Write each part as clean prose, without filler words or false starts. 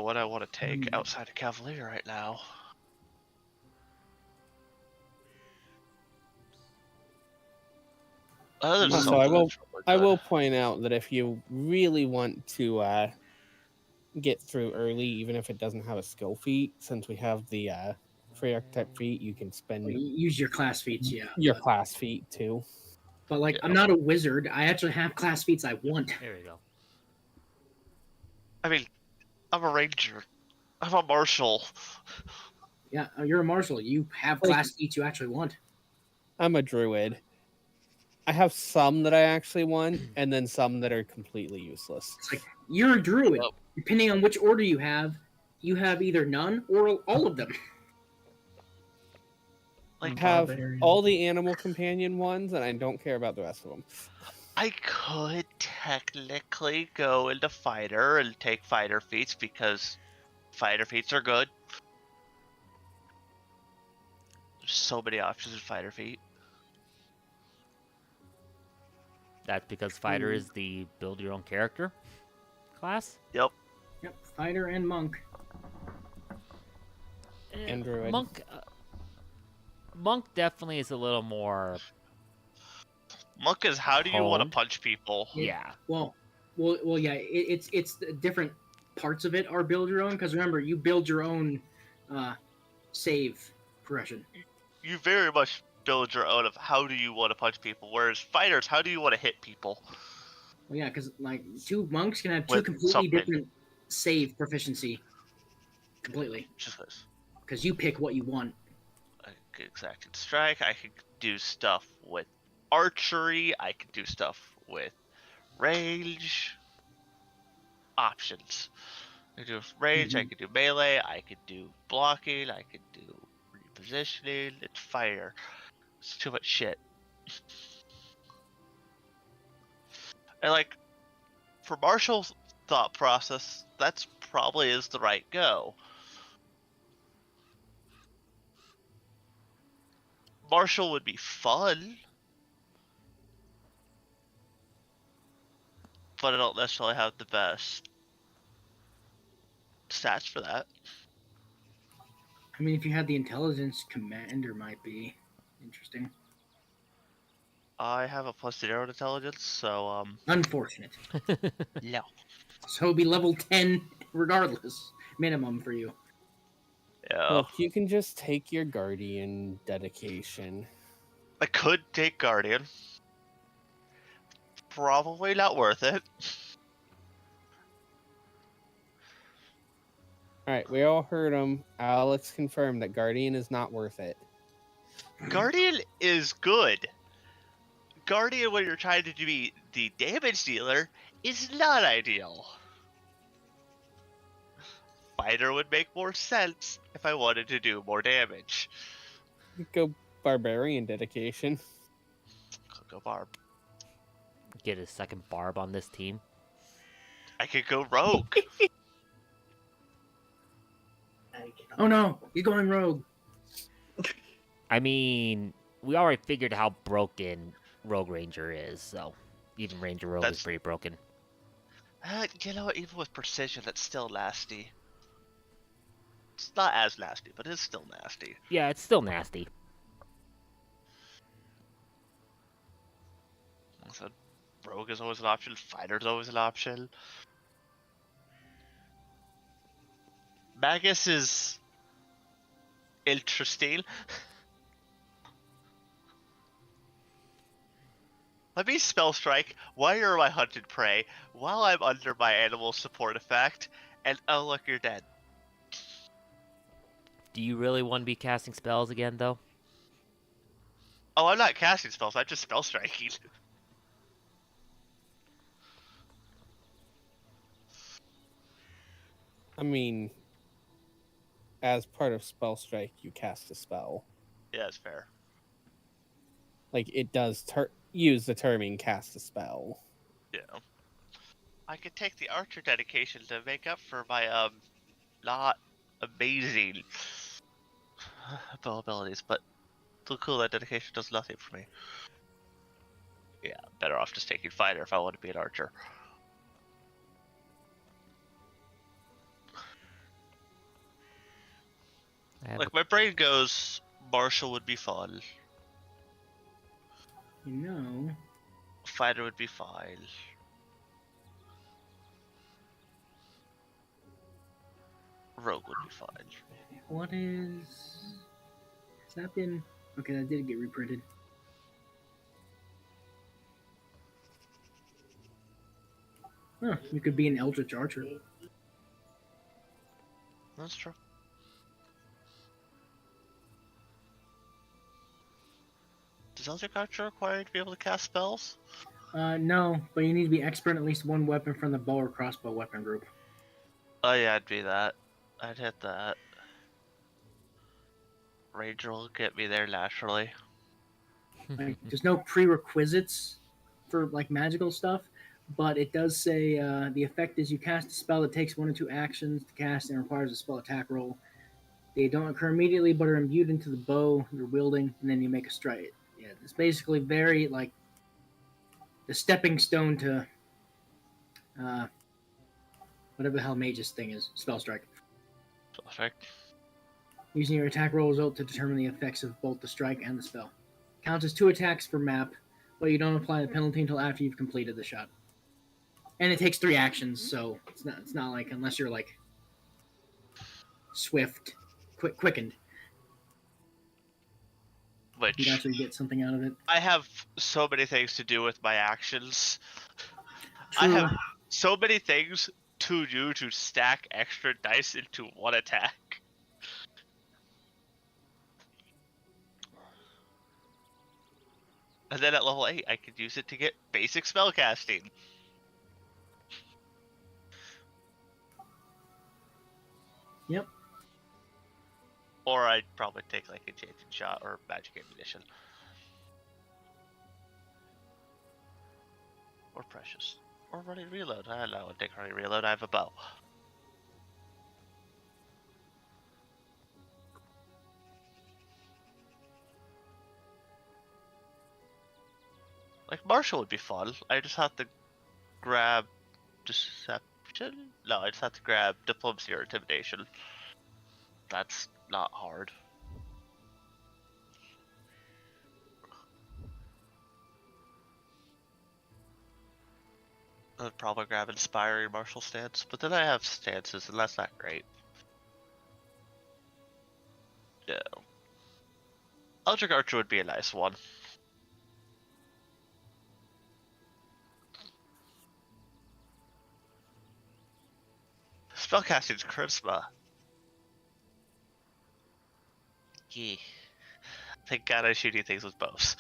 what I want to take outside of Cavalier right now. Also, I will point out that if you really want to get through early, even if it doesn't have a skill feat, since we have the free archetype feat, you can spend use your class feats, your class feat too. But like, I'm not a wizard. I actually have class feats I want. There we go. I mean, I'm a ranger. I'm a marshal. Yeah, you're a marshal. You have class feats you actually want. I'm a druid. I have some that I actually want, and then some that are completely useless. It's like, you're a druid. Depending on which order you have either none or all of them. I have all the animal companion ones, and I don't care about the rest of them. I could technically go into fighter and take fighter feats because fighter feats are good. There's so many options in fighter feat. That's because fighter is the build your own character class? Yep. Yep, fighter and monk. And druid. Monk definitely is a little more... Monk is how do you want to punch people? Yeah. Well, yeah. It's the different parts of it are build your own, because remember, you build your own save progression. You very much build your own of how do you want to punch people, whereas fighters, how do you want to hit people? Well, yeah, because like two monks can have two completely different save proficiency. Completely. Just this. Because you pick what you want. I can exact strike. I can do stuff with archery. I can do stuff with range. Options. I can do range. I can do melee. I can do blocking. I can do repositioning. It's fire. It's too much shit. And like, for Marshall's thought process, that's probably is the right go. Marshall would be fun, but I don't necessarily have the best stats for that. I mean, if you had the intelligence, commander might be interesting. I have a +0 intelligence, so unfortunate. No. So it'll be level 10 regardless, minimum for you. Yeah. Look, you can just take your guardian dedication. I could take guardian. Probably not worth it. Alright, we all heard him. Alex confirmed that guardian is not worth it. Guardian is good. Guardian, when you're trying to be the damage dealer, is not ideal. Fighter would make more sense if I wanted to do more damage. Go barbarian dedication. Go barb. Get a second barb on this team. I could go rogue. Oh no, he's going rogue. I mean, we already figured how broken Rogue Ranger is, so even Ranger Rogue is pretty broken. You know what, even with precision, that's still nasty. It's not as nasty, but it's still nasty. Yeah, it's still nasty. So, rogue is always an option, fighter is always an option. Magus is interesting. Let me spell strike while my hunted prey, while I'm under my animal support effect, and oh look, you're dead. Do you really want to be casting spells again, though? Oh, I'm not casting spells, I'm just spell striking. I mean, as part of spell strike, you cast a spell. Yeah, that's fair. Like, it does use the terming cast a spell. Yeah. I could take the archer dedication to make up for my, not amazing bow abilities, but still cool, that dedication does nothing for me. Yeah, better off just taking fighter if I want to be an archer. Like, my brain goes, Marshall would be fun. You know, Fighter would be fine. Rogue would be fine. what is? Has that been? Okay, that did get reprinted. Huh, you could be an Eldritch Archer. That's true. Does Eldritch Archer require you to be able to cast spells? No, but you need to be expert in at least one weapon from the bow or crossbow weapon group. Oh yeah, I'd be that. I'd hit that. Ranger will get me there naturally. Like, there's no prerequisites for like magical stuff, but it does say the effect is you cast a spell that takes 1 or 2 actions to cast and requires a spell attack roll. They don't occur immediately, but are imbued into the bow you're wielding, and then you make a strike. Yeah, it's basically very like the stepping stone to whatever the hell mage's thing is, spell strike. Perfect. Using your attack roll result to determine the effects of both the strike and the spell. Counts as 2 attacks per map, but you don't apply the penalty until after you've completed the shot. And it takes 3 actions, so it's not like unless you're like swift, quickened, Which you'd actually get something out of it. I have so many things to do with my actions. True. I have so many things to do to stack extra dice into one attack. And then at level 8, I could use it to get basic spellcasting. Yep. Or I'd probably take like Enchanted Shot or Magic Ammunition. Or Precious. Or Running Reload. I don't know, I'd take Running Reload, I have a bow. Like, Marshall would be fun. I just have to grab Deception? No, I just have to grab Diplomacy or Intimidation. That's not hard. I'd probably grab Inspiring Martial Stance, but then I have stances, and that's not great. Yeah. Eldritch Archer would be a nice one. Spellcasting's Charisma. Yeah. Thank God I'm shooting things with bows.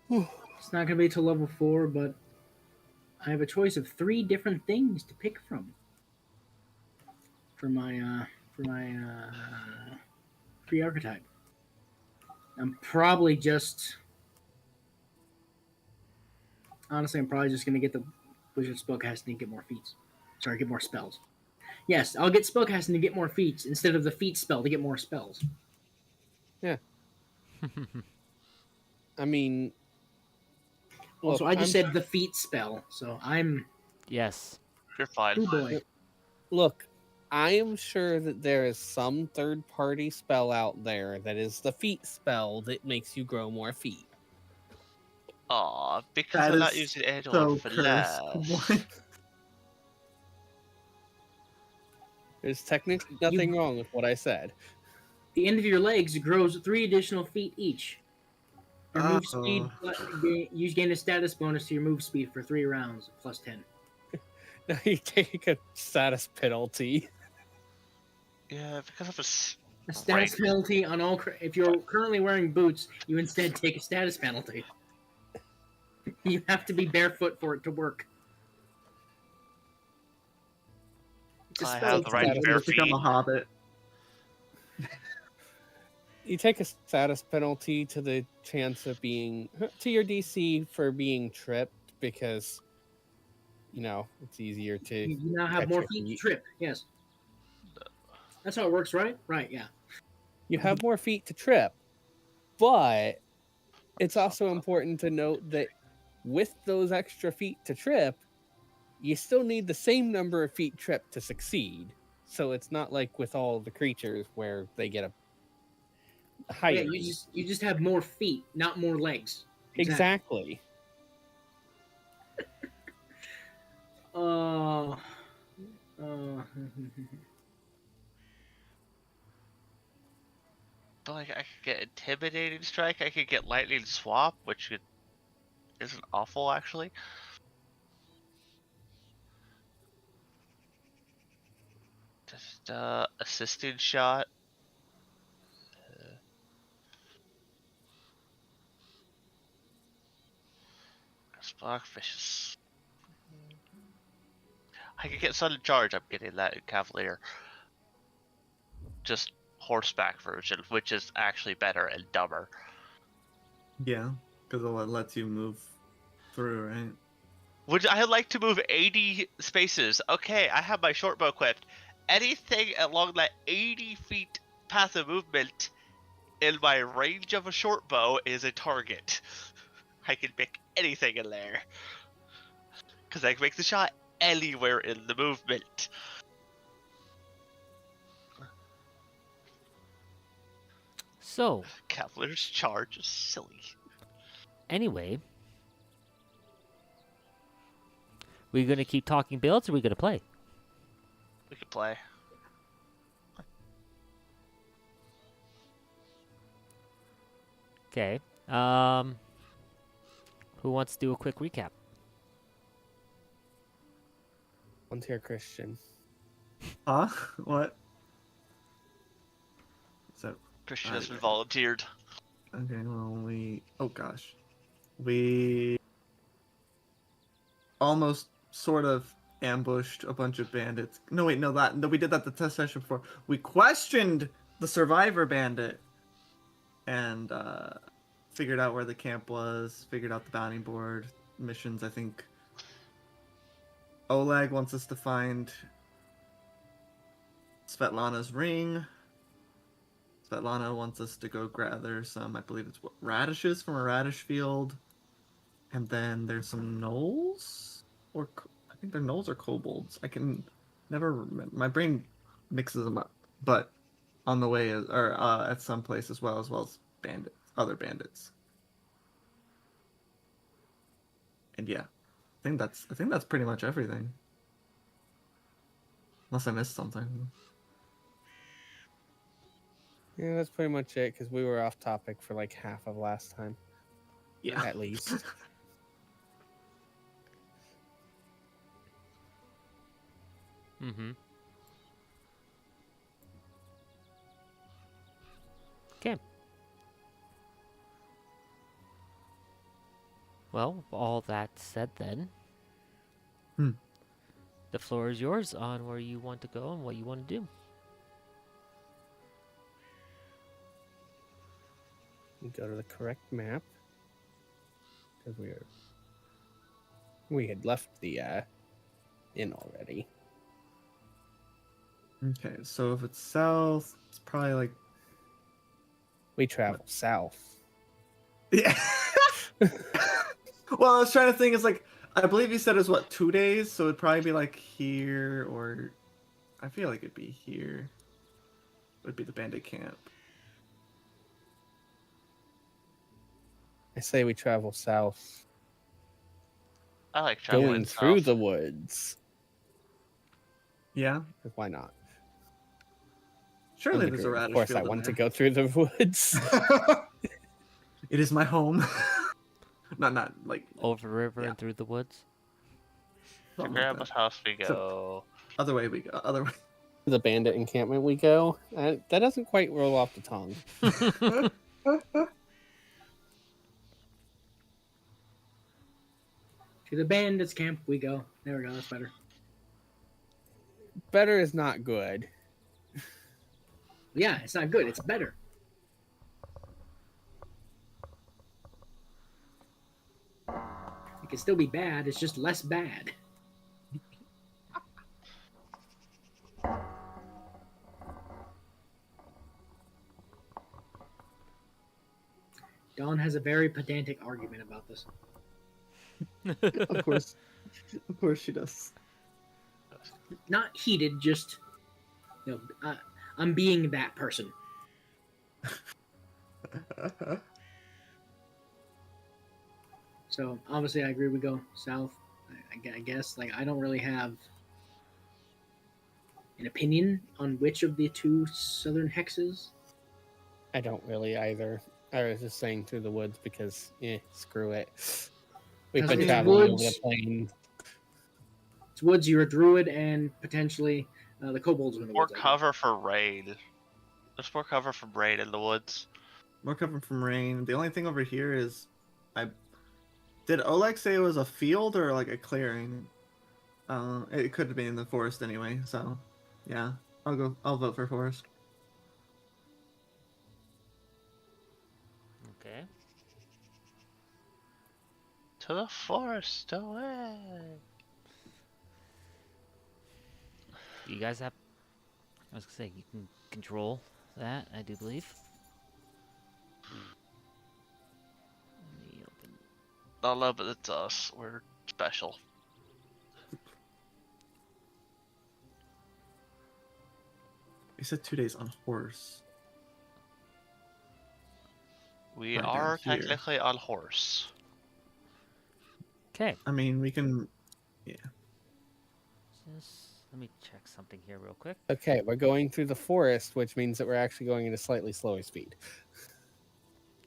It's not going to be till level 4, but I have a choice of 3 different things to pick from for my free archetype. I'm probably just honestly, I'm probably just going to get the Wizard Spellcasting and get more feats. Sorry, get more spells. Yes, I'll get Spellcasting to get more feats instead of the feat spell to get more spells. Yeah. I mean, also, I just said the feat spell, so I'm. Yes. You're fine. Oh boy. Look, I am sure that there is some third-party spell out there that is the feat spell that makes you grow more feet. Aw, because That I'm not is using Angel so for cursed. less. What? There's technically nothing wrong with what I said. The end of your legs grows 3 additional feet each. Your move Uh-oh. speed, you gain a status bonus to your move speed for 3 rounds, plus 10. Now you take a status penalty. Yeah, because of A status Right. penalty on all. If you're currently wearing boots, you instead take a status penalty. You have to be barefoot for it to work. I have the right status bare Just become feet. a hobbit. You take a status penalty to the chance of being to your DC for being tripped because it's easier to You now have catch more your feet to feet. trip. Yes. That's how it works, right? Right, yeah. you have more feet to trip, but it's also important to note that with those extra feet to trip, you still need the same number of feet tripped to succeed. So it's not like with all the creatures where they get a higher. Yeah, you just have more feet, not more legs. Exactly. Uh, But like, I could get Intimidating Strike. I could get Lightning Swap, which isn't awful actually. Just Assisting Shot. Sparkfish. I could get Sudden Charge. I'm getting that in Cavalier. Just horseback version, which is actually better and dumber. Yeah, because it lets you move through, right? Would I like to move 80 spaces? Okay, I have my short bow equipped. Anything along that 80 feet path of movement in my range of a short bow is a target. I can pick anything in there. Because I can make the shot anywhere in the movement. So, Cavalier's Charge is silly. anyway, we gonna keep talking builds, or we gonna play? We could play. Okay. Who wants to do a quick recap? Volunteer Christian. Huh? What? So, Christian has been volunteered. okay, well, oh gosh. We almost sort of ambushed a bunch of bandits. No, wait, no, we did that the test session before. We questioned the survivor bandit and figured out where the camp was, figured out the bounty board missions. I think Oleg wants us to find Svetlana's ring. Svetlana wants us to go gather some, I believe it's radishes from a radish field. And then there's some gnolls? Or I think they're gnolls or kobolds. I can never remember. My brain mixes them up. But on the way, or at some place as well as bandits, other bandits. And yeah, I think that's pretty much everything. Unless I missed something. Yeah, that's pretty much it, because we were off topic for like half of last time. Yeah. At least. Mm-hmm. Okay. Well, all that said then, the floor is yours on where you want to go and what you want to do. We go to the correct map. Because we had left the inn already. Okay, so if it's south, it's probably like... We travel south. Yeah. Well, I was trying to think, it's like, I believe you said it's what, 2 days? So it'd probably be like here, or I feel like it'd be here. It would be the bandit camp. I say we travel south. I like traveling Going through south. the woods. Yeah, 'Cause why not? surely there's a radish Of course, field I in want to there. go through the woods. It is my home. not like Over the river Yeah. and through the woods. To something like Grandma's that. house we go. Other way we go. Other way. The bandit encampment we go. That doesn't quite roll off the tongue. to the bandits camp we go. There we go. That's better. Better is not good. Yeah, it's not good. It's better. It can still be bad. It's just less bad. Dawn has a very pedantic argument about this. Of course, of course she does. Not heated, just I'm being that person. So obviously, I agree. We go south. I guess like I don't really have an opinion on which of the two southern hexes. I don't really either. I was just saying through the woods because, screw it. We've been It's traveling over woods. the plain. It's woods. You're a druid, and potentially the kobolds are in the More woods. I guess. cover for raid. There's more cover from raid in the woods. More coming from rain. The only thing over here is, did Oleg say it was a field or like a clearing? It could have been in the forest anyway. So, yeah, I'll vote for forest. Okay. To the forest, away. You guys have... I was gonna say, you can control that, I do believe. Let me open... I love it. It's us. We're special. You said 2 days on horse. We Right down are here. technically on horse. Okay. I mean, we can. Yeah. Just let me check something here real quick. Okay, we're going through the forest, which means that we're actually going at a slightly slower speed.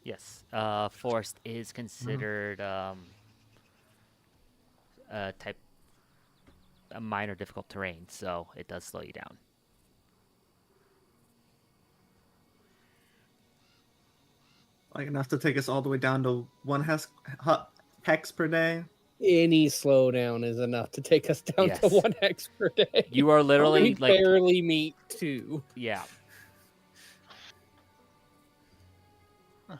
Yes. Forest is considered a minor difficult terrain, so it does slow you down. Like enough to take us all the way down to one hex per day. Any slowdown is enough to take us down to Yes. 1 hex per day. You are literally We like... barely meet 2. Yeah. Sorry,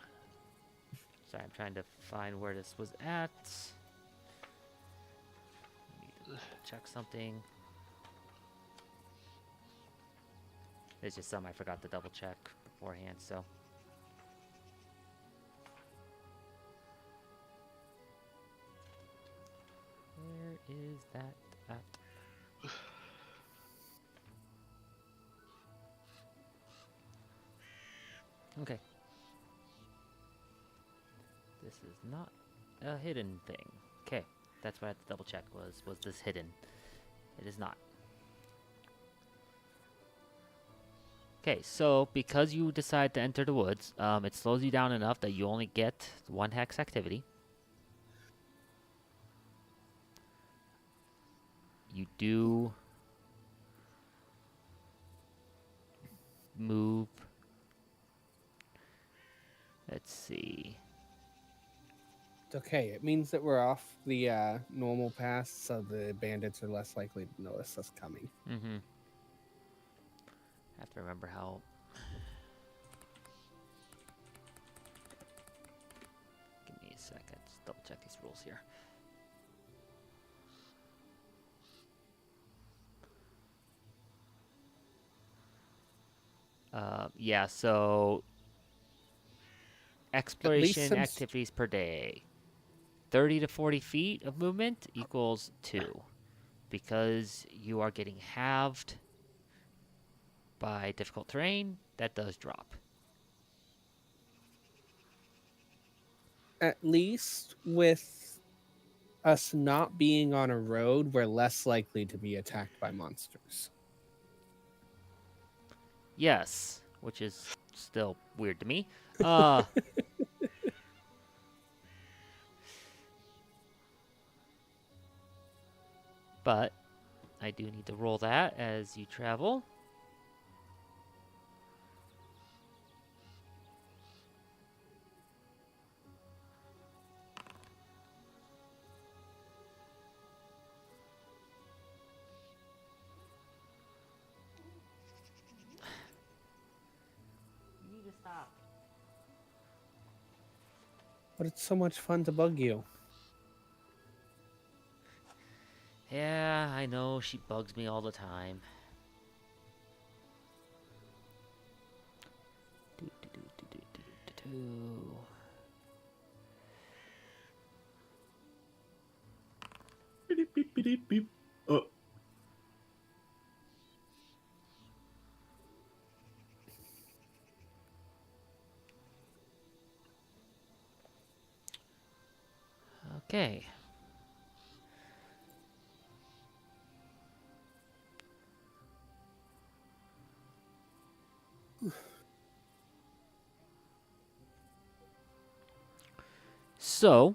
I'm trying to find where this was at. I need to check something. It's just something I forgot to double check beforehand, so. Where is that at? Okay. This is not a hidden thing. Okay, that's what I had to double check. Was this hidden? It is not. Okay, so because you decide to enter the woods, it slows you down enough that you only get 1 hex activity. You do move. Let's see. It's okay. It means that we're off the normal path, so the bandits are less likely to notice us coming. Mm-hmm. I have to remember how. Give me a second. Just double check these rules here. Yeah, so exploration since- activities per day. 30 to 40 feet of movement equals 2. Because you are getting halved by difficult terrain, that does drop. At least with us not being on a road, we're less likely to be attacked by monsters. Yes, which is still weird to me. But I do need to roll that as you travel. You need to stop. But it's so much fun to bug you. Yeah, I know, she bugs me all the time. beep beep. Oh. Okay. So,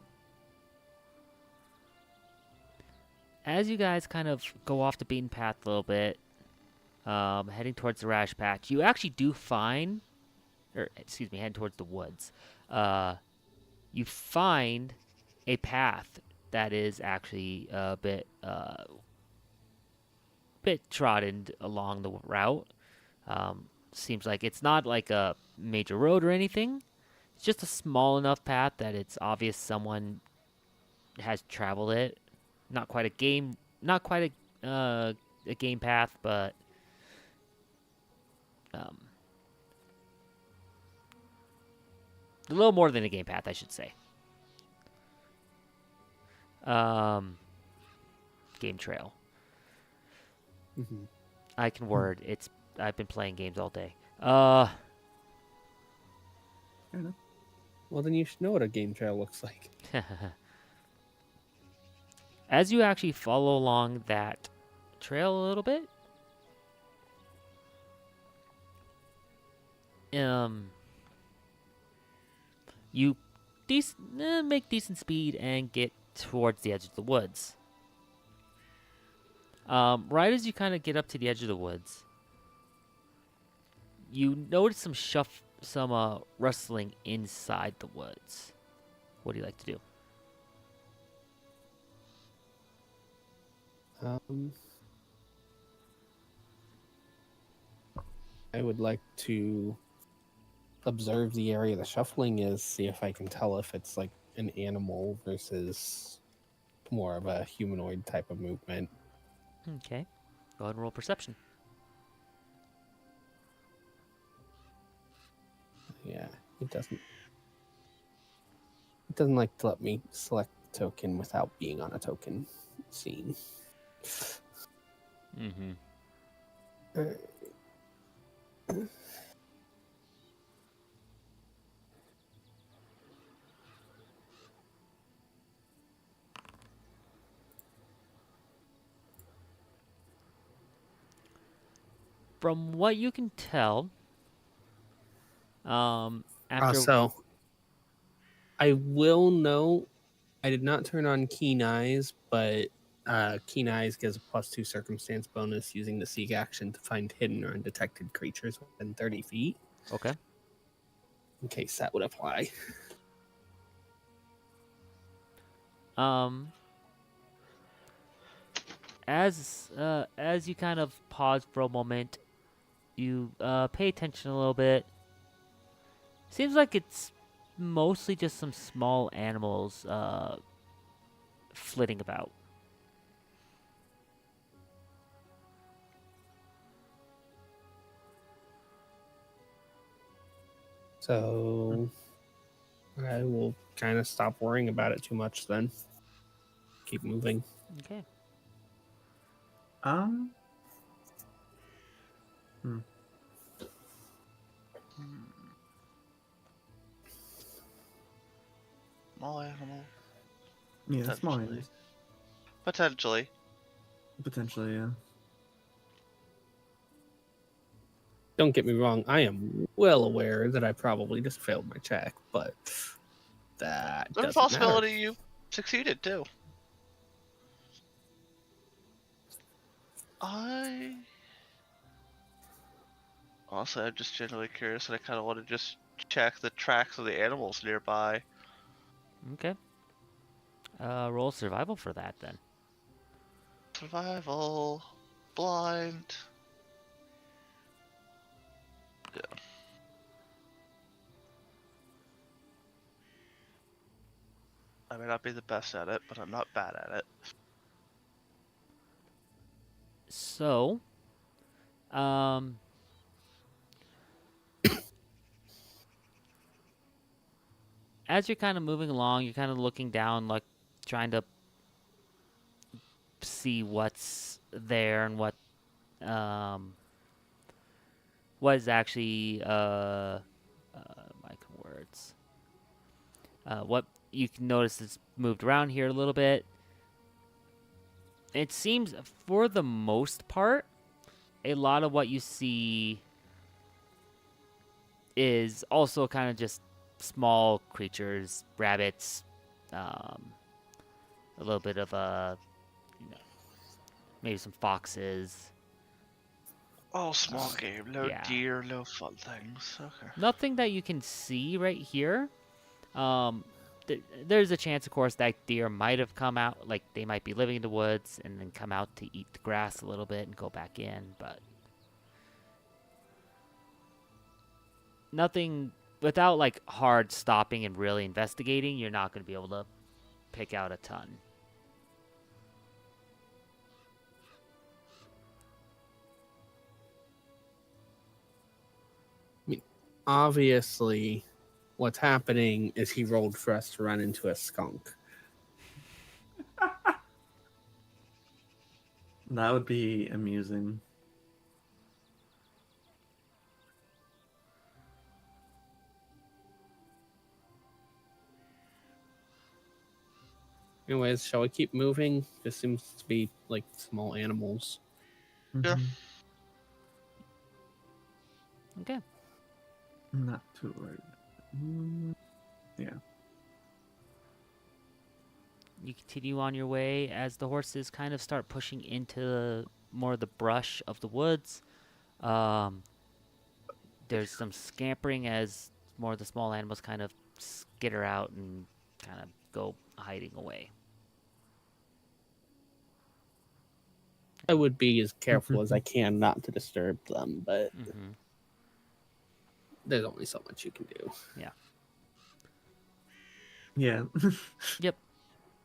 as you guys kind of go off the beaten path a little bit, heading towards the Rash Patch, you actually do find, or excuse me, heading towards the woods, you find a path that is actually a bit trodden along the route. Seems like it's not like a major road or anything. It's just a small enough path that it's obvious someone has traveled it. Not quite a game path, but a little more than a game path, I should say. Game trail. Mm-hmm. I can word. I've been playing games all day. Fair enough. Well, then you should know what a game trail looks like. As you actually follow along that trail a little bit, you make decent speed and get towards the edge of the woods. Right as you kind of get up to the edge of the woods, you notice some rustling inside the woods. What do you like to do? I would like to observe the area the shuffling is, see if I can tell if it's like an animal versus more of a humanoid type of movement. Okay. Go ahead and roll perception. Yeah, it doesn't like to let me select the token without being on a token scene. Mm-hmm. From what you can tell, after So I will note I did not turn on Keen Eyes, but Keen Eyes gives a +2 circumstance bonus using the seek action to find hidden or undetected creatures within 30 feet. Okay. In case that would apply. As you kind of pause for a moment, you pay attention a little bit. Seems like it's mostly just some small animals flitting about. So I will kind of stop worrying about it too much then. Keep moving. Okay. Small animal. Yeah, small Potentially. animals. Potentially. Potentially, yeah. Don't get me wrong, I am well aware that I probably just failed my check, but that There's a doesn't possibility matter. you succeeded too. Honestly, I'm just generally curious, and I kind of want to just check the tracks of the animals nearby. Okay. Roll survival for that then. Survival, blind. Yeah. I may not be the best at it, but I'm not bad at it. So, as you're kind of moving along, you're kind of looking down, like trying to see what's there and what is actually my words. What you can notice is moved around here a little bit. It seems, for the most part, a lot of what you see is also kind of just small creatures, rabbits, a little bit of maybe some foxes. Oh, small game, no yeah. deer, no fun things. Okay. Nothing that you can see right here. There's a chance, of course, that deer might have come out, like they might be living in the woods and then come out to eat the grass a little bit and go back in, but nothing, without like hard stopping and really investigating, you're not going to be able to pick out a ton. Obviously, what's happening is he rolled for us to run into a skunk. That would be amusing. Anyways, shall we keep moving? This seems to be like small animals. Yeah. Okay. Not too worried. Yeah. You continue on your way as the horses kind of start pushing into more of the brush of the woods. There's some scampering as more of the small animals kind of skitter out and kind of go hiding away. I would be as careful as I can not to disturb them, but there's only so much you can do. Yeah. Yep.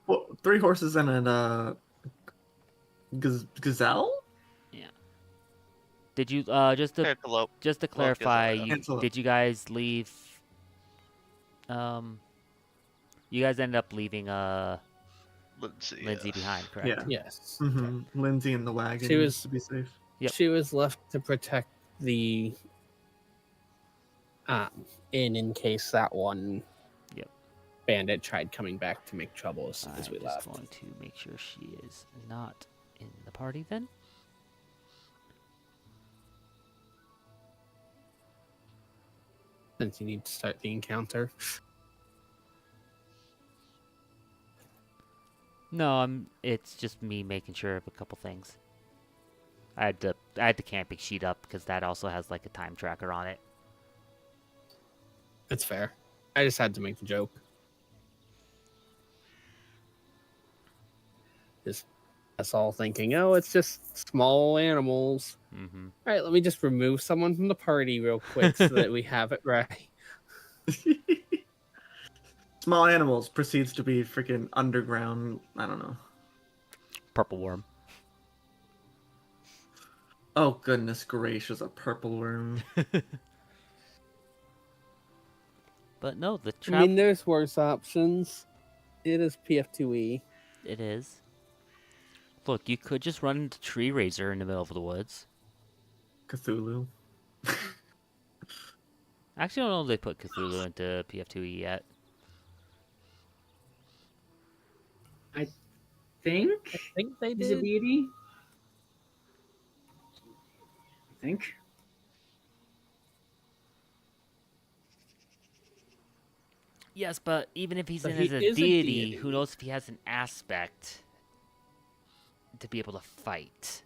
Well, 3 horses and a gazelle? Yeah. Did you just Antelope. to clarify, Antelope. did you guys leave you guys ended up leaving Lindsay behind, correct? Yeah. Yes. Lindsay in the wagon She was- to be safe. Yep. She was left to protect the inn in case that one bandit tried coming back to make trouble as soon as we left. I'm just going to make sure she is not in the party then. Since you need to start the encounter. No, it's just me making sure of a couple things. I had the camping sheet up because that also has like a time tracker on it. That's fair. I just had to make the joke. Just us all thinking, oh, it's just small animals. All right, let me just remove someone from the party real quick so that we have it right. Small animals proceeds to be freaking underground. I don't know. Purple worm. Oh goodness gracious, a purple worm. But no, the I mean, there's worse options. It is PF2E. It is. Look, you could just run into Tree Razor in the middle of the woods. Cthulhu. Actually, I don't know if they put Cthulhu into PF2E yet. I think they he's a deity. I think. Yes, but even if he's But in he as a is a deity, deity. who knows if he has an aspect to be able to fight.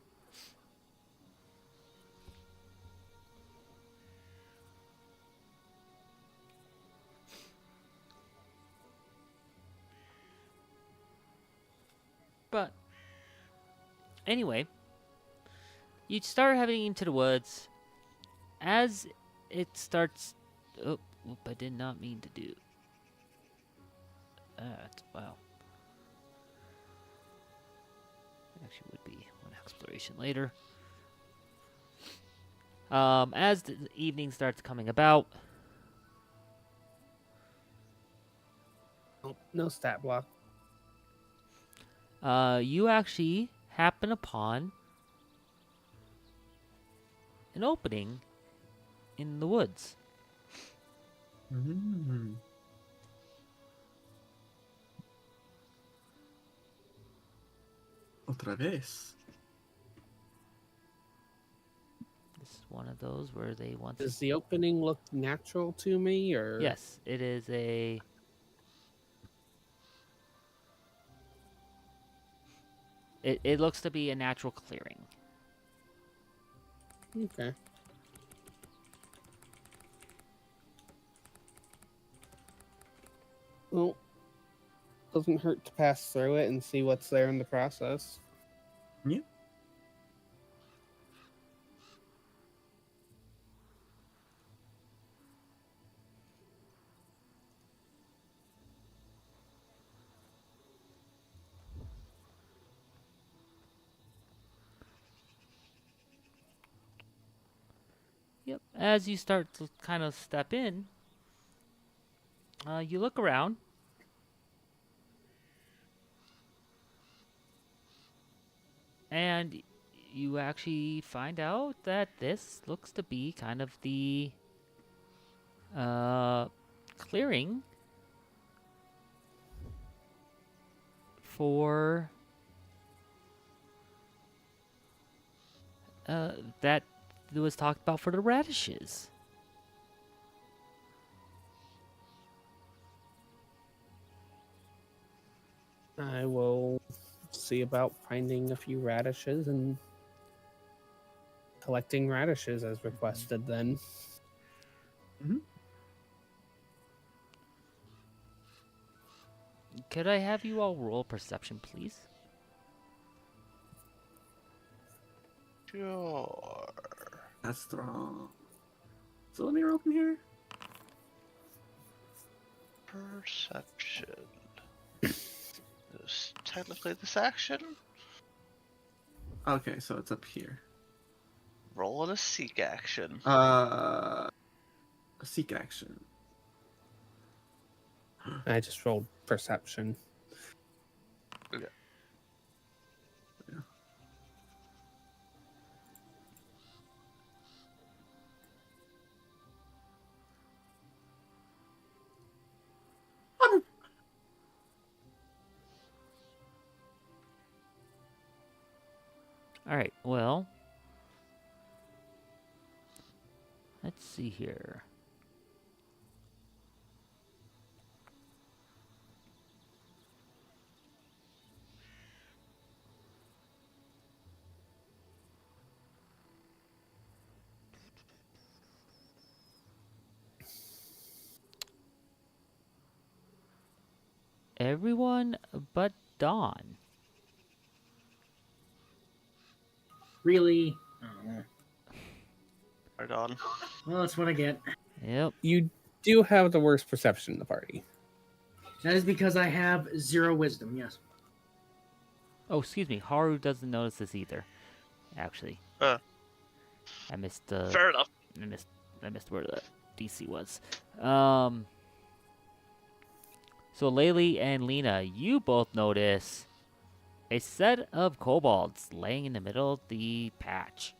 But anyway, you start heading into the woods. As it starts, oop, I did not mean to do that. Wow. Actually, would be one exploration later. As the evening starts coming about, No stat block. you actually happen upon an opening in the woods. Mm. Otra vez. This is one of those where they want to... Does the opening look natural to me, or? Yes, it is a... It looks to be a natural clearing. Okay. Well, doesn't hurt to pass through it and see what's there in the process. Yeah. Yep. As you start to kind of step in, you look around. And you actually find out that this looks to be kind of the clearing for that was talked about for the radishes. I will see about finding a few radishes and collecting radishes as requested then. Mm-hmm. Could I have you all roll perception, please? Sure. That's strong. So let me open here. Perception. Is technically this action? Okay, so it's up here. Roll and a seek action. Seek action. I just rolled perception. Okay. Yeah. All right. Well, let's see here. Everyone but Dawn. Really? Oh, Right on. well, that's what I get. Yep. You do have the worst perception in the party. That is because I have 0 wisdom, yes. Oh, excuse me. Haru doesn't notice this either. Actually, I missed. Fair enough. I missed where the DC was. So Laylee and Lena, you both notice a set of kobolds laying in the middle of the patch.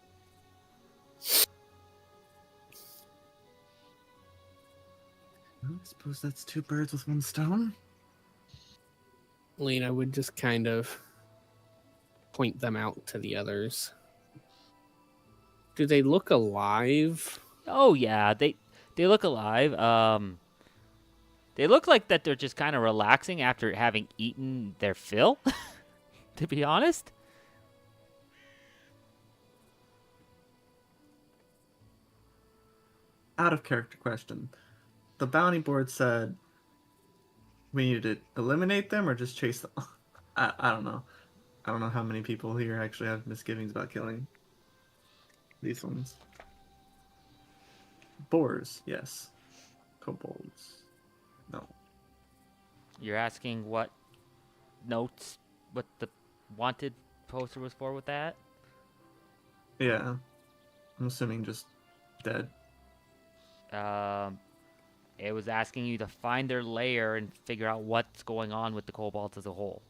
I suppose that's 2 birds with 1 stone. Lena would just kind of point them out to the others. Do they look alive? Oh yeah, they look alive. They look like that they're just kind of relaxing after having eaten their fill. To be honest. Out of character question. The bounty board said we need to eliminate them or just chase them. I don't know. I don't know how many people here actually have misgivings about killing these ones. Boars, yes. Kobolds, no. You're asking what notes, what the wanted poster was for with that? Yeah. I'm assuming just dead. It was asking you to find their lair and figure out what's going on with the kobolds as a whole.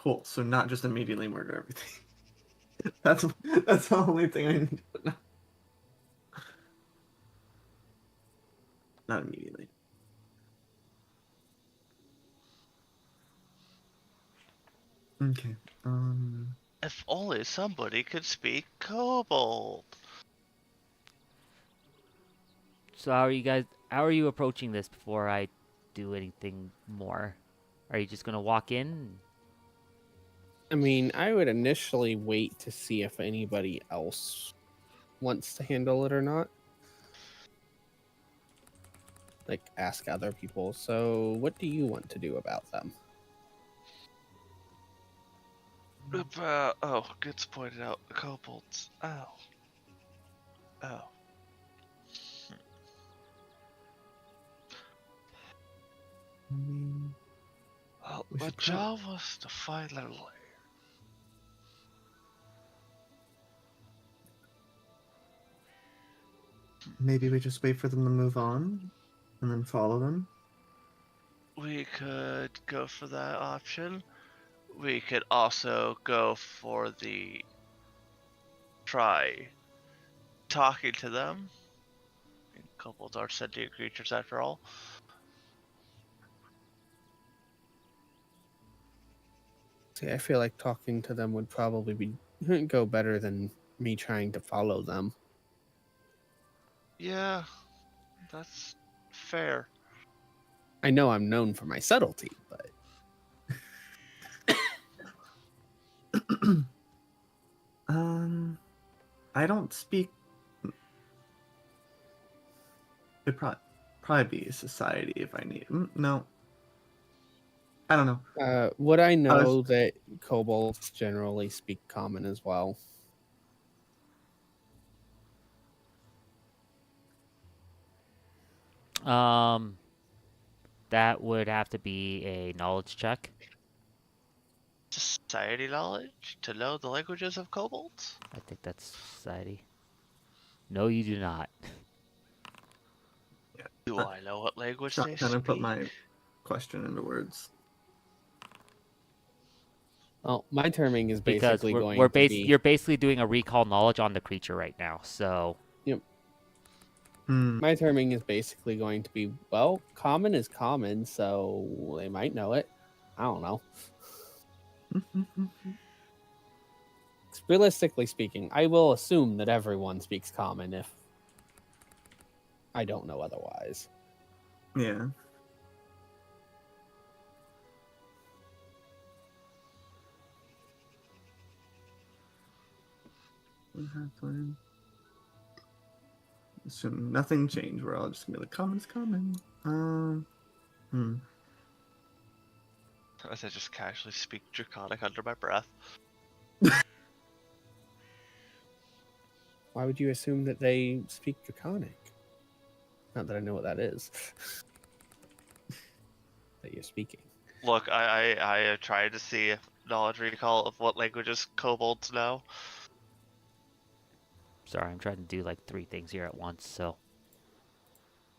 Cool. So not just immediately murder everything. That's the only thing I need to know. Not immediately. Okay. If only somebody could speak Kobold. So how are you approaching this before I do anything more? Are you just gonna walk in? I mean, I would initially wait to see if anybody else wants to handle it or not. Like, ask other people. So, what do you want to do about them? Oh, gets pointed out. Kobolds. Oh. Oh. Well, We my should job was to find their lair. Maybe we just wait for them to move on and then follow them. We could go for that option. We could also go for the try talking to them. Kobolds are sentient creatures after all. See, I feel like talking to them would probably go better than me trying to follow them. Yeah, that's fair. I know I'm known for my subtlety, but I don't speak. It'd probably be a society if I need. No, I don't know. would I know that kobolds generally speak common as well? That would have to be a knowledge check. Society knowledge to know the languages of kobolds? I think that's society. No, you do not. Yeah. Do I know what language Trying they to speak? put my question into words. Well, my terming is Because basically going to be... you're basically doing a recall knowledge on the creature right now. So Yep. Hmm. My terming is basically going to be, well, common is common, so they might know it. I don't know. Realistically speaking, I will assume that everyone speaks common if I don't know otherwise. Yeah. What happened? Assume nothing changed. We're all just gonna be like, common's common. As I just casually speak Draconic under my breath. Why would you assume that they speak Draconic? Not that I know what that is. That you're speaking. Look, I tried to see if knowledge recall of what languages kobolds know. sorry, I'm trying to do like 3 things here at once. So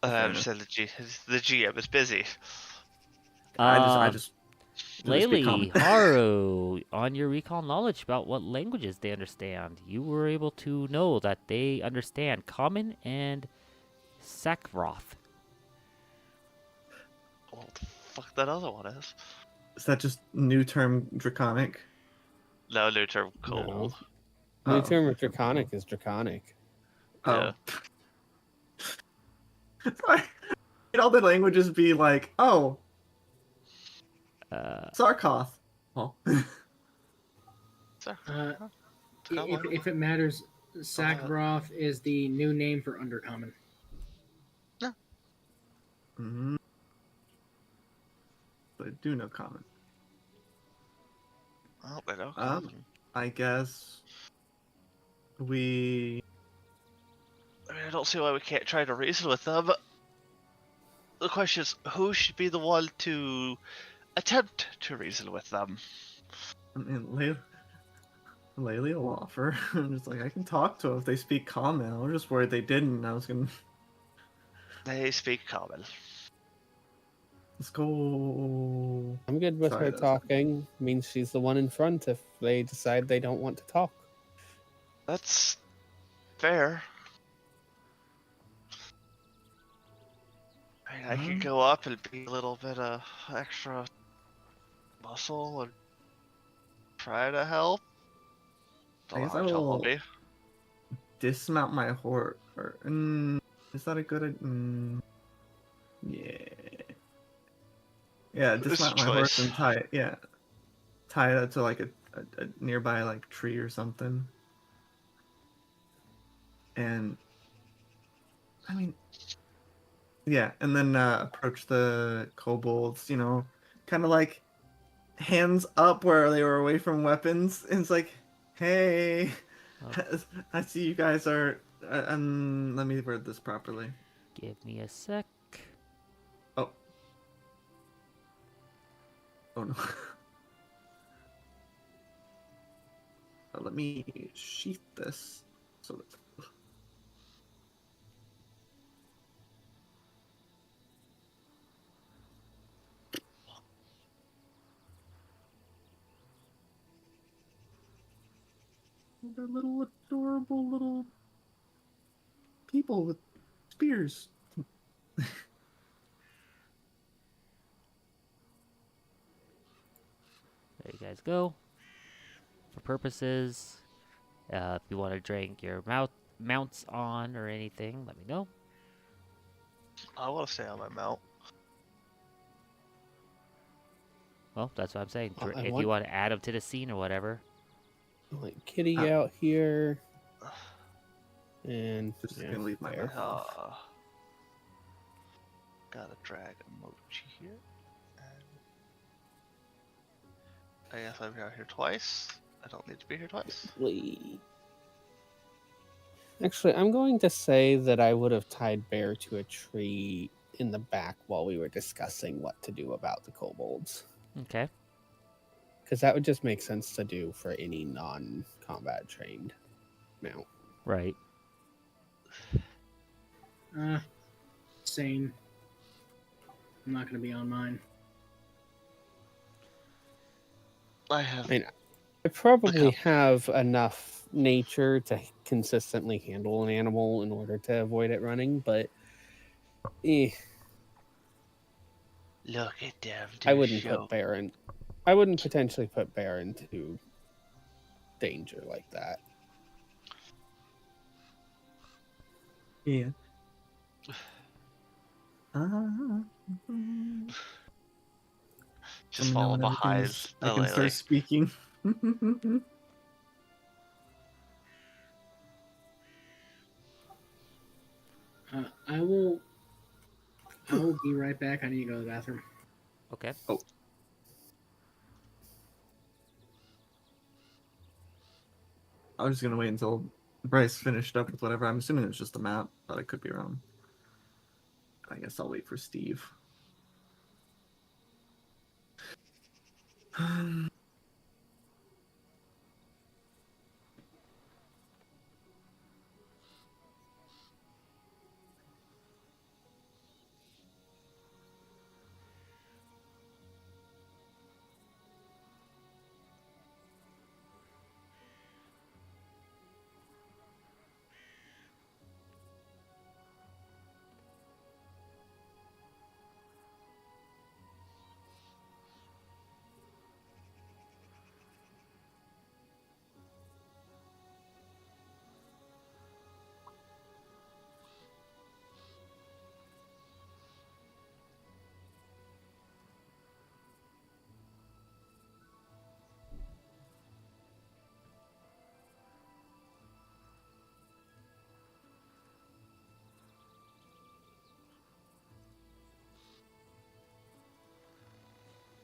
I understand the GM is busy. I just Laylee, Haru, on your recall knowledge about what languages they understand, you were able to know that they understand Common and Sakroth. What the fuck that other one is? Is that just new term draconic? No, new term kobold. No. The term of Draconic is Draconic. Yeah. Sorry. Can all the languages be like, oh, Sarkoth? Oh. If it matters, Sakroth is the new name for Undercommon. Mm-hmm. But I do know common. Oh, I know common. I guess we... I mean, I don't see why we can't try to reason with them. The question is, who should be the one to attempt to reason with them? I mean, Laylee will offer. I'm just like, I can talk to them if they speak common. I was just worried they didn't. I was gonna... They speak common. Let's go. I'm good with Sorry, her that was- talking. Means she's the one in front if they decide they don't want to talk. That's fair. I mean, I could go up and be a little bit of extra muscle and try to help. I guess I Don't will me. dismount my horse. Is that a good? Yeah. Yeah, dismount my horse and tie it. Yeah, tie it to like a nearby like tree or something. And I mean, yeah, and then approach the kobolds. You know, kind of like hands up where they were away from weapons. And it's like, hey, I see you guys are. Let me word this properly. Give me a sec. Oh. Oh no. Let me sheath this so that. They're little adorable little people with spears. There you guys go. For purposes, if you want to drink your mounts on or anything, let me know. I want to stay on my mount. Well, that's what I'm saying. Well, If you want to add them to the scene or whatever. Like Kitty out here. And Just yeah, gonna leave my there. Gotta drag emoji here. And I guess I'm out here twice. I don't need to be here twice. Actually, I'm going to say that I would have tied Bear to a tree in the back while we were discussing what to do about the kobolds. Okay. Because that would just make sense to do for any non-combat trained mount. Right. Same. I'm not going to be on mine. I probably have enough nature to consistently handle an animal in order to avoid it running, but look at them. I wouldn't put Bear in. I wouldn't potentially put Bear into danger like that. Yeah. Just follow behind. I can start speaking. I will be right back. I need to go to the bathroom. Okay. Oh. I was just gonna wait until Bryce finished up with whatever. I'm assuming it's just a map, but I could be wrong. I guess I'll wait for Steve.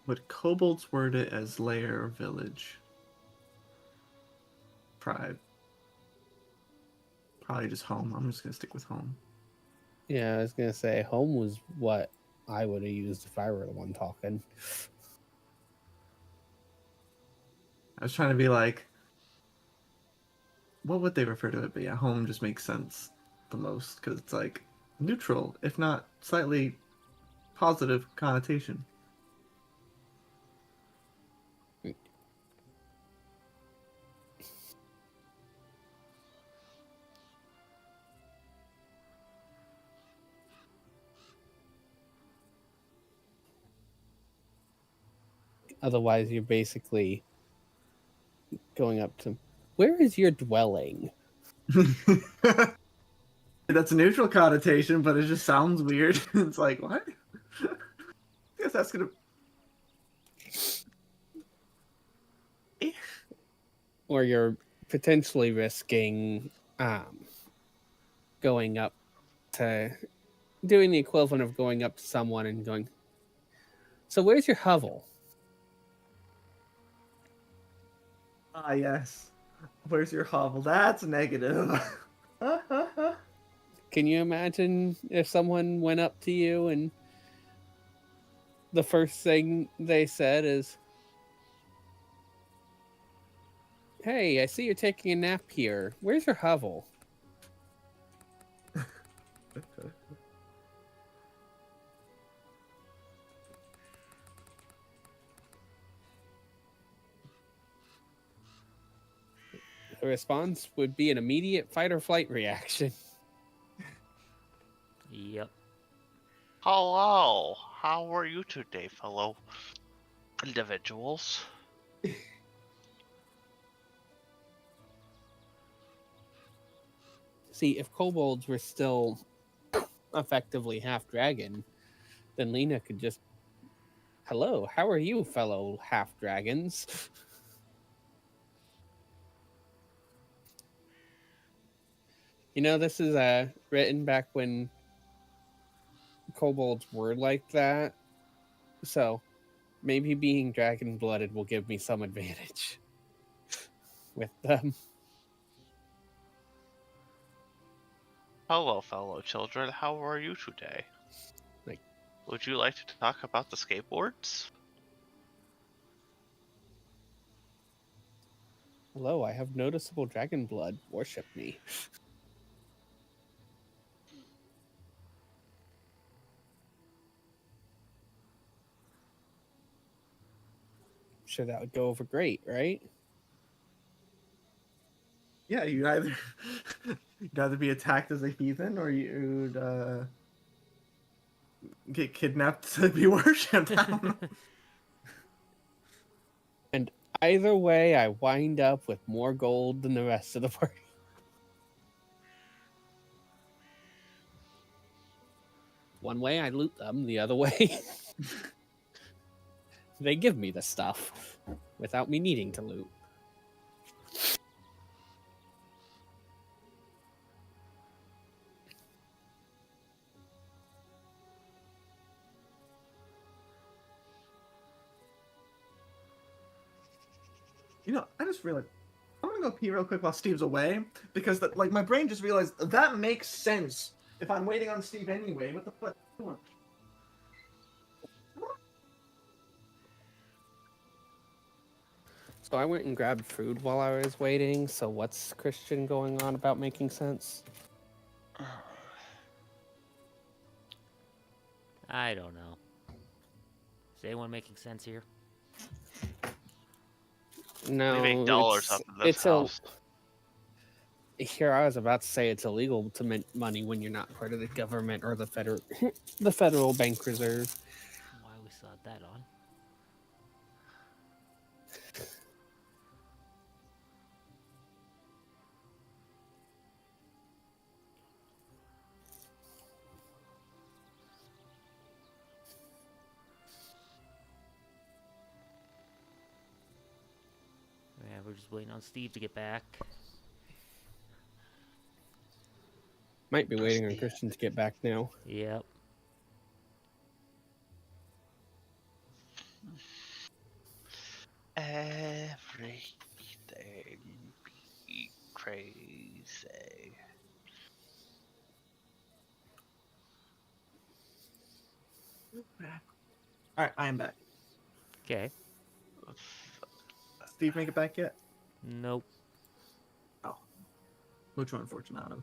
Would kobolds word it as lair or village? Probably just home. I'm just gonna stick with home. Yeah, I was gonna say home was what I would have used if I were the one talking. I was trying to be like, what would they refer to it? But yeah, home just makes sense the most because it's like neutral, if not slightly positive connotation. Otherwise, you're basically going up to, where is your dwelling? That's a neutral connotation, but it just sounds weird. It's like, what? I guess that's gonna. Or you're potentially risking going up to, doing the equivalent of going up to someone and going, so where's your hovel? Ah, yes. Where's your hovel? That's negative. Can you imagine if someone went up to you and the first thing they said is, hey, I see you're taking a nap here. Where's your hovel? The response would be an immediate fight or flight reaction. Yep. Hello, how are you today, fellow individuals? See, if kobolds were still effectively half dragon, then Lena could just, hello, how are you, fellow half dragons? You know, this is written back when kobolds were like that, so maybe being dragon blooded will give me some advantage with them. Hello, fellow children, how are you today? Like, would you like to talk about the skateboards? hello, I have noticeable dragon blood. Worship me. Sure, that would go over great, right? Yeah, you'd either be attacked as a heathen, or you'd get kidnapped to be worshipped. I don't know. And either way, I wind up with more gold than the rest of the party. One way I loot them, the other way they give me the stuff without me needing to loot. You know, I just realized I'm gonna go pee real quick while Steve's away, because my brain just realized that makes sense if I'm waiting on Steve anyway. What the fuck? Come on. So I went and grabbed food while I was waiting. So what's Christian going on about making sense? I don't know. Is anyone making sense here? No, We make dollars off of this house. Here, I was about to say it's illegal to mint money when you're not part of the government or the federal bank reserve. Why we saw that on? Yeah, we're just waiting on Steve to get back. Might be waiting on Christian to get back now. Yep. Everything be crazy. Alright, I am back. Okay. Steve make it back yet? Nope. Oh. Mucho unfortunato.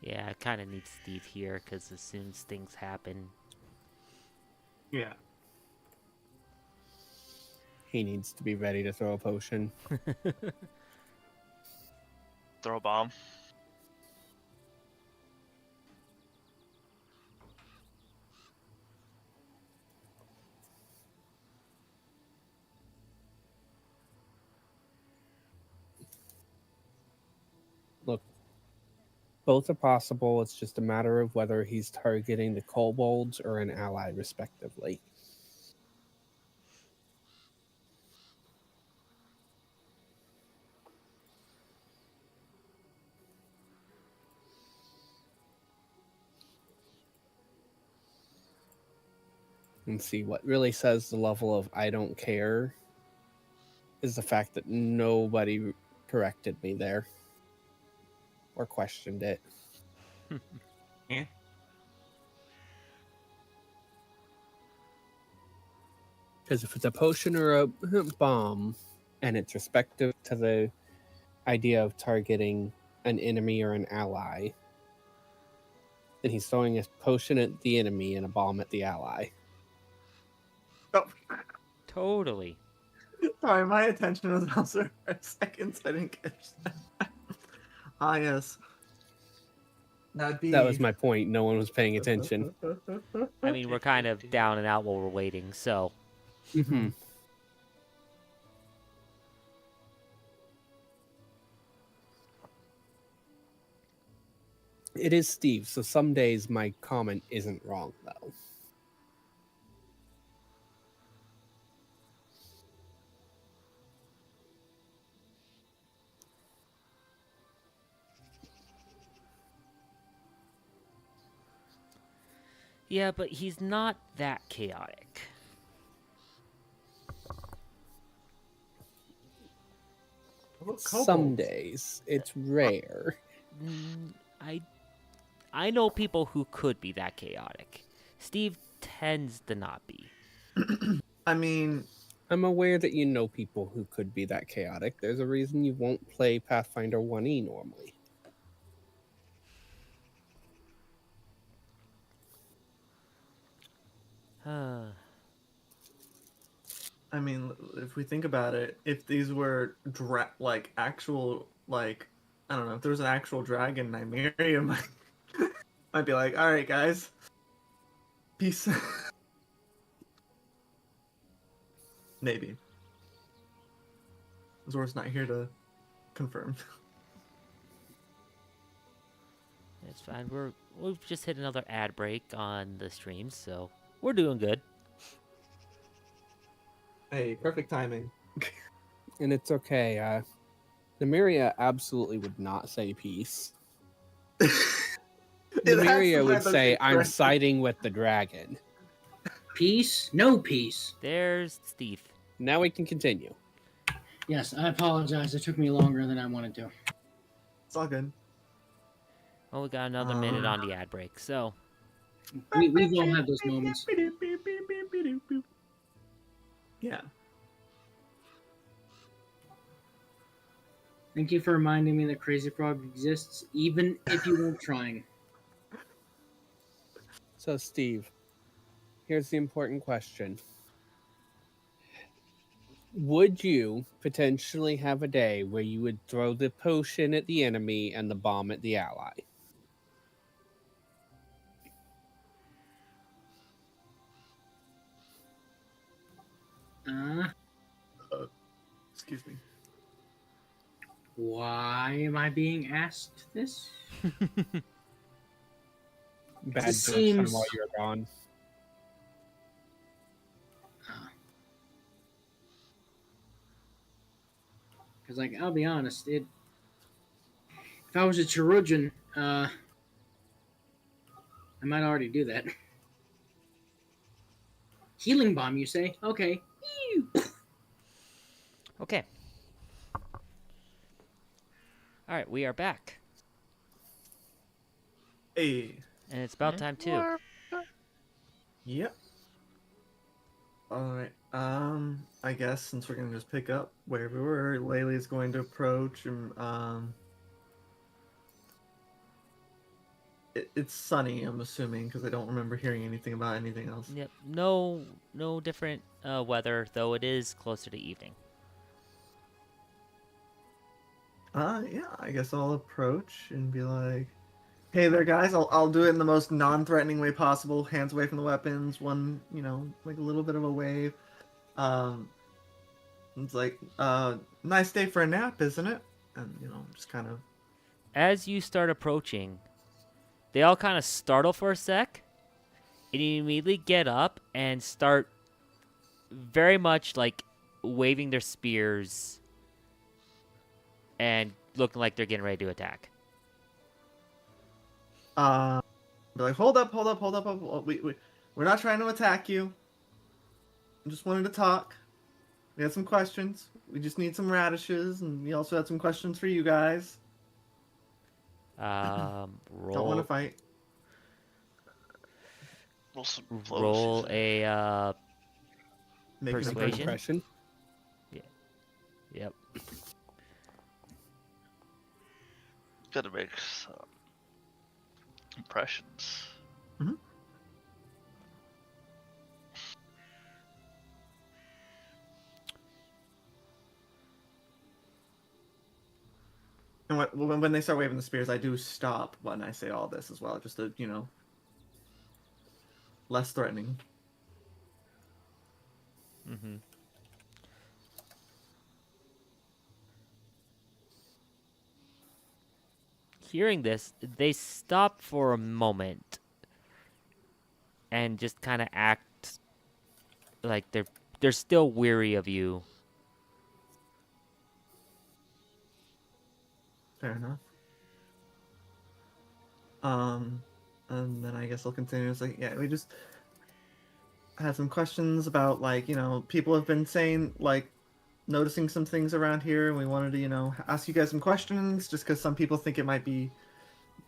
Yeah, I kind of need Steve here because as soon as things happen, Yeah. He needs to be ready to throw a potion. Throw a bomb. Look, both are possible. It's just a matter of whether he's targeting the kobolds or an ally, respectively. And see, what really says the level of I don't care is the fact that nobody corrected me there or questioned it. Yeah. Because if it's a potion or a bomb, and it's respective to the idea of targeting an enemy or an ally, then he's throwing a potion at the enemy and a bomb at the ally. Oh, totally. sorry, my attention was elsewhere for a second, so I didn't catch that. Ah, yes. That'd be... That was my point. No one was paying attention. I mean, we're kind of down and out while we're waiting, so. Mm-hmm. It is Steve, so some days my comment isn't wrong, though. Yeah, but he's not that chaotic. Some days. It's rare. I know people who could be that chaotic. Steve tends to not be. I mean, I'm aware that you know people who could be that chaotic. There's a reason you won't play Pathfinder 1E normally. I mean, if we think about it, if these were like actual, like, I don't know, if there was an actual dragon, Nymeria might be like, all right, guys, peace. Maybe. Zor's not here to confirm. It's fine. We've just hit another ad break on the stream, so we're doing good. Hey, perfect timing. And it's okay. Nymeria absolutely would not say peace. Nymeria would say, I'm siding with the dragon. Peace? No peace. There's Steve. Now we can continue. Yes, I apologize. It took me longer than I wanted to. It's all good. Well, we got another minute on the ad break, so. We've all had those moments. Yeah. Thank you for reminding me that Crazy Frog exists, even if you weren't trying. So, Steve, here's the important question. Would you potentially have a day where you would throw the potion at the enemy and the bomb at the ally? Excuse me. Why am I being asked this? Bad It seems- while you're gone. Because, like, I'll be honest, if I was a Cherugian, I might already do that. Healing bomb, you say? Okay. Okay. All right, we are back. Hey. And it's about time, too. Yep. Alright. I guess since we're gonna just pick up where we were, Laylee's going to approach and it's sunny, I'm assuming, because I don't remember hearing anything about anything else. Yep. No different weather, though it is closer to evening. Yeah, I guess I'll approach and be like, "Hey there, guys. I'll do it in the most non-threatening way possible. Hands away from the weapons. One, like a little bit of a wave. Um, it's like, nice day for a nap, isn't it?" And just kind of. As you start approaching, they all kind of startle for a sec, and you immediately get up and start very much like waving their spears and looking like they're getting ready to attack. Be like, hold up. We're not trying to attack you. I just wanted to talk. We had some questions. We just need some radishes, and we also had some questions for you guys. Don't want to Roll fight. roll a Make an Persuasion? Impression. yep. Gotta make some impressions. Mhm. And when they start waving the spears, I do stop when I say all this as well, just to, less threatening. Mm-hmm. Hearing this, they stop for a moment and just kind of act like they're still weary of you. Fair enough. And then I guess I'll continue. It's like, yeah, we just had some questions about, like, people have been saying, like, noticing some things around here, and we wanted to, ask you guys some questions, just because some people think it might be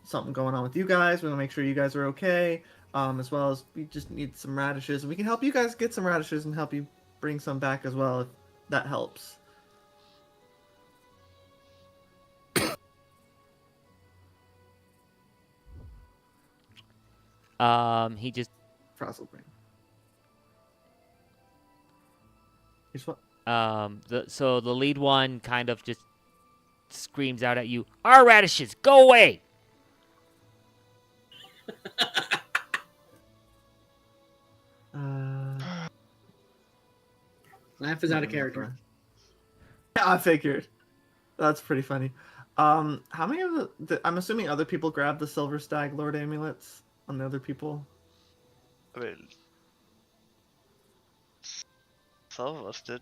something going on with you guys. We want to make sure you guys are okay, as well as we just need some radishes, and we can help you guys get some radishes and help you bring some back as well, if that helps. He just Frazzle brain. Here's what? so the lead one kind of just screams out at you, "Our radishes, go away!" Laugh is out of character. Yeah, I figured. That's pretty funny. How many of I'm assuming other people grabbed the Silver Stag Lord amulets on the other people? I mean, some of us did.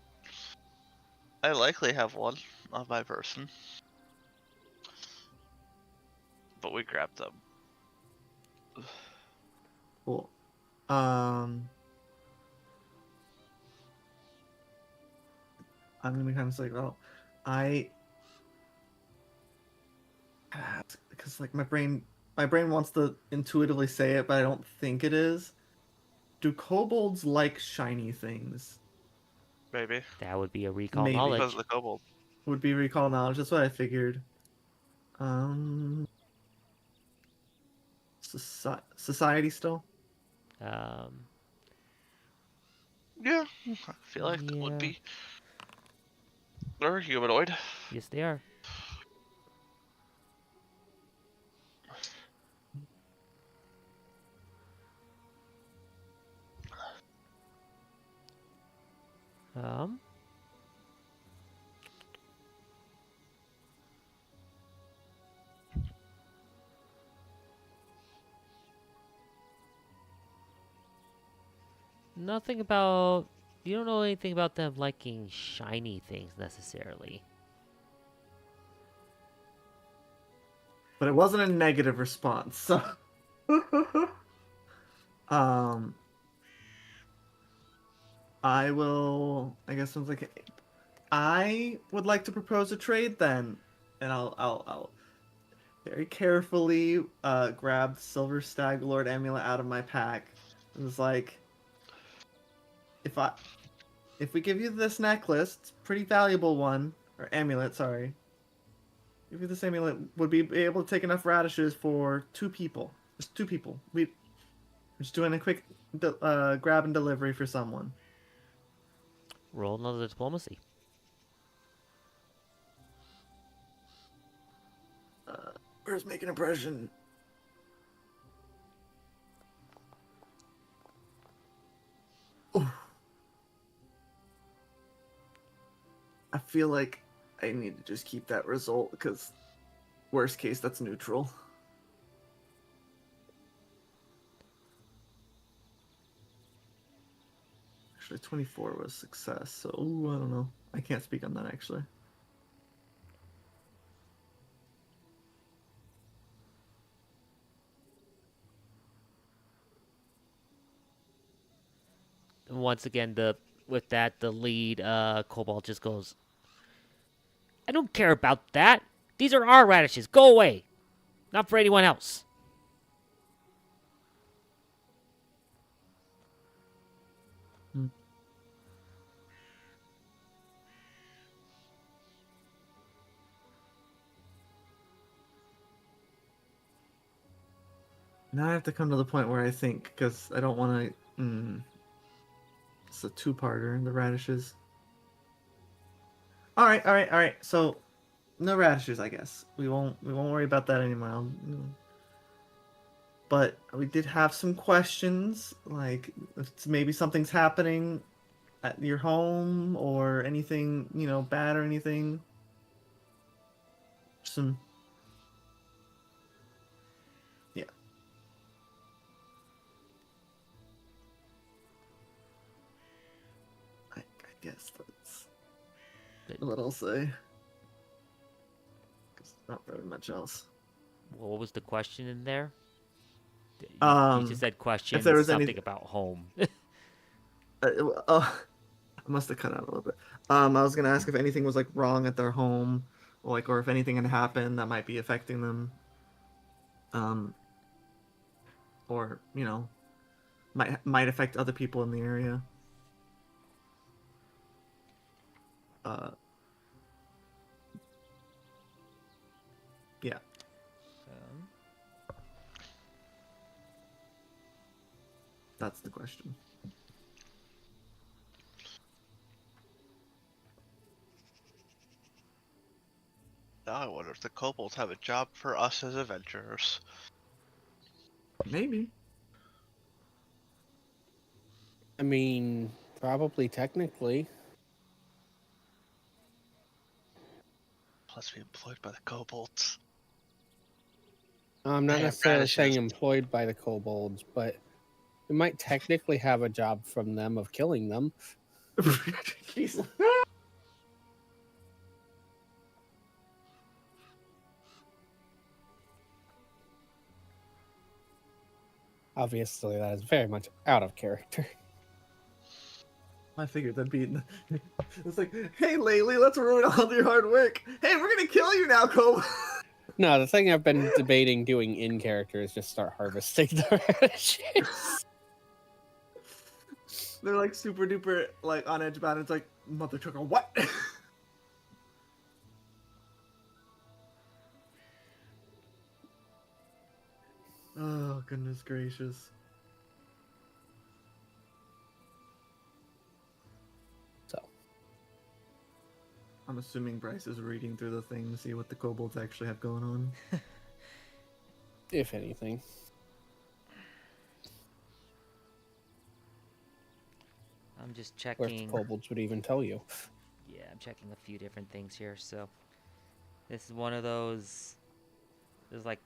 I likely have one on my person, but we grabbed them. Cool. I'm gonna be kind of like, well, because like my brain wants to intuitively say it, but I don't think it is. Do kobolds like shiny things? Maybe. That would be a recall Maybe. knowledge. Because of the kobold. Would be recall knowledge. That's what I figured. Society still. Yeah, I feel like that would Yeah. be. They're humanoid. Yes, they are. Nothing about. You don't know anything about them liking shiny things necessarily. But it wasn't a negative response, so. I will. I guess I was like, I would like to propose a trade then, and I'll very carefully grab the Silver Stag Lord amulet out of my pack. It was like, if we give you this necklace, it's a pretty valuable one, or amulet, sorry. If you this amulet, would be able to take enough radishes for 2 people. Just 2 people. We're just doing a quick grab and delivery for someone. Roll another diplomacy. Where's make an impression? Oh. I feel like I need to just keep that result because worst case, that's neutral. Actually, 24 was success, so I don't know. I can't speak on that actually. And once again, the lead kobold just goes, I don't care about that. These are our radishes. Go away. Not for anyone else. Now I have to come to the point where I think, because I don't want to. It's a 2-parter. The radishes. All right. So, no radishes, I guess. We won't worry about that anymore. But we did have some questions, like if maybe something's happening at your home or anything, bad or anything. Some. Yeah. I guess that's what I'll say. Because not very much else. What was the question in there? You just said question if there was something about home. I must have cut out a little bit. I was gonna ask if anything was like wrong at their home, or if anything had happened that might be affecting them. Or might affect other people in the area. Yeah. That's the question. Now I wonder if the kobolds have a job for us as adventurers. Maybe. I mean, probably technically. Plus, be employed by the kobolds. I'm not They have necessarily saying radishes. employed by the kobolds, but we might technically have a job from them of killing them. Jesus. Obviously, that is very much out of character. I figured that'd be. It's like, hey, Laylee, let's ruin all your hard work. Hey, we're gonna kill you now, Cole. No, the thing I've been debating doing in character is just start harvesting the radishes. They're like super duper like on edge about it. It's like, mother trucker, what? Oh, goodness gracious. So, I'm assuming Bryce is reading through the thing to see what the kobolds actually have going on. if anything. I'm just Where checking. the kobolds would even tell you. Yeah, I'm checking a few different things here. So, this is one of those. There's like.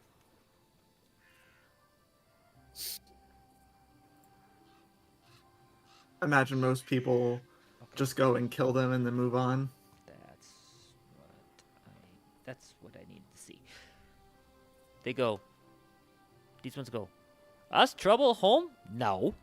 Imagine most people just go and kill them and then move on. That's what I need to see. They go. These ones go. Us trouble home? No.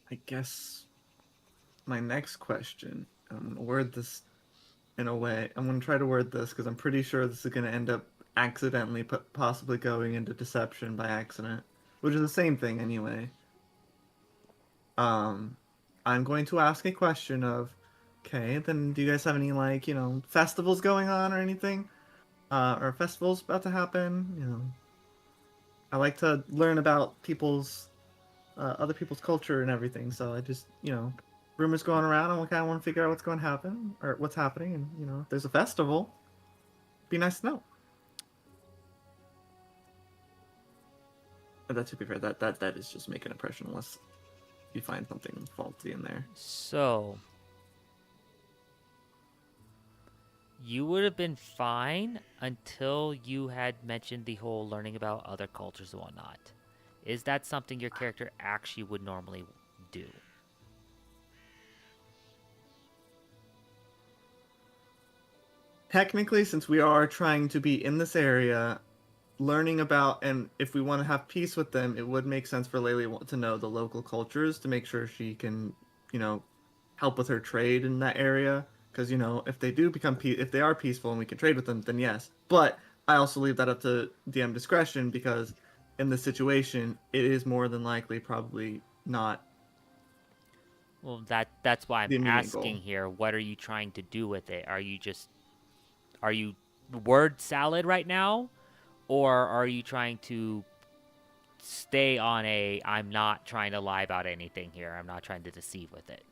I guess my next question, I'm gonna word this in a way. I'm gonna try to word this because I'm pretty sure this is gonna end up accidentally, possibly going into deception by accident, which is the same thing anyway. I'm going to ask a question of, okay, then do you guys have any like, festivals going on or anything? Or festivals about to happen? I like to learn about other people's culture and everything. So I just, rumors going around, and I kind of want to figure out what's going to happen or what's happening, and if there's a festival, be nice to know. But that, to be fair, that is just make an impression unless you find something faulty in there. So you would have been fine until you had mentioned the whole learning about other cultures and whatnot. Is that something your character actually would normally do? Technically, since we are trying to be in this area, learning about, and if we want to have peace with them, it would make sense for Laylee to know the local cultures to make sure she can, help with her trade in that area. Because, if they do if they are peaceful and we can trade with them, then yes. But I also leave that up to DM discretion because in this situation, it is more than likely probably not. Well, that's why the I'm immediate asking goal. here. What are you trying to do with it? Are you word salad right now, or are you trying to stay on I'm not trying to lie about anything here. I'm not trying to deceive with it.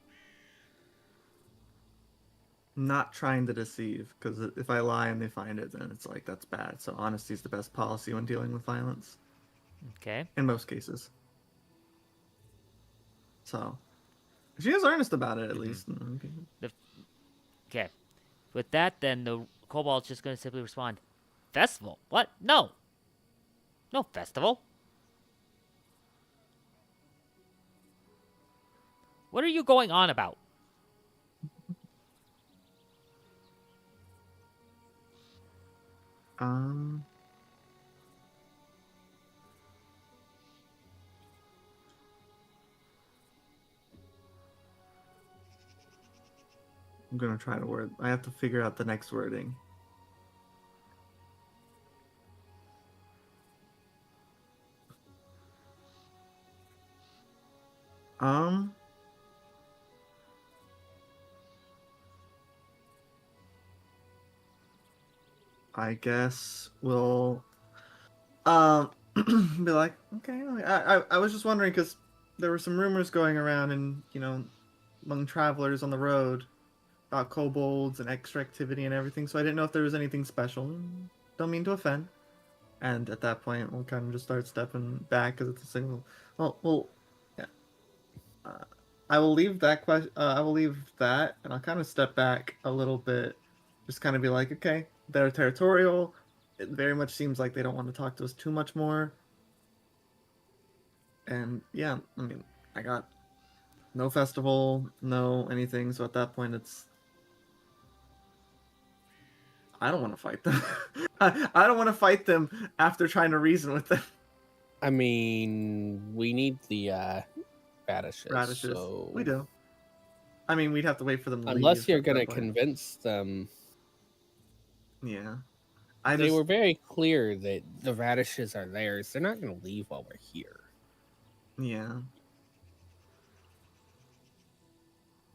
Not trying to deceive, because if I lie and they find it, then it's like that's bad. So honesty is the best policy when dealing with violence. Okay. In most cases. So she is earnest about it, at least. Okay. With that, then the kobold's just going to simply respond, "Festival? What? No. No festival. What are you going on about?" I'm gonna try to word. I have to figure out the next wording. I guess we'll be like, okay. I was just wondering because there were some rumors going around, and among travelers on the road about kobolds and extra activity and everything. So I didn't know if there was anything special. Don't mean to offend. And at that point, we'll kind of just start stepping back because it's a signal. Well, yeah. I will leave that question. I will leave that, and I'll kind of step back a little bit, just kind of be like, okay, they're territorial. It very much seems like they don't want to talk to us too much more. And yeah, I mean, I got no festival, no anything. So at that point, I don't want to fight them. I don't want to fight them after trying to reason with them. I mean, we need the radishes. So... We do. I mean, we'd have to wait for them to leave. Unless you're going to convince them. Yeah. They were very clear that the radishes are theirs. They're not going to leave while we're here. Yeah.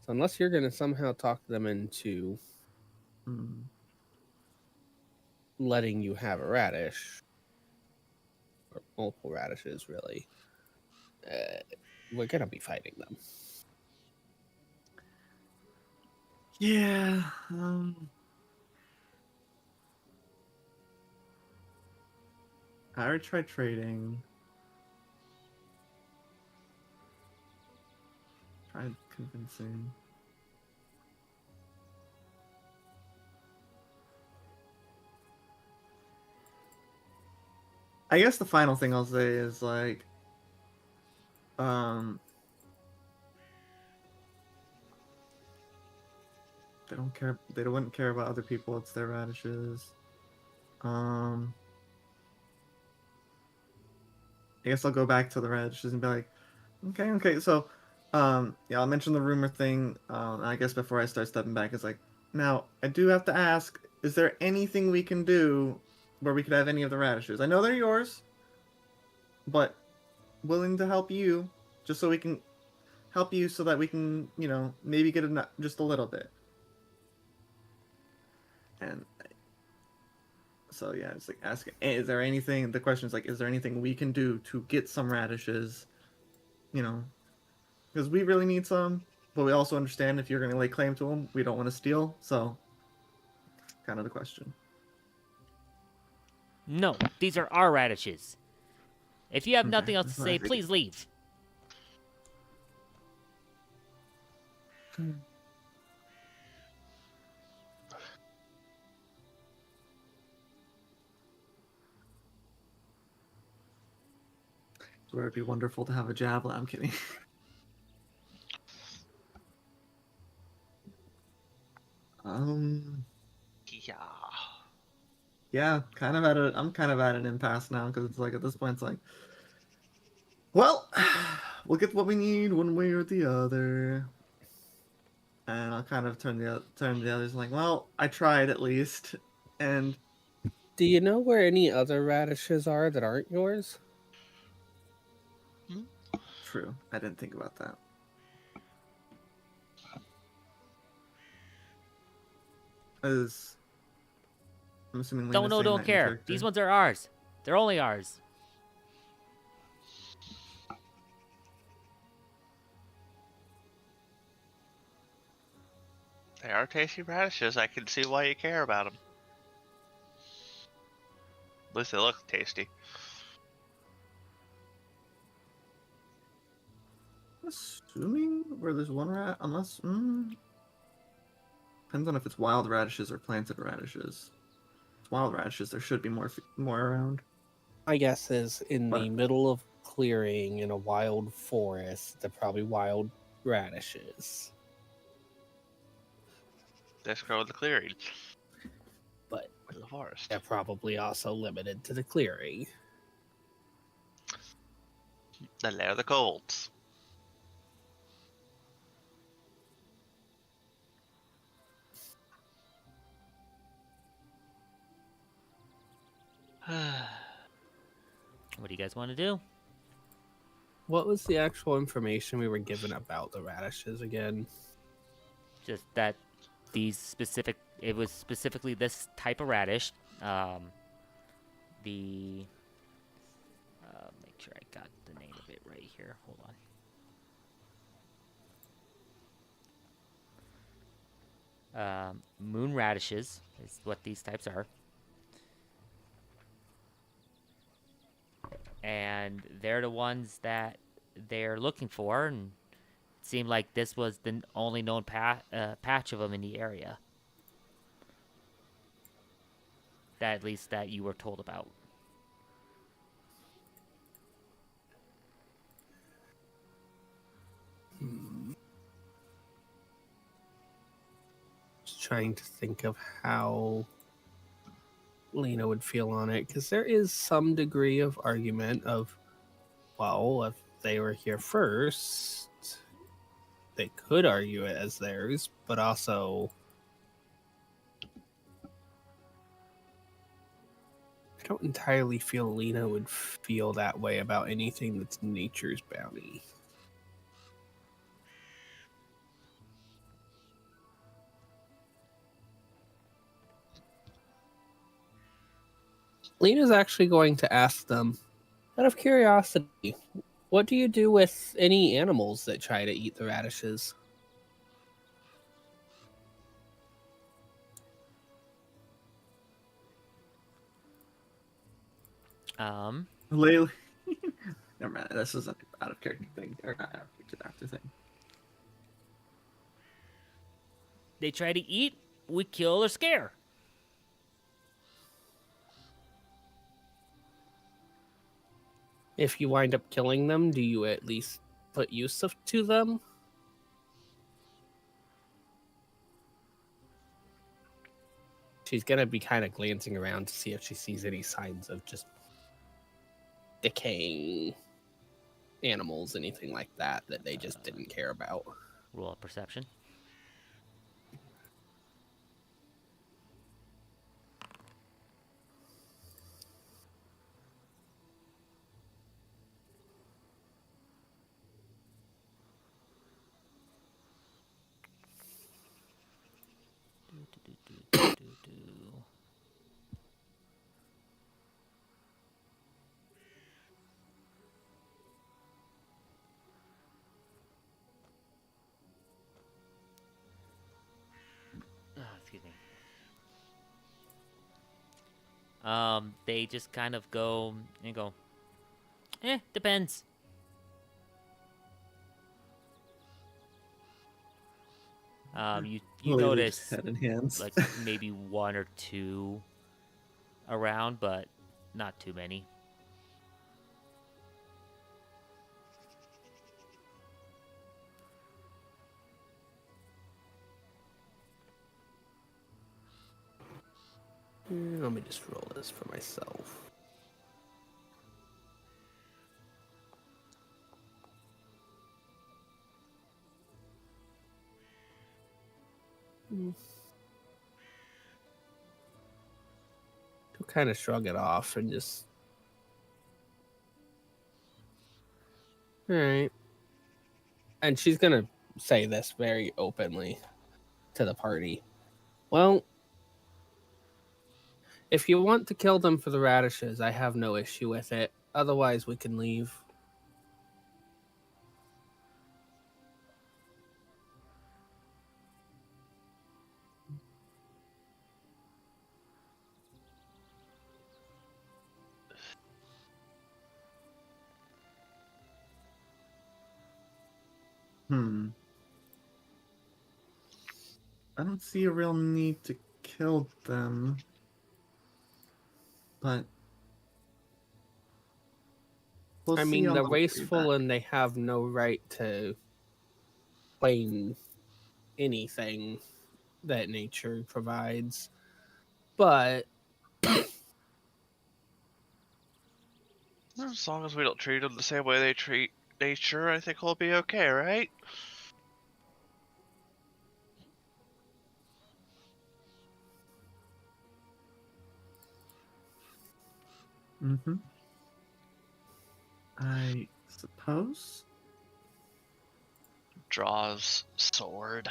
So unless you're going to somehow talk them into letting you have a radish, or multiple radishes, really, we're going to be fighting them. Yeah. I already tried trading. Tried convincing. I guess the final thing I'll say is like, they don't care. They wouldn't care about other people. It's their radishes. I guess I'll go back to the radishes and be like, okay. So, yeah, I'll mention the rumor thing. I guess before I start stepping back, it's like, Now, I do have to ask, is there anything we can do where we could have any of the radishes? I know they're yours, but willing to help you, just so we can help you so that we can, maybe get just a little bit. And so, yeah, it's like asking, is there anything, the question is like, is there anything we can do to get some radishes, because we really need some, but we also understand if you're going to lay claim to them, we don't want to steal, so kind of the question. No, these are our radishes. If you have Okay, nothing else to that's what I say, figured. please leave. Where it'd be wonderful to have a javelin. I'm kidding. Yeah. Yeah, I'm kind of at an impasse now because it's like at this point it's like, well, we'll get what we need one way or the other, and I'll kind of turn the others like, well, I tried at least, and Do you know where any other radishes are that aren't yours? true, I didn't think about that. As I'm assuming Don't Lena's know, saying don't that in care. character. These ones are ours. They're only ours. They are tasty radishes. I can see why you care about them. At least they look tasty. Assuming where there's one rat, unless depends on if it's wild radishes or planted radishes. If it's wild radishes, there should be more around. My guess is in the But middle of clearing in a wild forest, they're probably wild radishes. Let's grow in the clearing. But In the forest. they're probably also limited to the clearing. Then they're the colds. What do you guys want to do? What was the actual information we were given about the radishes again? Just that it was specifically this type of radish. Make sure I got the name of it right here. Hold on. Moon radishes is what these types are. And they're the ones that they're looking for, and it seemed like this was the only known patch of them in the area. That at least that you were told about. Just trying to think of how Lena would feel on it, because there is some degree of argument of, well, if they were here first, they could argue it as theirs, but also I don't entirely feel Lena would feel that way about anything that's nature's bounty. Lena's actually going to ask them, out of curiosity, what do you do with any animals that try to eat the radishes? Layla, never mind. This is an out of character thing, or not out of character thing. They try to eat, we kill or scare. If you wind up killing them, do you at least put use to them? She's going to be kind of glancing around to see if she sees any signs of just decaying animals, anything like that they just didn't care about. Roll of perception. Excuse me. They just kind of go and go, depends. You Literally just notice head in hands. like maybe one or two around, but not too many. Let me just roll this for myself. He'll kind of shrug it off and just... All right. And she's going to say this very openly to the party. Well, if you want to kill them for the radishes, I have no issue with it. Otherwise, we can leave. I don't see a real need to kill them, but we'll I see mean, on they're the way wasteful back. and they have no right to claim anything that nature provides. But As long as we don't treat them the same way they treat nature, I think we'll be okay, right? Mm-hmm. I suppose. Draws sword.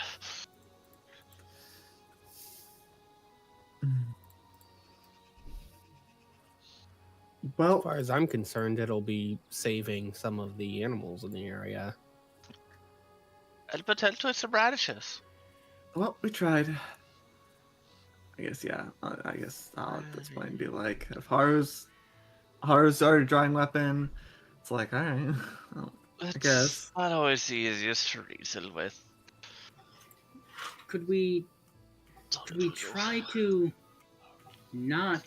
Well, as far as I'm concerned, it'll be saving some of the animals in the area. And potentially some radishes. well, we tried. I guess, yeah. I guess I'll at this point be like, if Haru's started drawing weapon, it's like, all right, well, I guess. It's not always the easiest to reason with. Could we try to not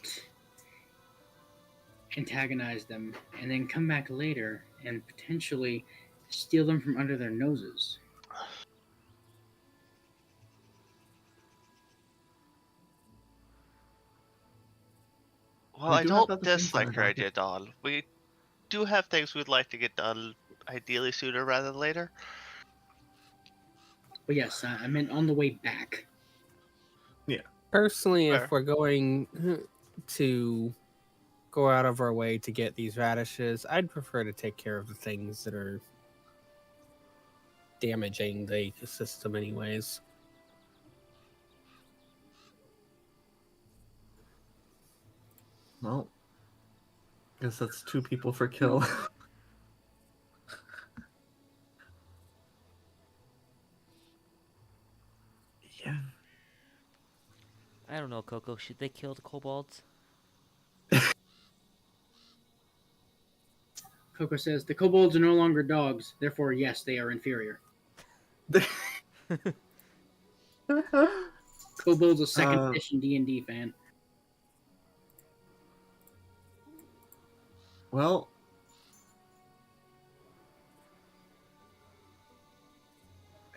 antagonize them and then come back later and potentially steal them from under their noses? Well, We I do have don't other things on dislike our your docket. idea, Don. We do have things we'd like to get done, ideally sooner rather than later. But yes, I meant on the way back. Personally, Fair. if we're going to go out of our way to get these radishes, I'd prefer to take care of the things that are damaging the ecosystem anyways. Well, guess that's 2 people for kill. yeah. I don't know, Coco. Should they kill the kobolds? Coco says the kobolds are no longer dogs, therefore, yes, they are inferior. Kobold's a second edition D&D fan. Well,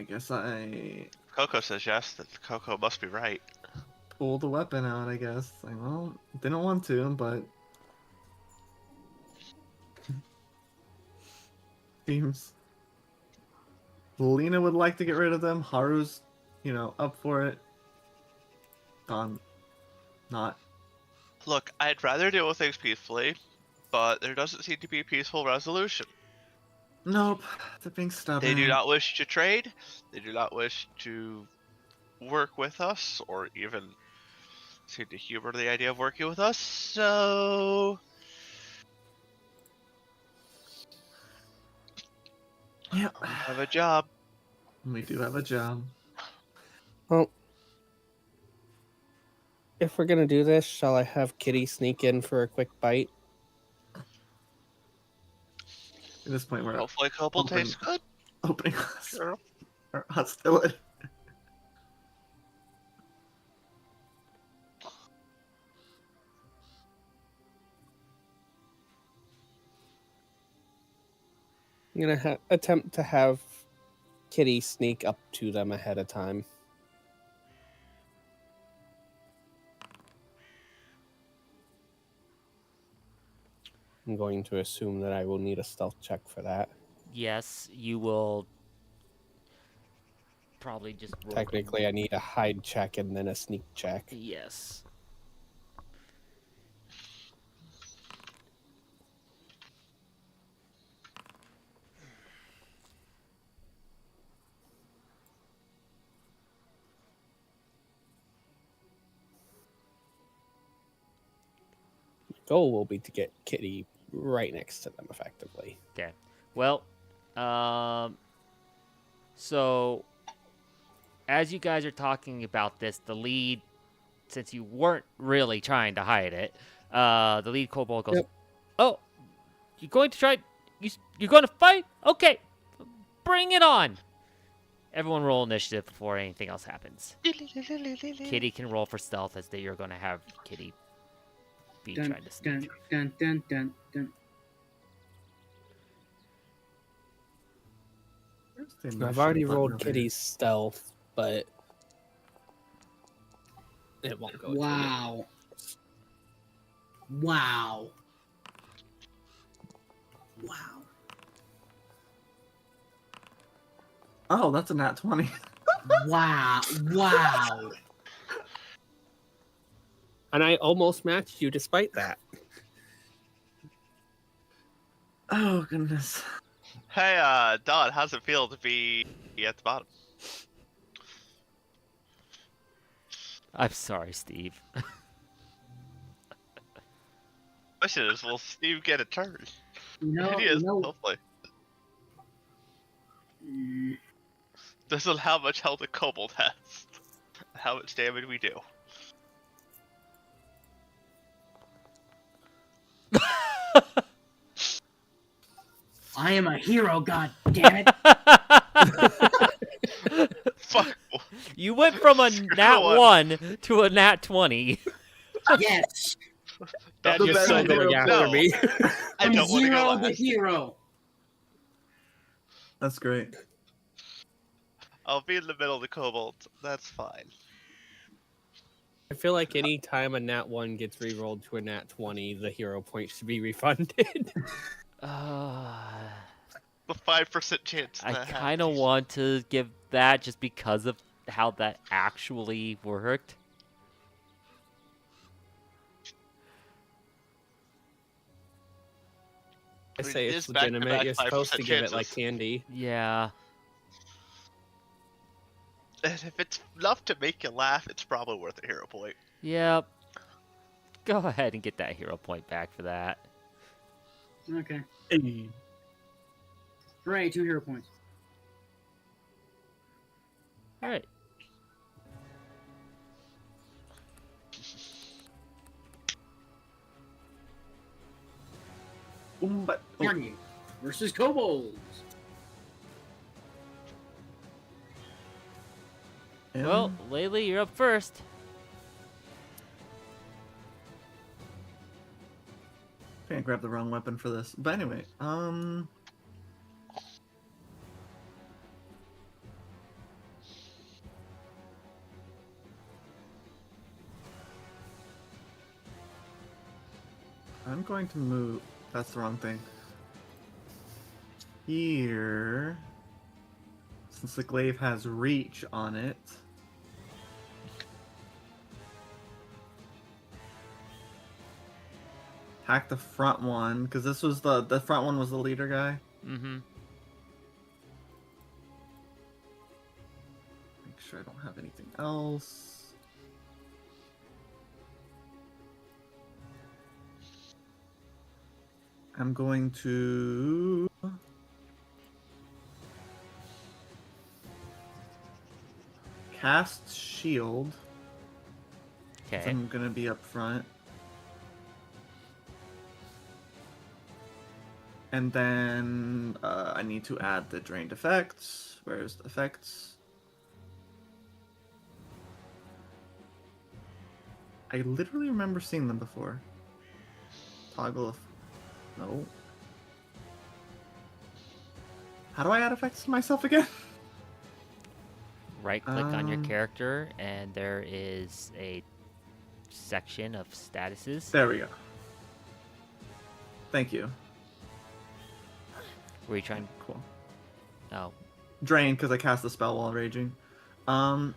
I guess I Coco says yes, that Coco must be right. pull the weapon out, I guess. Like, well, didn't want to, but seems Lena would like to get rid of them. Haru's, up for it. Don, not. Look, I'd rather deal with things peacefully, but there doesn't seem to be a peaceful resolution. Nope, they're being stubborn. They do not wish to trade. They do not wish to work with us, or even seem to humor the idea of working with us. So Yeah, we have a job. we do have a job. Well, if we're gonna do this, shall I have Kitty sneak in for a quick bite? At this point, we're Hopefully, Kobold tastes good. opening Sure. our hostility. I'm gonna attempt to have Kitty sneak up to them ahead of time. I'm going to assume that I will need a stealth check for that. Yes, you will probably just roll. Technically, I need a hide check and then a sneak check. Yes. Goal will be to get Kitty right next to them, effectively. Okay. Well, so as you guys are talking about this, the lead, since you weren't really trying to hide it, the lead kobold goes, Yep. "Oh, you're going to try? You're going to fight? Okay, bring it on!" Everyone roll initiative before anything else happens. Kitty can roll for stealth, as you're going to have Kitty be Dun, trying to sneak. dun, dun, dun, dun, dun. Where's the I've initiative already button rolled over here? Kitty's stealth, but it won't go. Wow. Wow. Wow. Oh, that's a nat 20. Wow. Wow. And I almost matched you despite that. Oh, goodness. Hey, Don, how's it feel to be at the bottom? I'm sorry, Steve. Question is, will Steve get a turn? No, He is, no. hopefully. Mm, This is how much health a kobold has. How much damage we do. I am a hero, god damn it. Fuck. You went from a nat one. 1 to a nat 20. Yes. And The you're best still going hero after no. me. I From don't want to go zero to last. hero. That's great. I'll be in the middle of the kobold. That's fine. I feel like any time a nat 1 gets re-rolled to a nat 20, the hero point should be refunded. The 5% chance. I that kind of happens. want to give that just because of how that actually worked. I say It it's is back-to-back legitimate. You're supposed 5% to give it like chances. candy. Yeah. And if it's enough to make you laugh, it's probably worth a hero point. Yep. Go ahead and get that hero point back for that. Okay. Hooray, 2 hero points. All right. But Army versus kobolds. Well, Laylee, you're up first. can't grab the wrong weapon for this. But anyway, I'm going to move. That's the wrong thing. Here, since the glaive has reach on it, attack the front one, because this was the front one was the leader guy. Mm-hmm. Make sure I don't have anything else. I'm going to cast shield. Okay. I'm gonna be up front. And then I need to add the drained effects. Where's the effects? I literally remember seeing them before. Toggle of... No. How do I add effects to myself again? Right click on your character, and there is a section of statuses. There we go. Thank you. Were you trying? Cool. Oh, Drain because I cast the spell while raging. are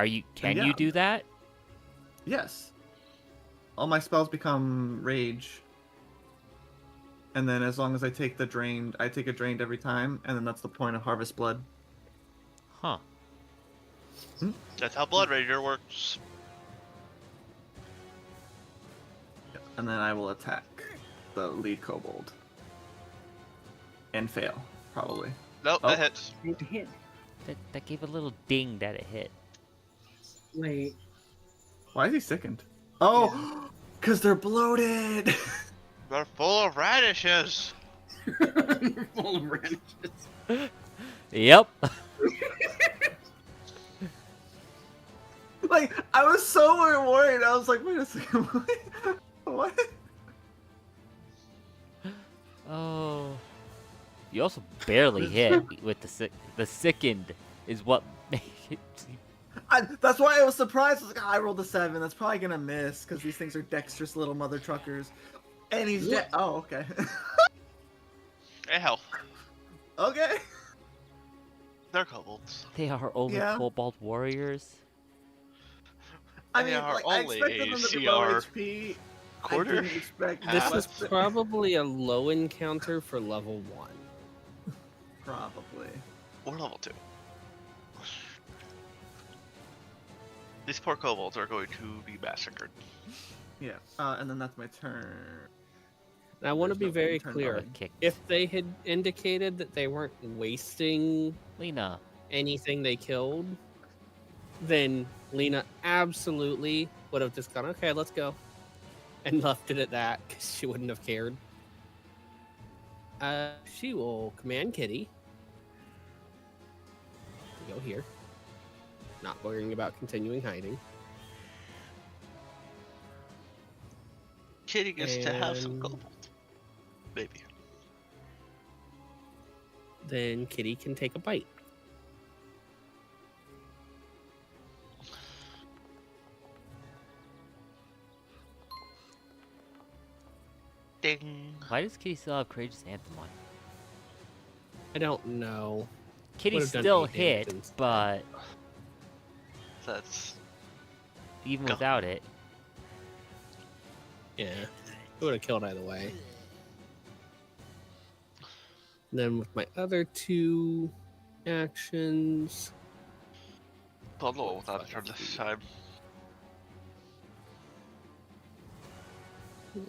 you? Can yeah. you do that? Yes. All my spells become rage. And then as long as I take the drained, I take a drained every time, and then that's the point of Harvest Blood. Huh. That's how Blood Rager works. And then I will attack the lead kobold. And fail, probably. Nope, Oh. that hits. It hit. That gave a little ding that it hit. Wait. Why is he sickened? Oh, because they're bloated! They're full of radishes. Full of radishes. Yep. Like, I was so worried. I was like, wait a second, what? Oh. You also barely hit with the sickened is what made it. That's why I was surprised. I was like, I rolled a 7. That's probably gonna miss because these things are dexterous little mother truckers. And he's dead. Oh, okay. Hey, hell. Okay. They're kobolds. They are only Yeah. kobold warriors. I They mean, are like, I only expected a them to be low CR HP. quarter. I didn't expect Half. This less is than- probably a low encounter for level 1. Probably. Or level 2. These poor kobolds are going to be massacred. Yeah. And then that's my turn. And I want to There's be no very turn clear. button. Kick. If they had indicated that they weren't wasting Lena. anything they killed, then Lena absolutely would have just gone, okay, let's go. And left it at that because she wouldn't have cared. She will command Kitty to go here. Not worrying about continuing hiding. Kitty gets to have some And- kobold. Maybe. Then Kitty can take a bite. Ding. Why does Kitty still have Courageous Anthem on? I don't know. Kitty Would've done still 8 damage hit, instead. but That's even Go. without it, Yeah, it would have killed either way. Then with my other 2 actions, bundle without a turn this time. oh,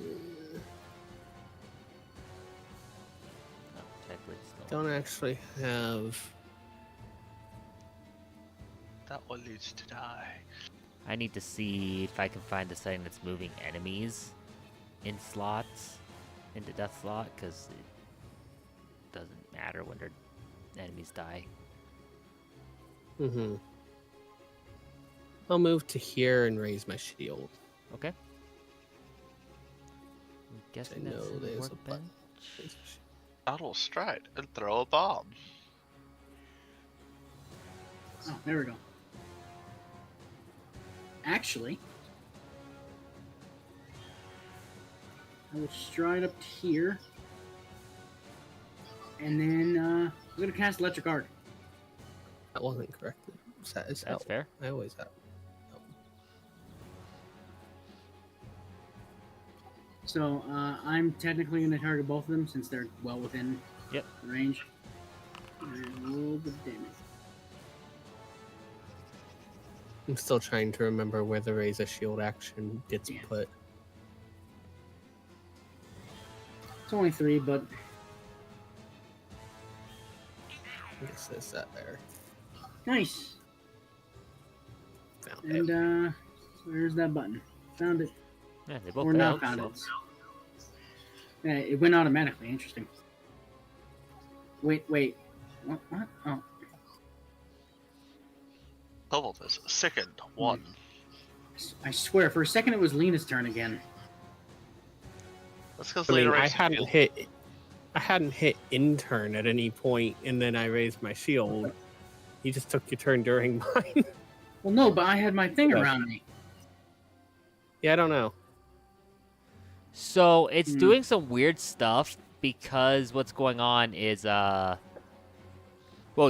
technically it's still. don't actually have. That one needs to die. I need to see if I can find a setting that's moving enemies in slots into death slot, because it doesn't matter when their enemies die. Mm-hmm. I'll move to here and raise my shield. Okay. I'm guessing I that's know in the there's a button. workbench. Battle stride and throw a bomb. Oh, there we go. Actually, I will stride up to here, and then I'm gonna cast Electric Arc. That wasn't correct. That's fair. I always have. So I'm technically gonna target both of them since they're well within Yep. range. And roll the damage. I'm still trying to remember where the raise a shield action gets put. It's only 3, but I guess it's that there. nice. Found it. And so there's that button. Found it. Yeah, they both Or not failed. found So. it. Yeah, it went automatically. Interesting. Wait. What? Oh. Kobold is second. 1. I swear, for a second it was Lena's turn again. Let's go. I mean, Lena I raised the shield. hadn't hit intern at any point, and then I raised my shield. You just took your turn during mine. Well, no, but I had my thing Yeah. around me. Yeah, I don't know. So it's doing some weird stuff because what's going on is well,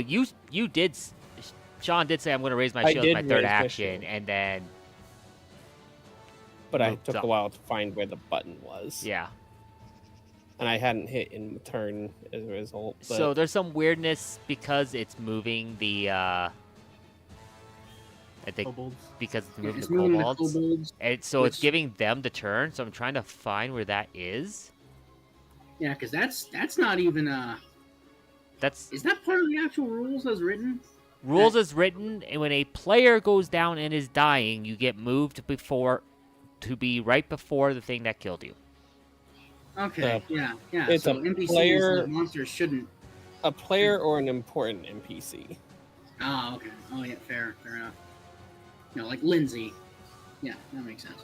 you did. Sean did say I'm going to raise my I shield as my did third raise my action, shield. and then But I Moved took up. a while to find where the button was. yeah. And I hadn't hit in turn as a result. But So there's some weirdness because it's moving the. I think Kobolds. because it's Yeah, moving it's the moving the kobolds, kobolds. and so it's which- giving them the turn. So I'm trying to find where that is. Yeah, because that's not even That's Is that part of the actual rules as written? rules as written, and when a player goes down and is dying, you get moved to be right before the thing that killed you. Okay, yeah. it's So a NPCs, player- like monsters, shouldn't. a player or an important NPC. Oh, okay. Oh, yeah, fair enough. You know, like Lindsay. Yeah, that makes sense.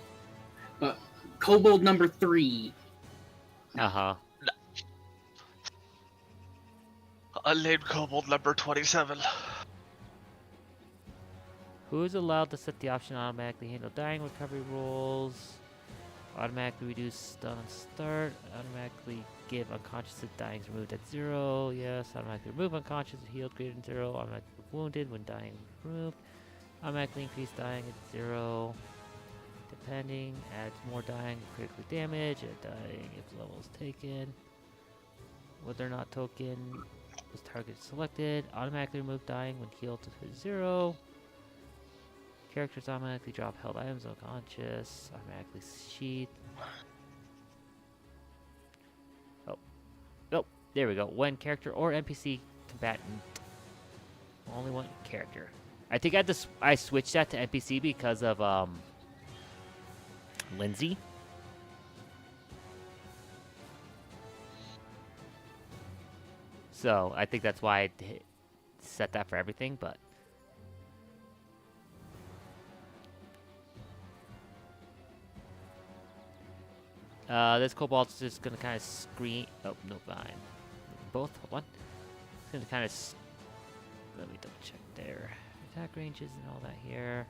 But Kobold number 3. Uh huh. Unnamed Kobold number 27. Who is allowed to set the option to automatically handle dying recovery rolls? Automatically reduce stun on start. Automatically give unconscious if dying is removed at 0. Yes. Automatically remove unconscious if healed greater than 0. Automatically wounded when dying is removed. Automatically increase dying at 0. Depending. Adds more dying and critically damage. At dying if level is taken. Whether or not token is target selected. Automatically remove dying when healed to 0. Characters automatically drop held items unconscious. Automatically sheath. Oh, there we go. When character or NPC combatant. Only one character. I think I switched that to NPC because of Lindsay. So I think that's why I set that for everything, but. This kobold's just gonna kind of screen. Oh, no, fine. Both. Hold on. It's gonna kind of. Let me double check their attack ranges and all that here.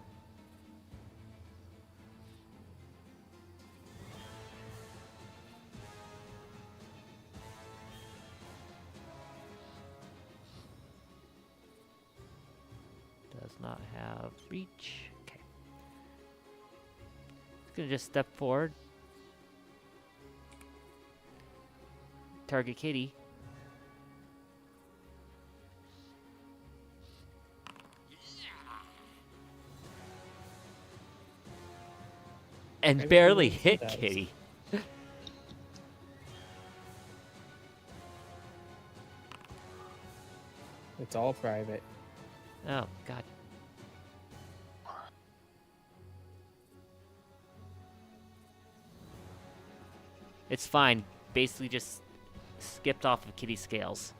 Does not have reach. Okay. It's gonna just step forward. Target Kitty. And I barely believe hit it does. Kitty. It's all private. Oh, God. It's fine. Basically just skipped off of Kitty's scales.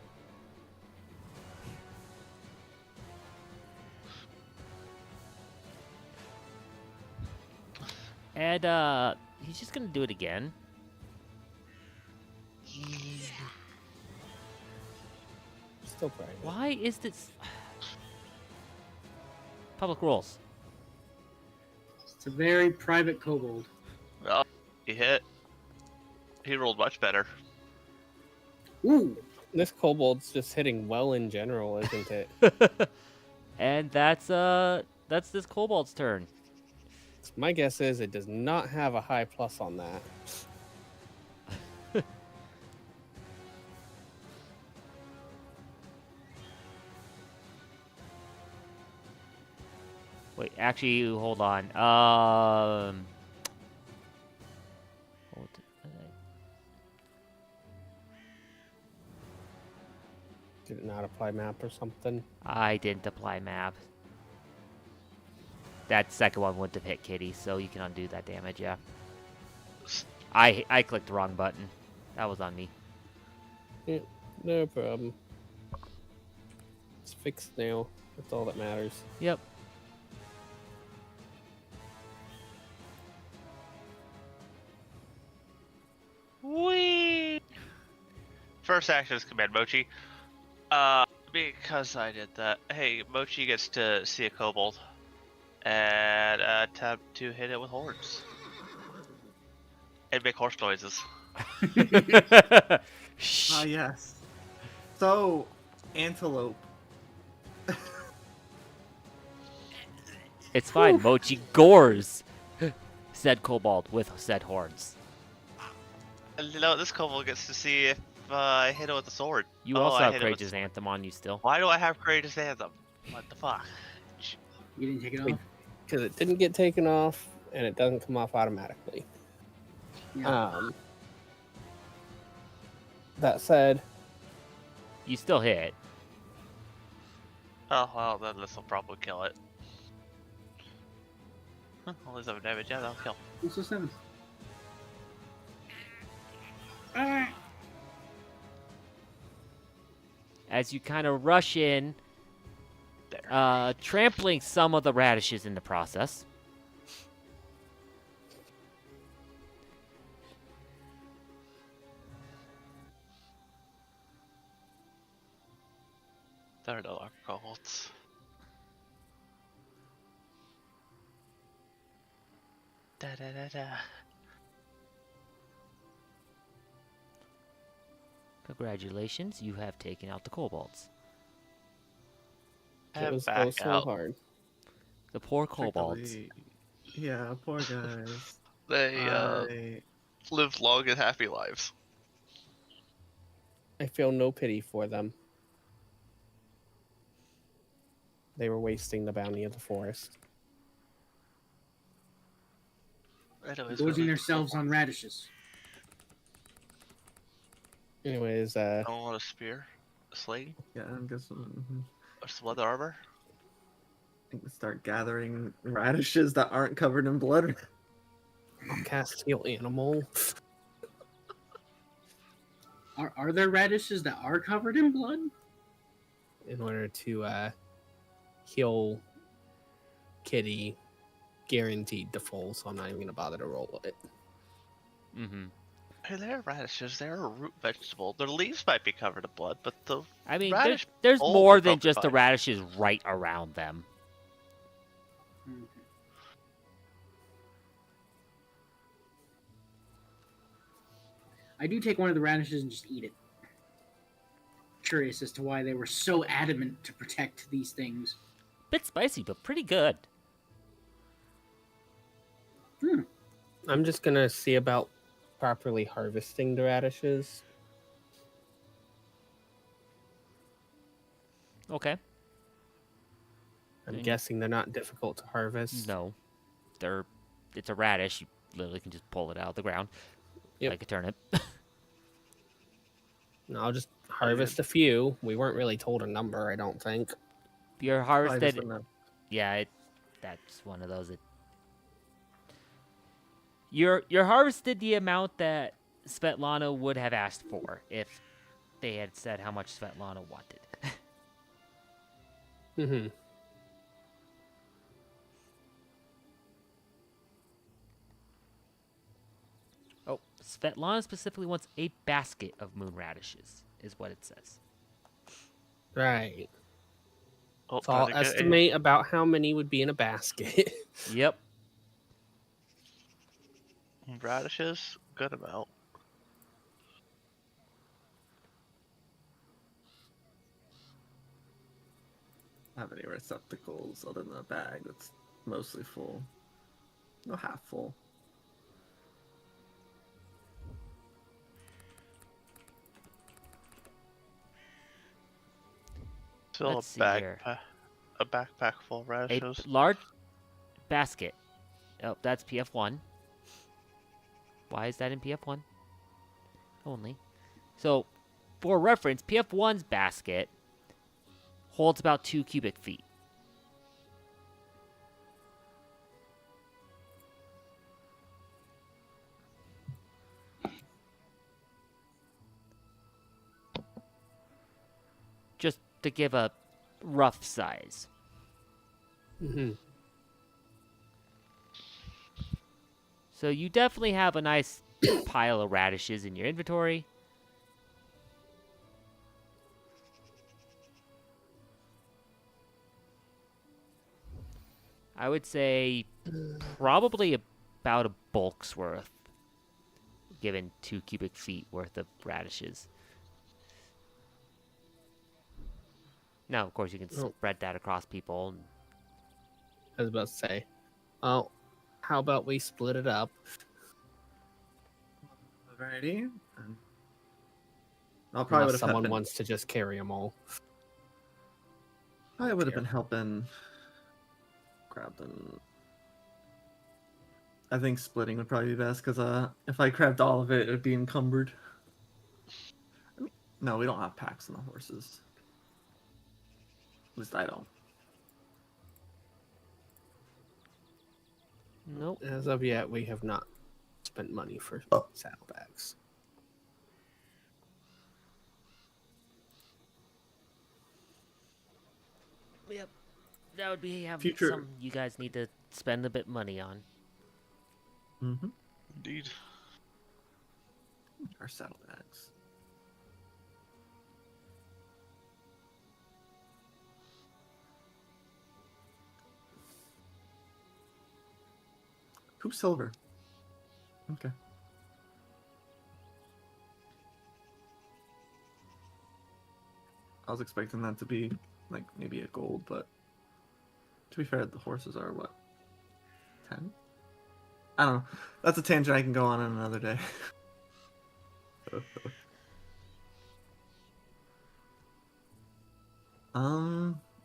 And, he's just gonna do it again. Still private. Why is this... Public rules. It's a very private kobold. Oh, he hit. He rolled much better. Ooh, This kobold's just hitting well in general, isn't it? And that's this kobold's turn. My guess is it does not have a high plus on that. Wait, actually, hold on. Hold- Did it not apply map or something? I didn't apply map. That second one wouldn't have hit Kitty, so you can undo that damage, yeah. I clicked the wrong button. That was on me. Yeah, no problem. It's fixed now. That's all that matters. Yep. Whee! First action is command Mochi. Because I did that, hey, Mochi gets to see a kobold and attempt to hit it with horns and make horse noises. Ah, yes. So, antelope. It's fine. Mochi gores said kobold with said horns. And, this kobold gets to see if I hit it with a sword. You Oh, also I have hit it with Courageous Anthem on you still. Why do I have Courageous Anthem? What the fuck? You didn't take it Wait. off? Because it didn't get taken off, and it doesn't come off automatically. Yeah. That said, You still hit. Oh, well, then this will probably kill it. Huh, only 7 damage, yeah, that'll kill. What's the 7? As you kind of rush in, There. trampling some of the radishes in the process. There are no longer kobolds. Da da da da. Congratulations, you have taken out the kobolds. it was back so out. hard. The poor kobolds. Particularly- Yeah, poor guys. They lived long and happy lives. I feel no pity for them. They were wasting the bounty of the forest. Gorging themselves on radishes. Anyways, I don't want a spear, a sling, Yeah, I'm guessing. or some leather armor. I think we start gathering radishes that aren't covered in blood. I'll cast heal animal. Are there radishes that are covered in blood? In order to heal Kitty, guaranteed to full, so I'm not even gonna bother to roll it. Mm-hmm. Hey, they're radishes. They're a root vegetable. Their leaves might be covered in blood, but the I mean, radish there's bulbs more are than probably just the fine. radishes right around them. I do take one of the radishes and just eat it. Curious as to why they were so adamant to protect these things. Bit spicy, but pretty good. I'm just gonna see about properly harvesting the radishes. Okay. I'm Mm. guessing they're not difficult to harvest. No, it's a radish. You literally can just pull it out of the ground Yep. like a turnip. No, I'll just harvest a few. We weren't really told a number, I don't think. You're I just harvested. don't know. Yeah, that's one of those. You're harvested the amount that Svetlana would have asked for if they had said how much Svetlana wanted. Mm-hmm. Oh, Svetlana specifically wants a basket of moon radishes, is what it says. Right. Oh, So I'll trying to get a- estimate about how many would be in a basket. Yep. radishes. Good amount. Have any receptacles other than a bag that's mostly full? No, half full. Still Let's see a here. a backpack full of A radishes. large basket. Oh, that's PF1. Why is that in PF1 only? So, for reference, PF1's basket holds about 2 cubic feet. Just to give a rough size. Mm-hmm. So you definitely have a nice pile of radishes in your inventory. I would say probably about a bulk's worth, given 2 cubic feet worth of radishes. Now, of course, you can spread that across people. I was about to say, well, how about we split it up? Alrighty. I'll probably Unless would have someone been, wants to just carry them all. probably would have been helping grab them. I think splitting would probably be best because if I grabbed all of it, it would be encumbered. I mean, no, we don't have packs on the horses. At least I don't. Nope. As of yet, we have not spent money for saddlebags. Yep. That would be Future- something you guys need to spend a bit money on. Mm-hmm. Indeed. Our saddlebags. Who's silver? Okay. I was expecting that to be like maybe a gold, but to be fair, the horses are what? 10? I don't know. That's a tangent I can go on another day.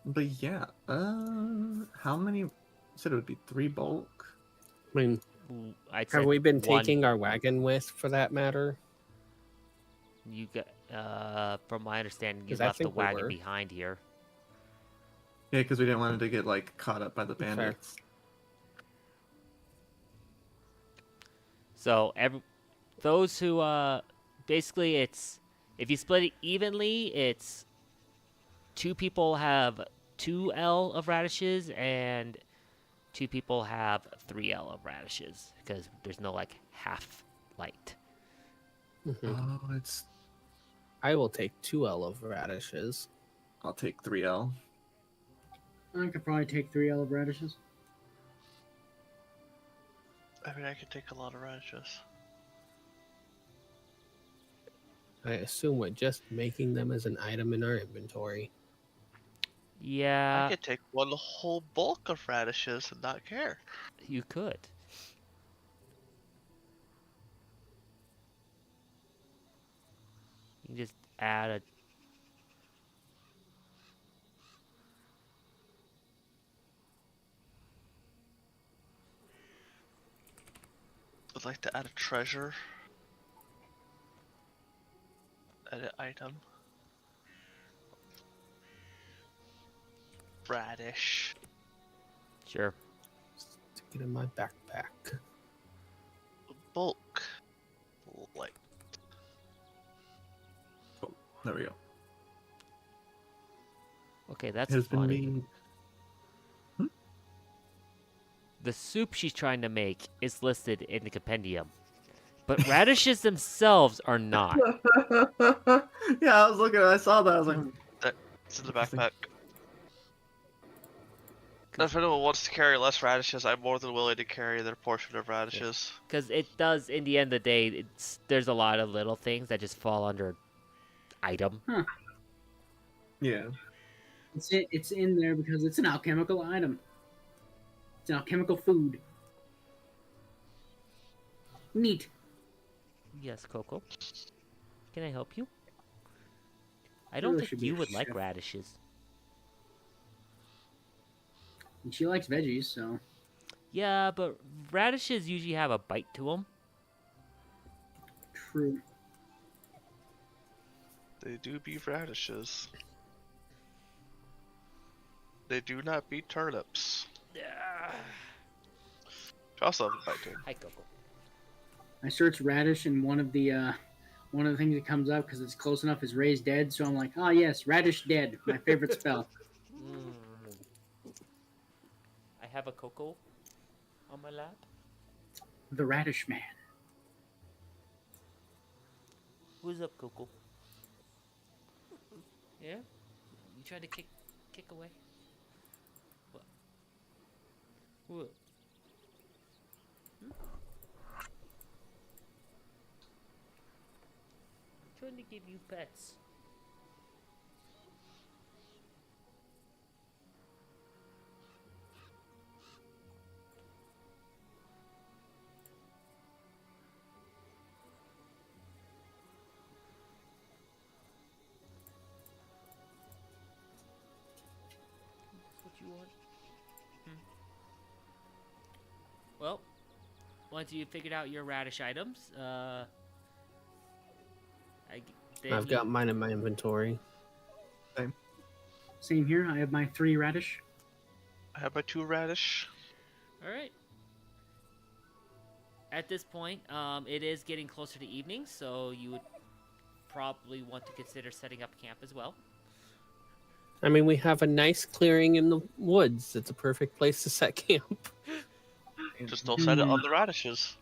But yeah, how many? You said it would be 3 bulk. I mean, I'd have say we been one. taking our wagon with, for that matter? You got, from my understanding, you 'Cause I left the think we wagon were. behind here. Yeah, because we didn't want it to get like caught up by the Fair. bandits. So those who basically it's if you split it evenly, it's 2 people have 2L of radishes and 2 people have 3L of radishes because there's no like half light. Mhm. Oh, it's. I will take 2L of radishes. I'll take 3L. I could probably take 3 olive radishes. I mean, I could take a lot of radishes. I assume we're just making them as an item in our inventory. Yeah, I could take one whole bulk of radishes and not care. you could. You can just add a Would like to add a treasure. Edit item. Radish. sure. Stick it in my backpack. Bulk. Like, There we go. Okay, that's Has been funny. being. The soup she's trying to make is listed in the compendium, but radishes themselves are not. Yeah, I was looking. I saw that. I was like, it's in the backpack. If anyone wants to carry less radishes, I'm more than willing to carry their portion of radishes. Because it does, in the end of the day, there's a lot of little things that just fall under item. yeah. It's in there because it's an alchemical item. It's an alchemical food. Neat. Yes, Coco. Can I help you? I don't Really think should be you a would like chef. radishes. And she likes veggies, so Yeah, but radishes usually have a bite to them. True. They do be radishes. They do not be turnips. Which also have a bite to them. Hi, Coco. I searched radish, and one of the things that comes up because it's close enough is raised dead. So I'm like, oh yes, radish dead, my favorite spell. I have a Coco on my lap. The Radish Man. Who's up, Coco? Yeah? You trying to kick away? What? What? I'm trying to give you pets. That's what you want? Well, once you figured out your radish items, I've got mine in my inventory. Same here. I have my 3 radish. I have my 2 radish. All right. At this point, it is getting closer to evening, so you would probably want to consider setting up camp as well. I mean, we have a nice clearing in the woods. It's a perfect place to set camp. Just don't set it on the radishes.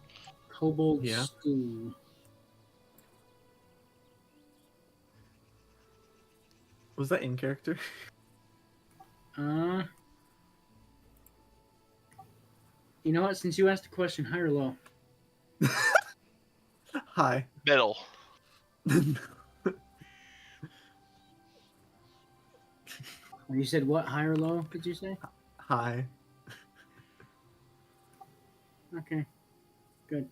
Kobold stew. Was that in character? You know what? Since you asked the question, high or low? Hi. Middle. You said what? High or low? Did you say? Hi. Okay. Good.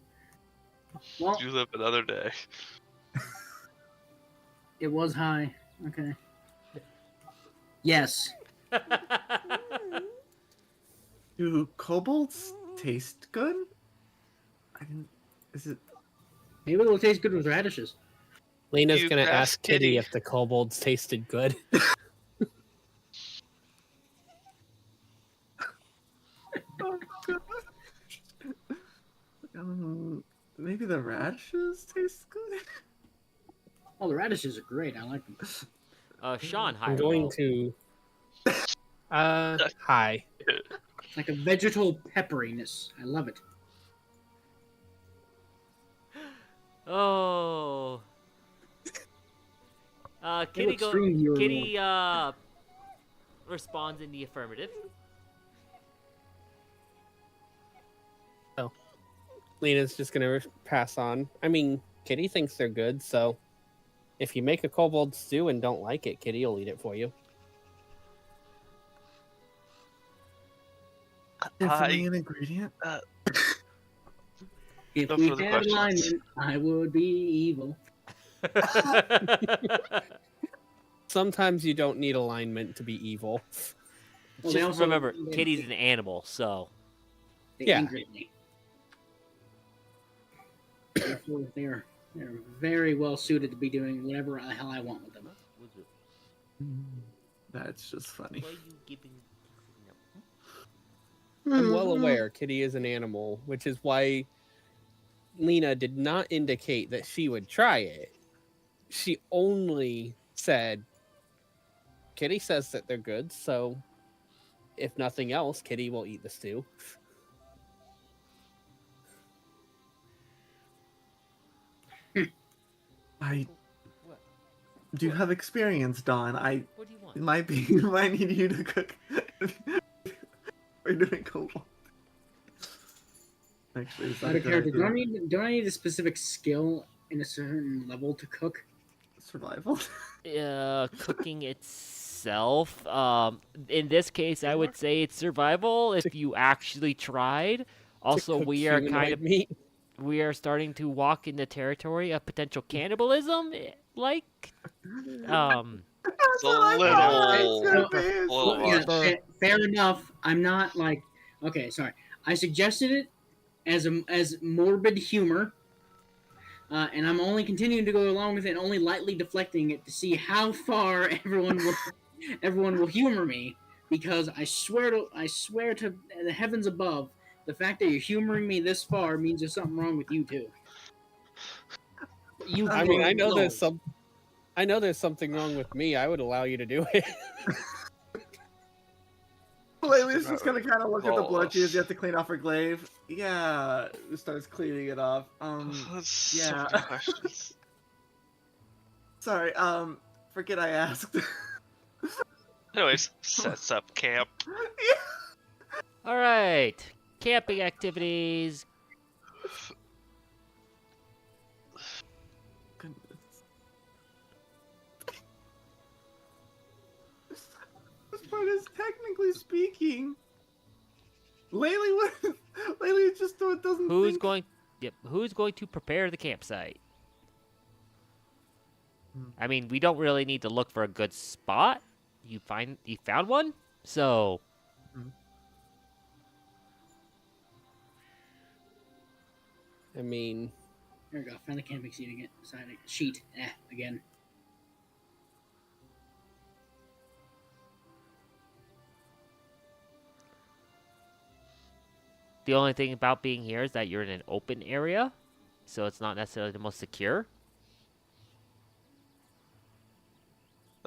Well, You live another day. it was high. Okay. Yes. Do kobolds taste good? I didn't. Is it? Maybe it'll taste good with radishes. Lena's You gonna asked ask Kitty Kitty. if the kobolds tasted good. Oh, gosh. Maybe the radishes taste good. Oh, the radishes are great. I like them. Sean, hi. I'm going to. Hi. Like a vegetal pepperiness. I love it. Oh. Kitty looks extreme, you were Kitty responds in the affirmative. Lena's just gonna pass on. I mean, Kitty thinks they're good, so if you make a kobold stew and don't like it, Kitty will eat it for you. Definitely an ingredient. If No we further had questions. alignment, I would be evil. Sometimes you don't need alignment to be evil. Well, they Just also- remember, they- Kitty's an animal, so. They Yeah. eat greatly. Therefore, they're very well suited to be doing whatever the hell I want with them. That's just funny. What are you giving? I'm well aware Kitty is an animal, which is why Lena did not indicate that she would try it. She only said, Kitty says that they're good, so if nothing else, Kitty will eat the stew. I What? do have experience, Dawn. What do you want? It might need you to cook. We're doing kobold. Actually, is that Out a of good character, idea? don't I need a specific skill in a certain level to cook? Survival. Cooking itself. In this case, I would say it's survival if you actually tried. Also, To cook we are kind humanoid of meat. we are starting to walk in the territory of potential cannibalism. Like, It's a little. Well, Little yeah, much. fair enough. I'm not like, okay, sorry. I suggested it as morbid humor, and I'm only continuing to go along with it, and only lightly deflecting it to see how far everyone will humor me. Because I swear to the heavens above, the fact that you're humoring me this far means there's something wrong with you too. You, I mean, I know know. there's something wrong with me. I would allow you to do it. Laylee's just gonna kind of look at the blood she Oh. has yet to clean off her glaive. Yeah, starts cleaning it off. That's so Yeah. many questions. Sorry. Forget I asked. Anyways, sets up camp. All right, camping activities. Goodness. This part is technically speaking. Laylee just doesn't. Who's think... going? Yep. Who's going to prepare the campsite? I mean, we don't really need to look for a good spot. You found one, so. I mean, There we go. Found the camping sheet again. The only thing about being here is that you're in an open area, so it's not necessarily the most secure.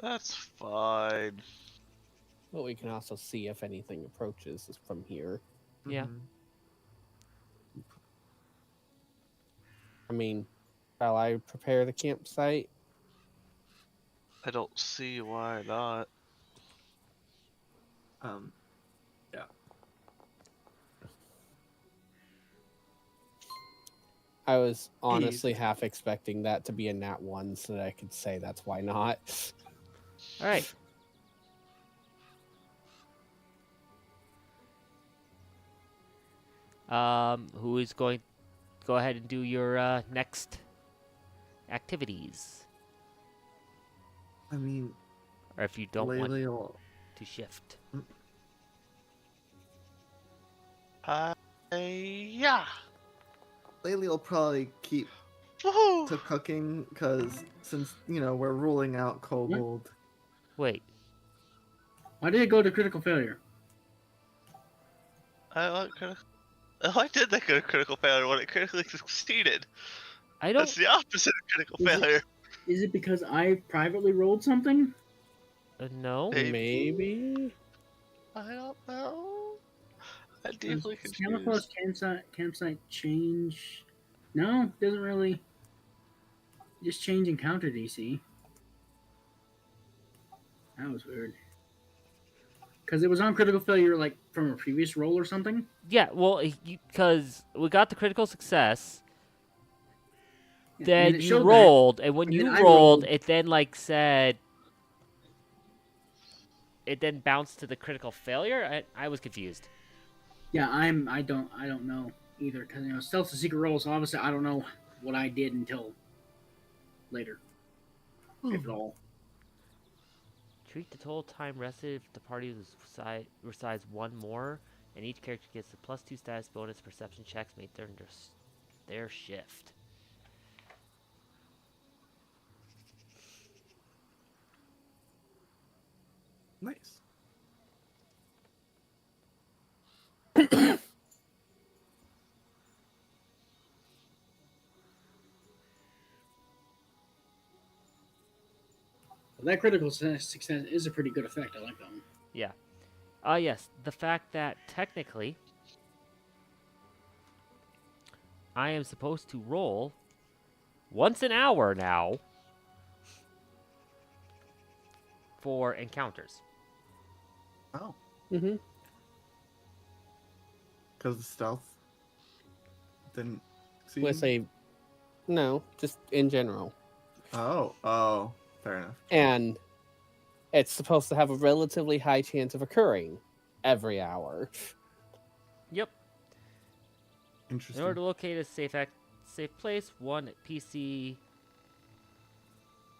That's fine. but we can also see if anything approaches us from here. Yeah. I mean, shall I prepare the campsite? I don't see why not. Yeah. I was honestly half expecting that to be a nat 1 so that I could say that's why not. All right. Who is going? Go ahead and do your next activities, I mean, or if you don't want Laylee will... to shift. Yeah. Laylee will probably keep Woohoo! to cooking because since we're ruling out kobold. Wait. Why did it go to critical failure? I did that go to critical failure when it critically succeeded. I don't. That's the opposite of critical Is it- failure. Is it because I privately rolled something? No. Maybe? I don't know. I'm deeply Camouflage confused. campsite change. No, it doesn't really. Just change encounter DC. That was weird. Because it was on critical failure, like from a previous roll or something. Yeah. Well, because we got the critical success. And Then it you showed that, rolled, and when and you then I rolled, rolled. it then said. It then bounced to the critical failure. I was confused. Yeah, I don't know either because stealth's a secret roll, so obviously I don't know what I did until later, if at all. Treat the total time rested if the party resides one more, and each character gets a +2 status bonus perception checks made during their shift. Nice. But that critical success is a pretty good effect. I like that one. Yeah. Yes. The fact that technically I am supposed to roll once an hour now for encounters. Oh, Mm-hmm. because the stealth didn't see. Let's say, no, just in general. Oh, fair enough. And it's supposed to have a relatively high chance of occurring every hour. Yep. In Interesting. order to locate a safe place, one PC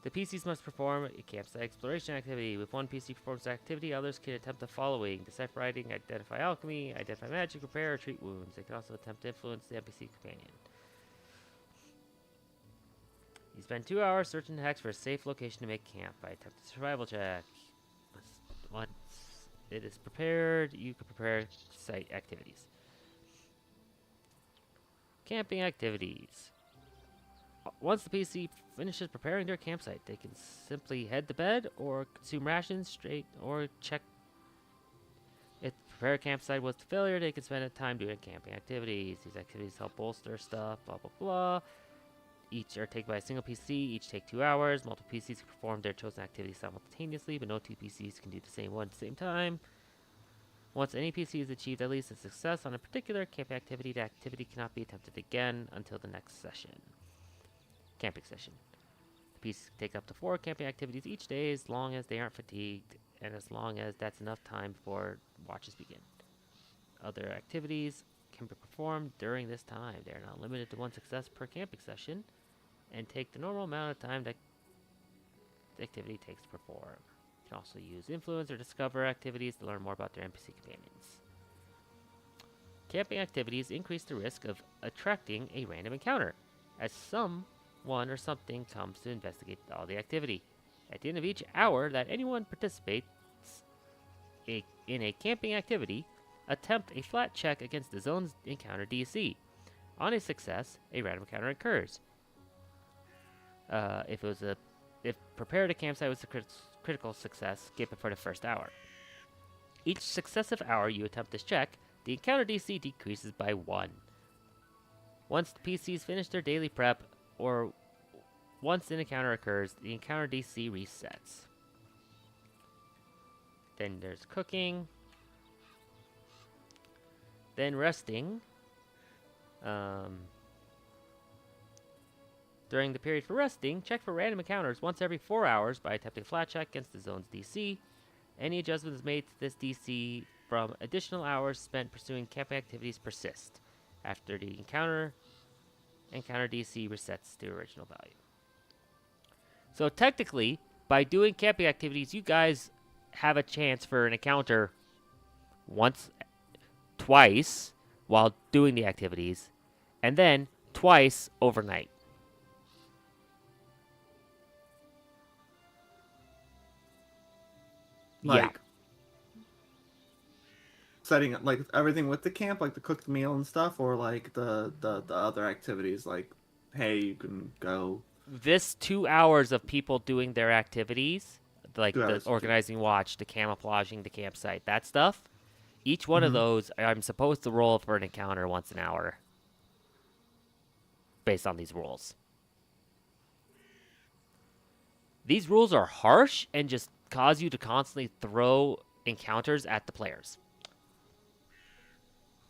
The PCs must perform a campsite exploration activity. If one PC performs the activity, others can attempt the following: decipher writing, identify alchemy, identify magic, repair, or treat wounds. They can also attempt to influence the NPC companion. You spend 2 hours searching the hex for a safe location to make camp. I attempt a survival check. Once it is prepared, you can prepare site activities. Camping activities. Once the PC finishes preparing their campsite, they can simply head to bed or consume rations straight or check. If the prepared campsite was a failure, they can spend time doing camping activities. These activities help bolster stuff, blah, blah, blah. Each are taken by a single PC. Each take 2 hours. Multiple PCs can perform their chosen activities simultaneously, but no two PCs can do the same one at the same time. Once any PC has achieved at least a success on a particular camping activity, the activity cannot be attempted again until the next session. Camping session. The PCs take up to 4 camping activities each day as long as they aren't fatigued and as long as that's enough time before watches begin. Other activities can be performed during this time. They are not limited to 1 success per camping session and take the normal amount of time that the activity takes to perform. You can also use influence or discover activities to learn more about their NPC companions. Camping activities increase the risk of attracting a random encounter, as someone or something comes to investigate all the activity. At the end of each hour that anyone participates in a camping activity, attempt a flat check against the zone's encounter DC. On a success, a random encounter occurs. If prepared a campsite was a critical success, skip it for the first hour. Each successive hour you attempt this check, the encounter DC decreases by 1. Once the PCs finish their daily prep, or once an encounter occurs, the encounter DC resets. Then there's cooking. Then resting. During the period for resting, check for random encounters once every 4 hours by attempting a flat check against the zone's DC. Any adjustments made to this DC from additional hours spent pursuing camping activities persist. After the encounter DC resets the original value. So technically, by doing camping activities, you guys have a chance for an encounter twice while doing the activities, and then twice overnight. Like setting up like everything with the camp, like the cooked meal and stuff, or like the other activities, like hey, you can go. This 2 hours of people doing their activities, like the organizing watch, the camouflaging the campsite, that stuff, each one of those I'm supposed to roll for an encounter once an hour based on these rules. These rules are harsh and just cause you to constantly throw encounters at the players.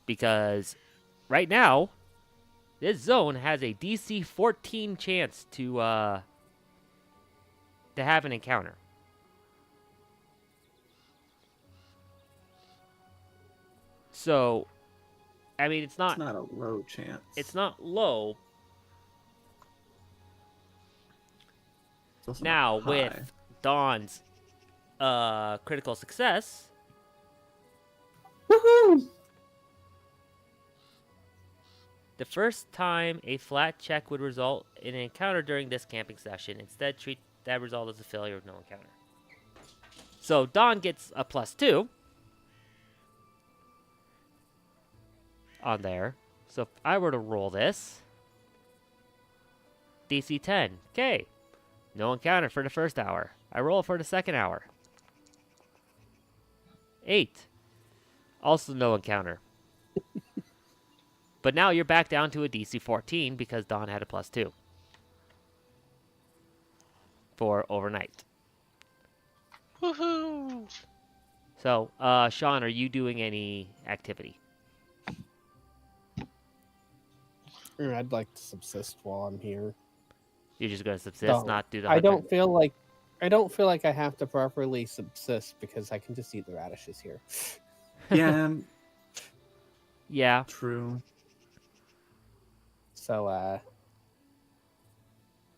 Because right now, this zone has a DC 14 chance to have an encounter. So, I mean, it's not a low chance. It's not low. Now, with Dawn's critical success, woohoo! The first time a flat check would result in an encounter during this camping session, instead treat that result as a failure with no encounter. So Dawn gets a +2 on there. So if I were to roll this, DC 10, okay, no encounter for the first hour. I roll for the second hour. 8, also no encounter. But now you're back down to a DC 14 because Dawn had a +2 for overnight. Woohoo! So, Sean, are you doing any activity? I'd like to subsist while I'm here. You're just going to subsist, not do the. I don't feel like I have to properly subsist because I can just eat the radishes here. Yeah. Yeah. True. So,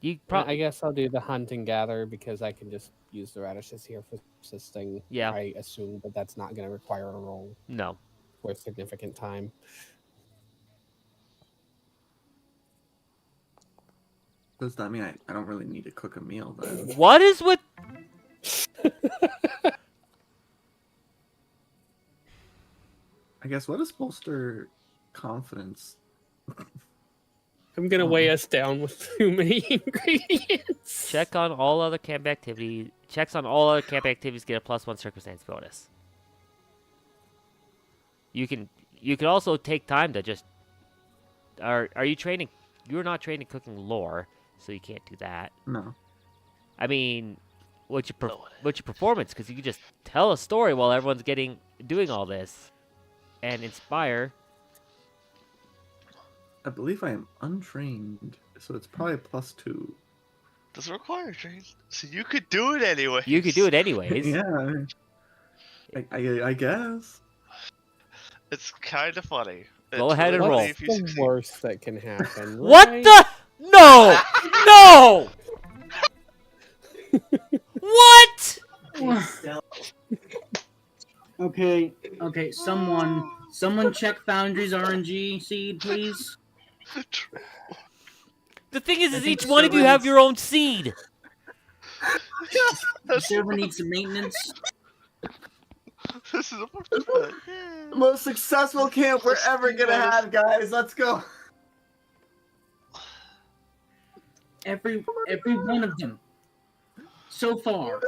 You I probably guess I'll do the hunt and gather because I can just use the radishes here for assisting. Yeah. I assume that that's not going to require a roll no. for significant time. Does that mean I don't really need to cook a meal then? What is with? I guess what is bolster confidence? I'm going to Oh. weigh us down with too many ingredients. Check on all other camp activities. Checks on all other camp activities get a +1 circumstance bonus. You can also take time to just. Are you training? You're not trained in cooking lore, so you can't do that. No. I mean, what's your performance? Because you can just tell a story while everyone's doing all this, and inspire. I believe I am untrained, so it's probably a +2. Doesn't require training, so you could do it anyway. You could do it anyways. Yeah. I guess. It's kind of funny. Go It's ahead and really roll. funny What's if you the succeed. worst that can happen? What right? the? No! No! What? Okay, someone check Foundry's RNG seed, please. The thing is I think each the one of you server have needs- your own seed. The server needs some maintenance. This is a The most successful camp we're ever gonna have, guys. Let's go. Every one of them. So far.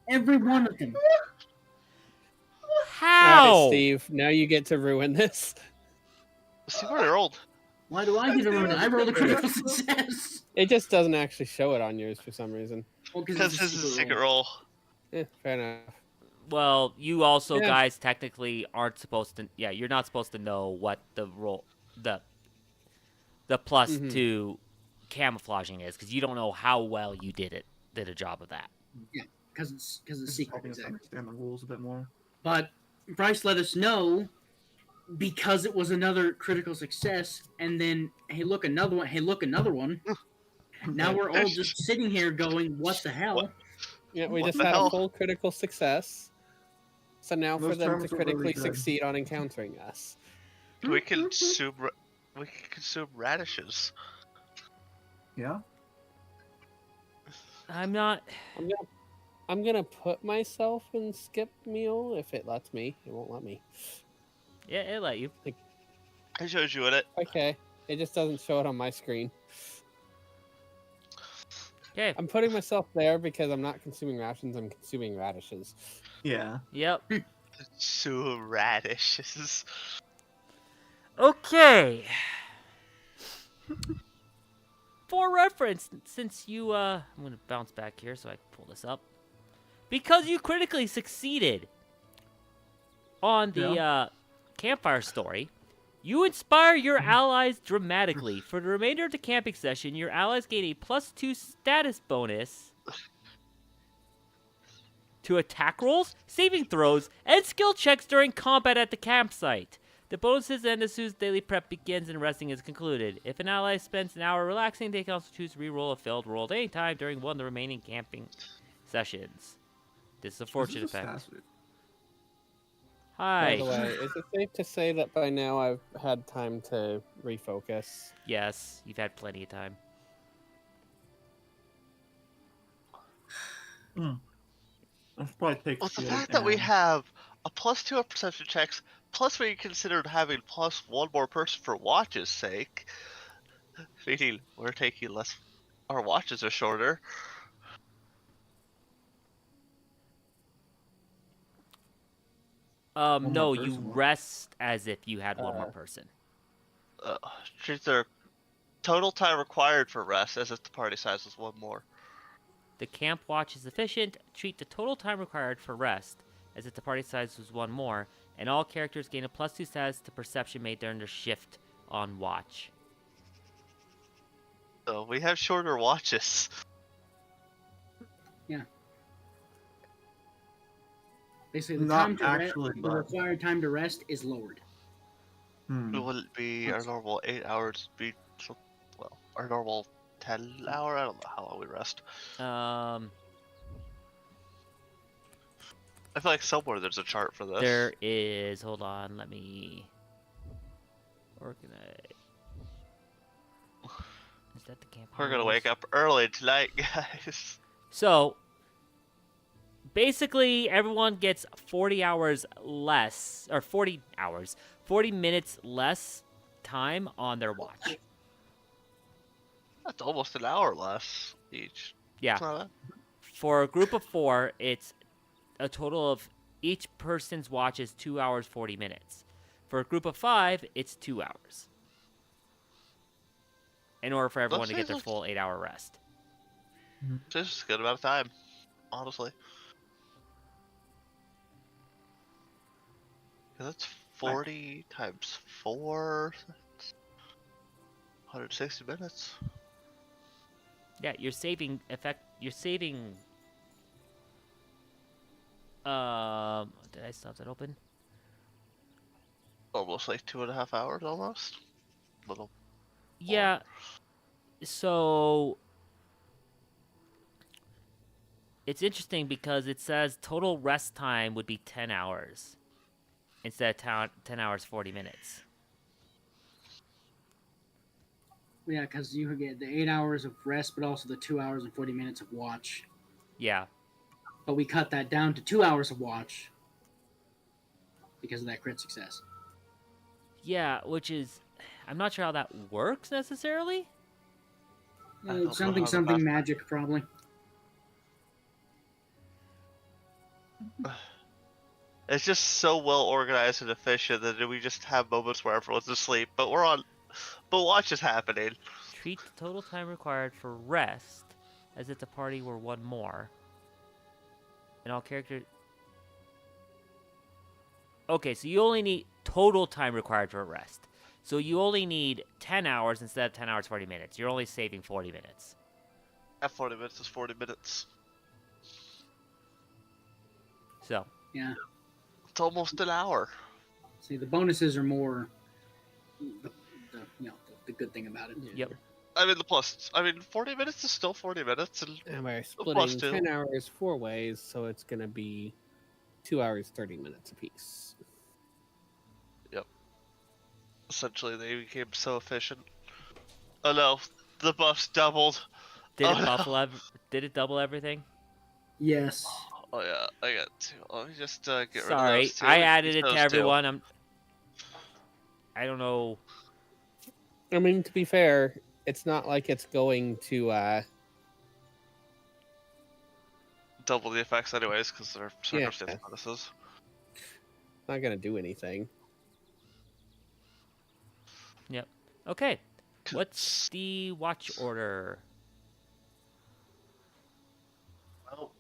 Every one of them. All How? right, Steve. Now you get to ruin this. See what I rolled. Why do I get to ruin it? I rolled a critical success. It just doesn't actually show it on yours for some reason. Well, Because it's this is a secret roll. roll. Fair enough. Well, you also Yeah. guys technically aren't supposed to. Yeah, you're not supposed to know what the +2 camouflaging is because you don't know how well you did a job of that. Because it's secret, Helping us exactly. understand the rules a bit more. But Bryce let us know because it was another critical success, and then hey look another one. Hey look another one. Now we're all just sitting here going, "What the hell?" What? Yeah, we What just the had hell? a full critical success. So now for Those them to terms were really critically good. succeed on encountering us. We can consume radishes. Yeah. I'm not. I'm gonna put myself in skip meal if it lets me. It won't let me. Yeah, it let you. I showed you in it. Okay, it just doesn't show it on my screen. Okay. I'm putting myself there because I'm not consuming rations. I'm consuming radishes. Yeah. Yep. Consume radishes. Okay. For reference, since you, I'm gonna bounce back here so I can pull this up. Because you critically succeeded on the campfire story, you inspire your allies dramatically. For the remainder of the camping session, your allies gain a +2 status bonus to attack rolls, saving throws, and skill checks during combat at the campsite. The bonuses end as soon as daily prep begins and resting is concluded. If an ally spends an hour relaxing, they can also choose to reroll a failed roll at any time during one of the remaining camping sessions. This is a fortune effect. By Hi. the way, is it safe to say that by now I've had time to refocus? Yes, you've had plenty of time. That's probably takes. Well, the fact that we have a +2 on perception checks, plus we considered having +1 more person for watches' sake, meaning we're taking less. Our watches are shorter. One No, more you person, what? rest as if you had one more person. Treat their total time required for rest as if the party size was 1 more. The camp watch is efficient. Treat the total time required for rest as if the party size was 1 more, and all characters gain a +2 status to perception made during their shift on watch. So we have shorter watches. Basically, the Not time to actually, rest, the but- required time to rest is lowered. It wouldn't be our normal 8 hours. Be well, our normal 10-hour. I don't know how long we rest. I feel like somewhere there's a chart for this. There is. Hold on. Let me organize. Is that the camp? We're gonna wake up early tonight, guys. So basically, everyone gets 40 hours less, or 40 hours, 40 minutes less time on their watch. That's almost an hour less each. Yeah. It's not bad. For a group of 4, it's a total of each person's watch is 2 hours 40 minutes. For a group of 5, it's 2 hours. In order for everyone to get their full 8-hour rest. Just a good amount of time, honestly. That's 40 times 4. That's 160 minutes. Yeah, you're saving You're saving. Did I still have that open? Almost like 2.5 hours, almost. Little. Yeah. So it's interesting because it says total rest time would be 10 hours instead of 10 hours 40 minutes. Yeah, because you get the 8 hours of rest, but also the 2 hours and 40 minutes of watch. Yeah. But we cut that down to 2 hours of watch because of that crit success. Yeah, which is, I'm not sure how that works necessarily. Something magic, probably. It's just so well organized and efficient that we just have moments where everyone's asleep, but watch is happening. Treat the total time required for rest as if the party were one more. And all characters. Okay, so you only need total time required for rest. So you only need 10 hours instead of 10 hours 40 minutes. You're only saving 40 minutes. At 40 minutes is 40 minutes. So. Yeah. It's almost an hour. See, the bonuses are more the good thing about it. Yep. I mean, 40 minutes is still 40 minutes. And we're splitting 10 hours 4 ways, so it's going to be 2 hours, 30 minutes apiece. Yep. Essentially, they became so efficient. Oh no, the buffs doubled. Did it double everything? Yes. Oh yeah, I got 2. Let me just get rid of Sorry, those 2. I added it to Those everyone. I don't know. I mean, to be fair, it's not like it's going to double the effects anyways, because they're circumstance bonuses. Not gonna do anything. Yep. Okay. What's the watch order? Well,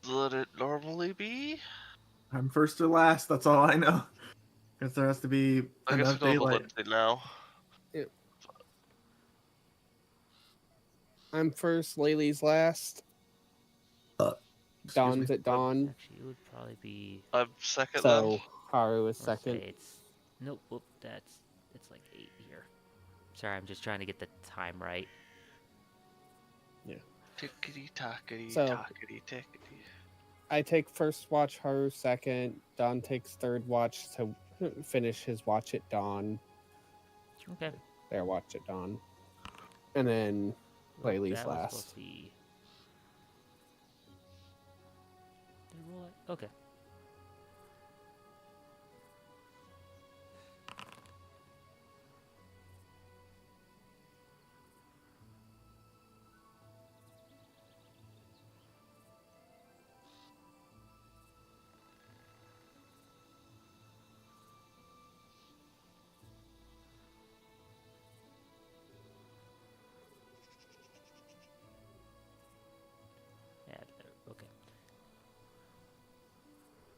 would it normally be? I'm first or last. That's all I know. Because there has to be enough daylight now. Yep. I'm first. Laylee's last. Dawn's at dawn. Actually, it would probably be. I'm second. So then. Haru is second. Nope. Whoop, it's like 8 here. Sorry, I'm just trying to get the time right. Yeah. Tickety tackety So, tackety tickety. I take first watch, Haru second. Dawn takes third watch to finish his watch at dawn. Okay. Their watch at dawn. And then Laylee's last. Okay. Okay.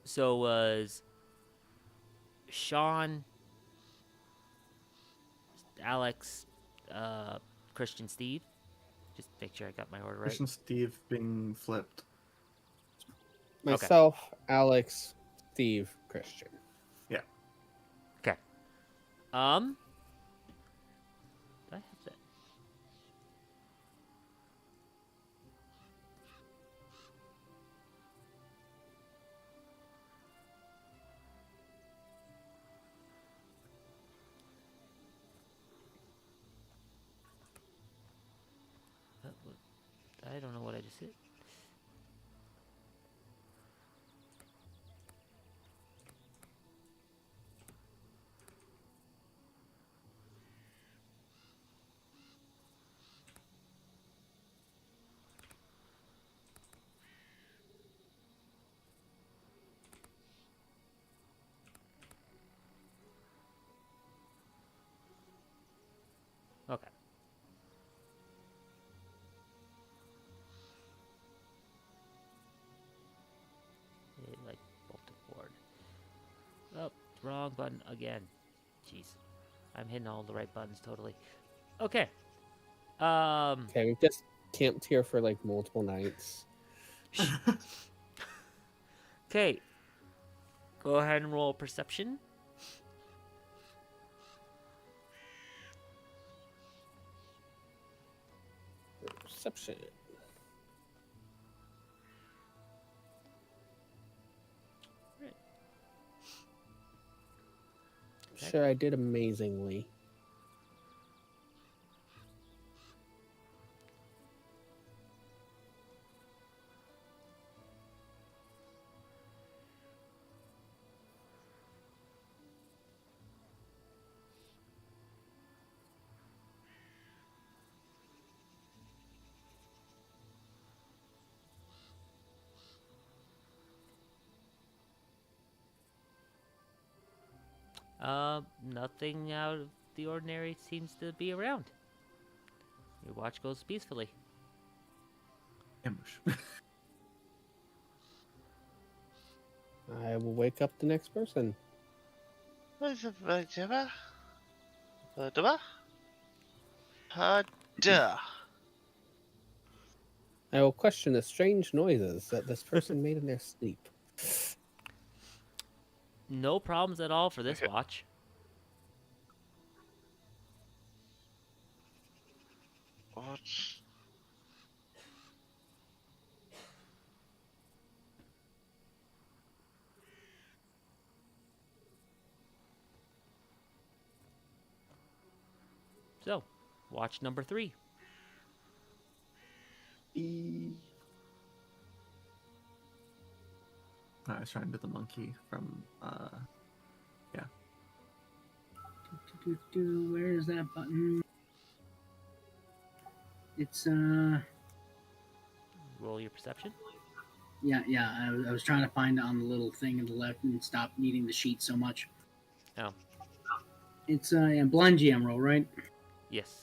So was Sean, Alex, Christian, Steve? Just make sure I got my order right. Christian, Steve being flipped. Myself, Alex, Steve, Christian. Yeah. Okay. Do I have that? don't know what I just hit. Okay. It, like, bolted forward. Oh, wrong button again. Jeez. I'm hitting all the right buttons totally. Okay. Okay, we've just camped here for like multiple nights. Okay. Go ahead and roll perception. Perception. Right. Okay. Sure, I did amazingly. Nothing out of the ordinary seems to be around. Your watch goes peacefully. Ambush. I will wake up the next person. I will question the strange noises that this person made in their sleep. No problems at all for this watch. What? So, watch number 3. I was trying to do the monkey from Where is that button? It's Roll your perception. yeah. I was trying to find it on the little thing on the left and stop needing the sheet so much. Oh. It's blind GM roll, right? Yes.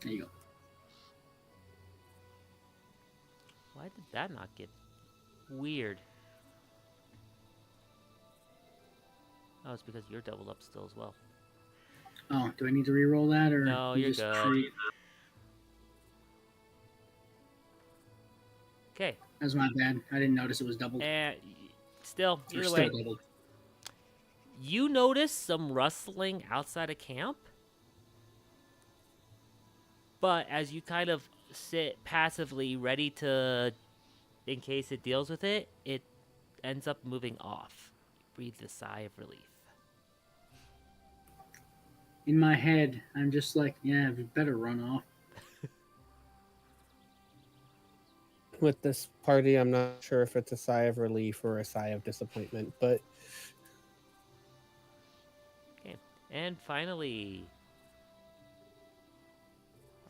There you go. Why did that not get weird? Oh, it's because you're doubled up still as well. Oh, do I need to re-roll that or No, you you're just good. Okay. That's my bad. I didn't notice it was doubled. And still, Or either still way, doubled. you notice some rustling outside of camp. But as you kind of sit passively, ready to, in case it deals with it, it ends up moving off. Breathe a sigh of relief. In my head, I'm just like, yeah, we better run off. With this party, I'm not sure if it's a sigh of relief or a sigh of disappointment, but Okay. And finally,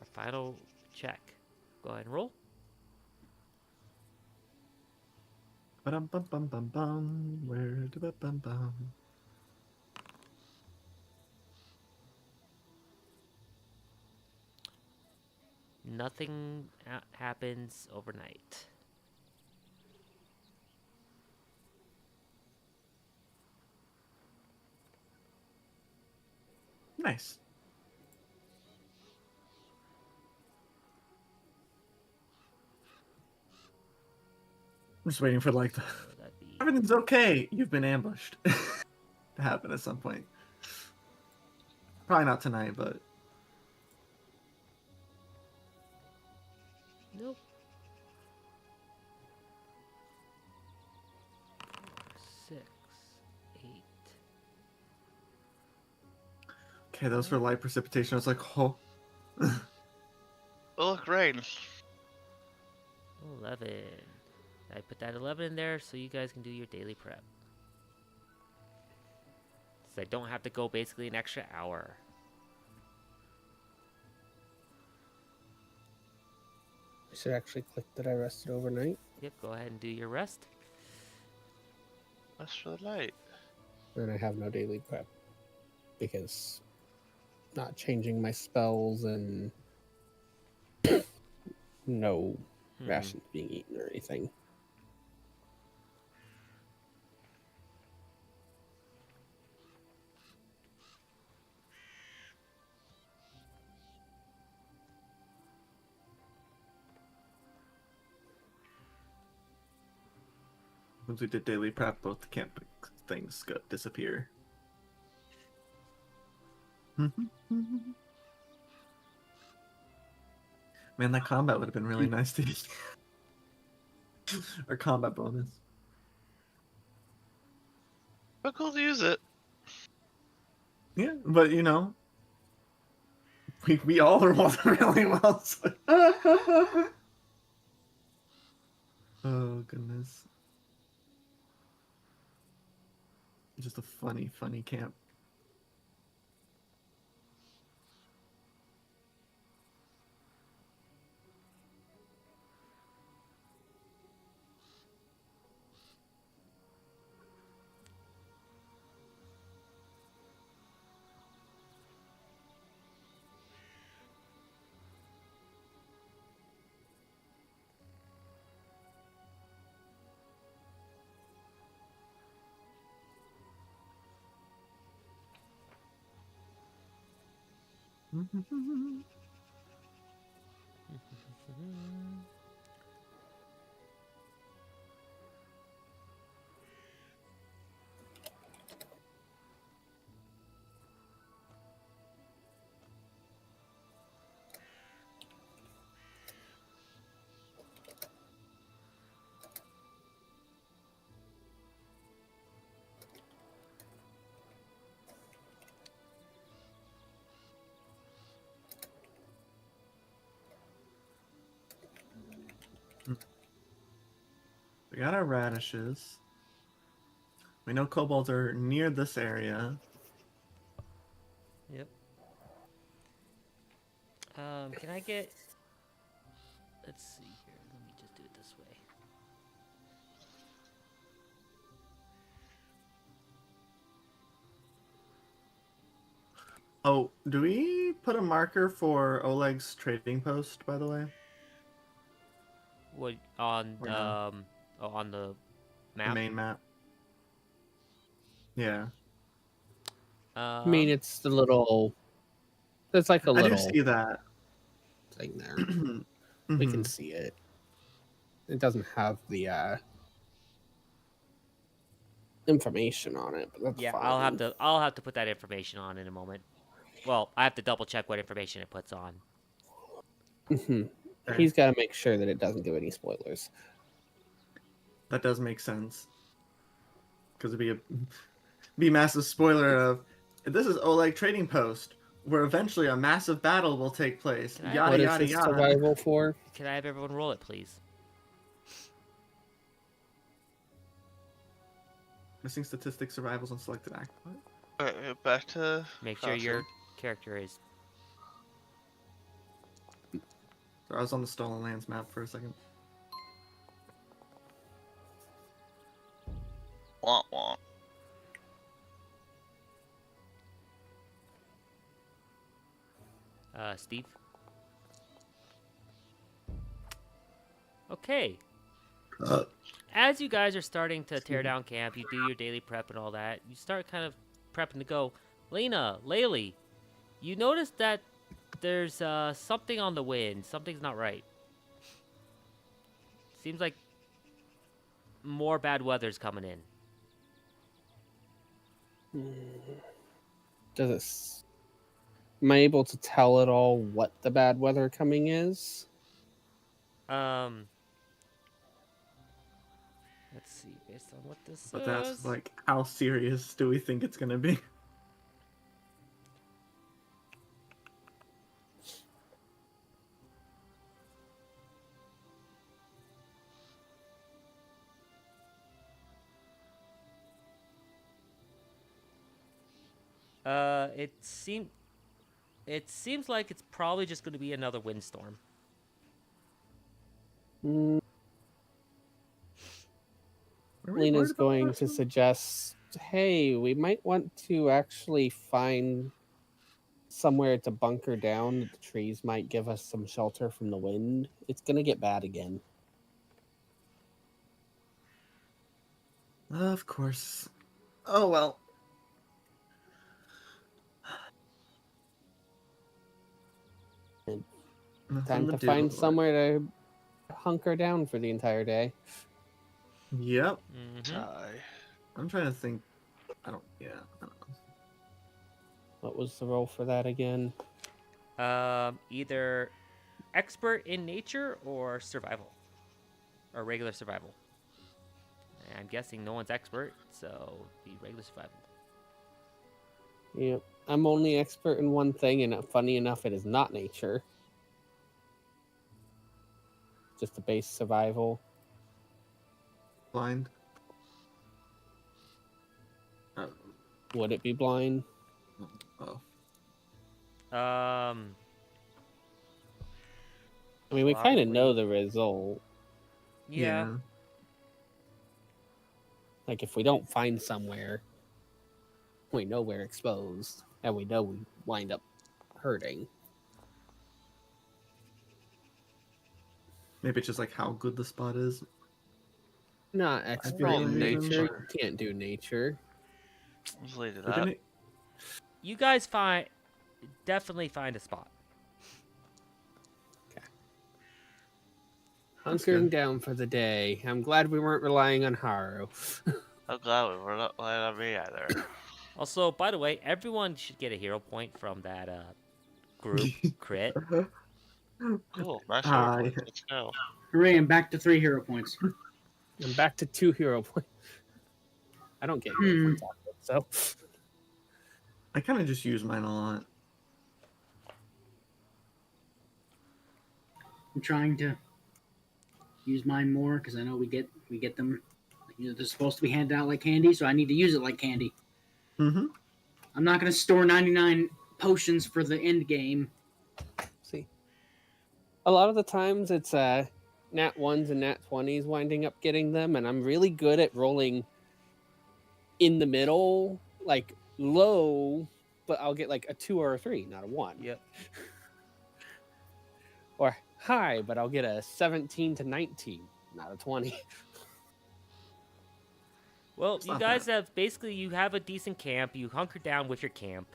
our final check. Go ahead and roll. Ba-dum-bum-bum-bum-bum. Where do ba-bum-bum? Nothing happens overnight. Nice. I'm just waiting for like the So that'd be everything's okay. You've been ambushed to happen at some point. Probably not tonight, but nope. 6, 8. okay. Those for light precipitation. I was like, oh. rain. 11. I put that 11 in there so you guys can do your daily prep. So I don't have to go basically an extra hour. I should actually click that I rested overnight. Yep, go ahead and do your rest. That's for the night. And I have no daily prep because not changing my spells and no rations being eaten or anything. Once we did daily prep, both the camp things disappear. Man, that combat would have been really nice to use. Or combat bonus. But cool to use it. Yeah, but you know, we all are rolling really well. So... oh goodness. Just a funny camp. We got our radishes. We know kobolds are near this area. Yep. Can I get... Let's see here. Let me just do it this way. Oh, do we put a marker for Oleg's trading post, by the way? What on Or no? on the The map? main map. Yeah. I mean, it's the little. There's like a I do little see that. thing there. We can see it. It doesn't have the information on it, but that's Yeah, fine. I'll have to put that information on in a moment. Well, I have to double check what information it puts on. He's got to make sure that it doesn't give any spoilers. That does make sense. Because it'd be a massive spoiler of this is Oleg trading post, where eventually a massive battle will take place. Yada What is yada this yada. survival for? Can I have everyone roll it, please? Missing statistics, survivals, and selected act. What? Alright, back to Make sure your Crossroad. character is... So I was on the Stolen Lands map for a second. Wah, wah. Steve? Okay. As you guys are starting to tear down camp, you do your daily prep and all that, you start kind of prepping to go. Lena, Laylee, you notice that there's something on the wind. Something's not right. Seems like more bad weather's coming in. Does it? Am I able to tell at all what the bad weather coming is? Let's see, based on what this But says. that's like, how serious do we think it's gonna be? It seems like it's probably just going to be another windstorm. Mm, Are we Lena's worried about going that to one? suggest, hey, we might want to actually find somewhere to bunker down. The trees might give us some shelter from the wind. It's going to get bad again. Of course. Oh well. Nothing Time to to do. find but- somewhere to hunker down for the entire day. Yep. Mm-hmm. I'm trying to think. I don't know. What was the role for that again? Either expert in nature or survival, or regular survival. And I'm guessing no one's expert, so be regular survival. Yep. I'm only expert in one thing, and funny enough, it is not nature. Just a base survival. Blind. Would it be blind? Oh. I mean, we kind of know the result. Yeah. Like, if we don't find somewhere, we know we're exposed, and we know we wind up hurting. Maybe it's just like how good the spot is. Not expert rolled in nature. nature. You can't do nature. Let's leave it But that. didn't You guys definitely find a spot. That's Hunkering good. down for the day. I'm glad we weren't relying on Haru. I'm glad we were not relying on me either. Also, by the way, everyone should get a hero point from that group crit. Cool, nice. Hi. Let's go. Hooray! I'm back to 3 hero points. I'm back to 2 hero points. I don't get hero points out of it, so. I kind of just use mine a lot. I'm trying to use mine more because I know we get them. You know, they're supposed to be handed out like candy, so I need to use it like candy. Mm-hmm. I'm not going to store 99 potions for the end game. See. A lot of the times it's nat 1s and nat 20s winding up getting them, and I'm really good at rolling in the middle, like low, but I'll get like a 2 or a 3, not a 1. Yep. Or high, but I'll get a 17 to 19, not a 20. Well, It's you not guys bad. have basically you have a decent camp. You hunker down with your camp.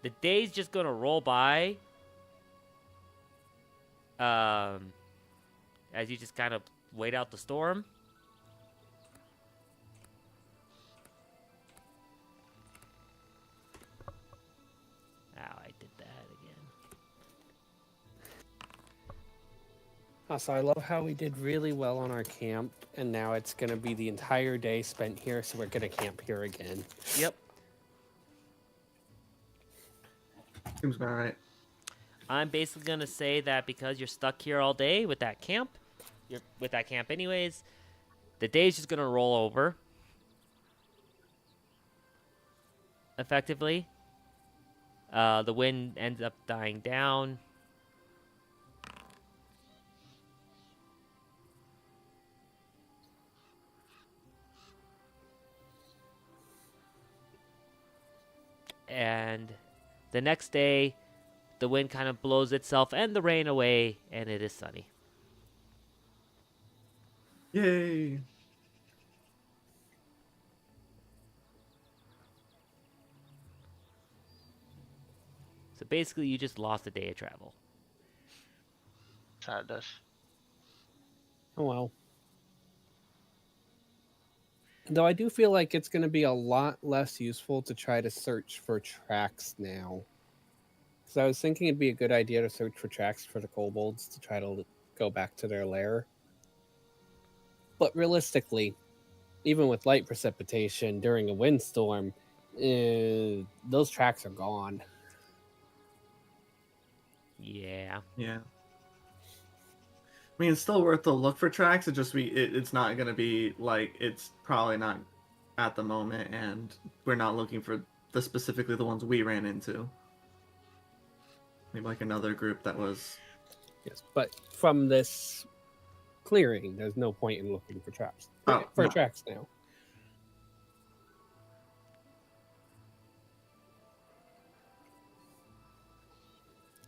The day's just gonna roll by. As you just kind of wait out the storm. Ow, I did that again. Also, I love how we did really well on our camp, and now it's going to be the entire day spent here, so we're going to camp here again. Yep. Seems about right. I'm basically gonna say that because you're stuck here all day with that camp, you're with that camp anyways, the day's just gonna roll over. Effectively. The wind ends up dying down. And the next day, the wind kind of blows itself and the rain away, and it is sunny. Yay! So basically, you just lost a day of travel. Sadness. Oh well. Though I do feel like it's going to be a lot less useful to try to search for tracks now. Because I was thinking it'd be a good idea to search for tracks for the kobolds to try to go back to their lair. But realistically, even with light precipitation during a windstorm, those tracks are gone. Yeah. Yeah. I mean, it's still worth the look for tracks. It's not gonna be like it's probably not at the moment, and we're not looking for specifically the ones we ran into. Maybe like another group that was. Yes, but from this clearing, there's no point in looking for traps. Oh, for no. tracks now.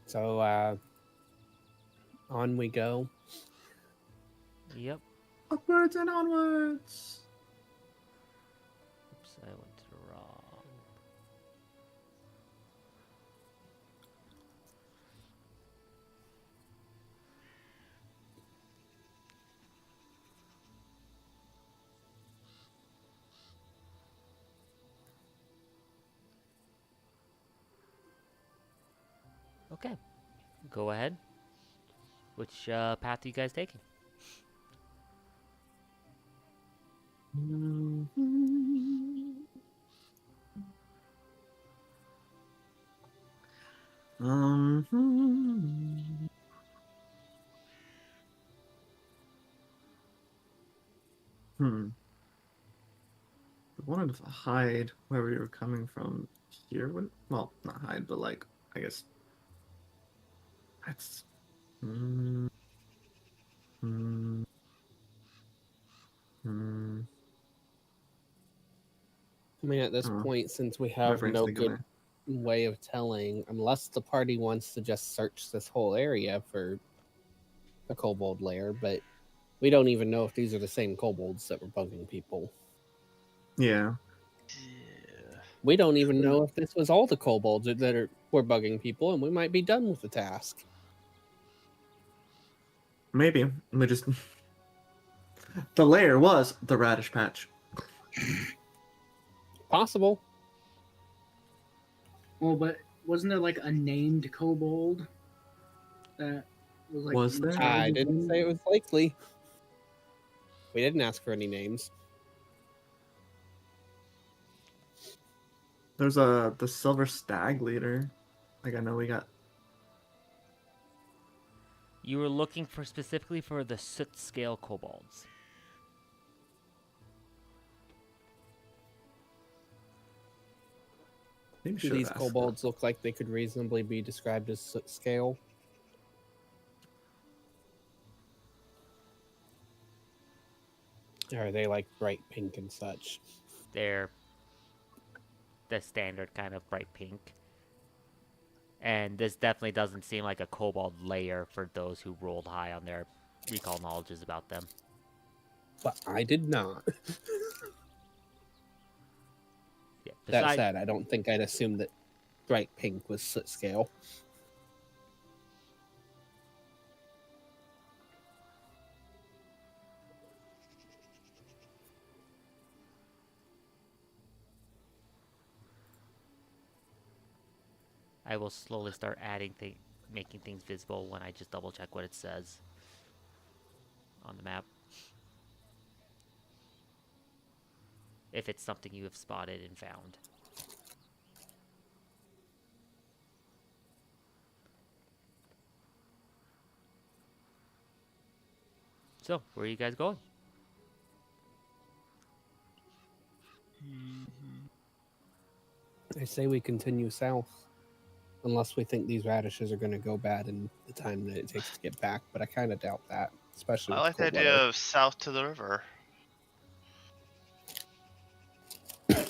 So on we go. Yep. Upwards and onwards. Oops, I went to the wrong. Okay, go ahead. Which path are you guys taking? I wanted to hide where we were coming from here. Well, not hide, but like, I guess. That's. I mean, at this point, since we have no good way of telling, unless the party wants to just search this whole area for the kobold lair, but we don't even know if these are the same kobolds that were bugging people. Yeah. We don't even know if this was all the kobolds that were bugging people, and we might be done with the task. Maybe. We just. The lair was the radish patch. Possible. Well, but wasn't there like a named kobold that was like? Was there? I didn't say it was likely. We didn't ask for any names. There's the silver stag leader. Like, I know we got. You were looking for specifically for the soot scale kobolds. Do these kobolds look like they could reasonably be described as soot scale? Or are they like bright pink and such? They're the standard kind of bright pink. And this definitely doesn't seem like a kobold layer for those who rolled high on their recall knowledges about them. But I did not. Yeah, that said, I don't think I'd assume that bright pink was soot scale. I will slowly start adding making things visible when I just double check what it says on the map. If it's something you have spotted and found. So, where are you guys going? I say we continue south. Unless we think these radishes are going to go bad in the time that it takes to get back. But I kind of doubt that, especially with I like the idea of south to the river. I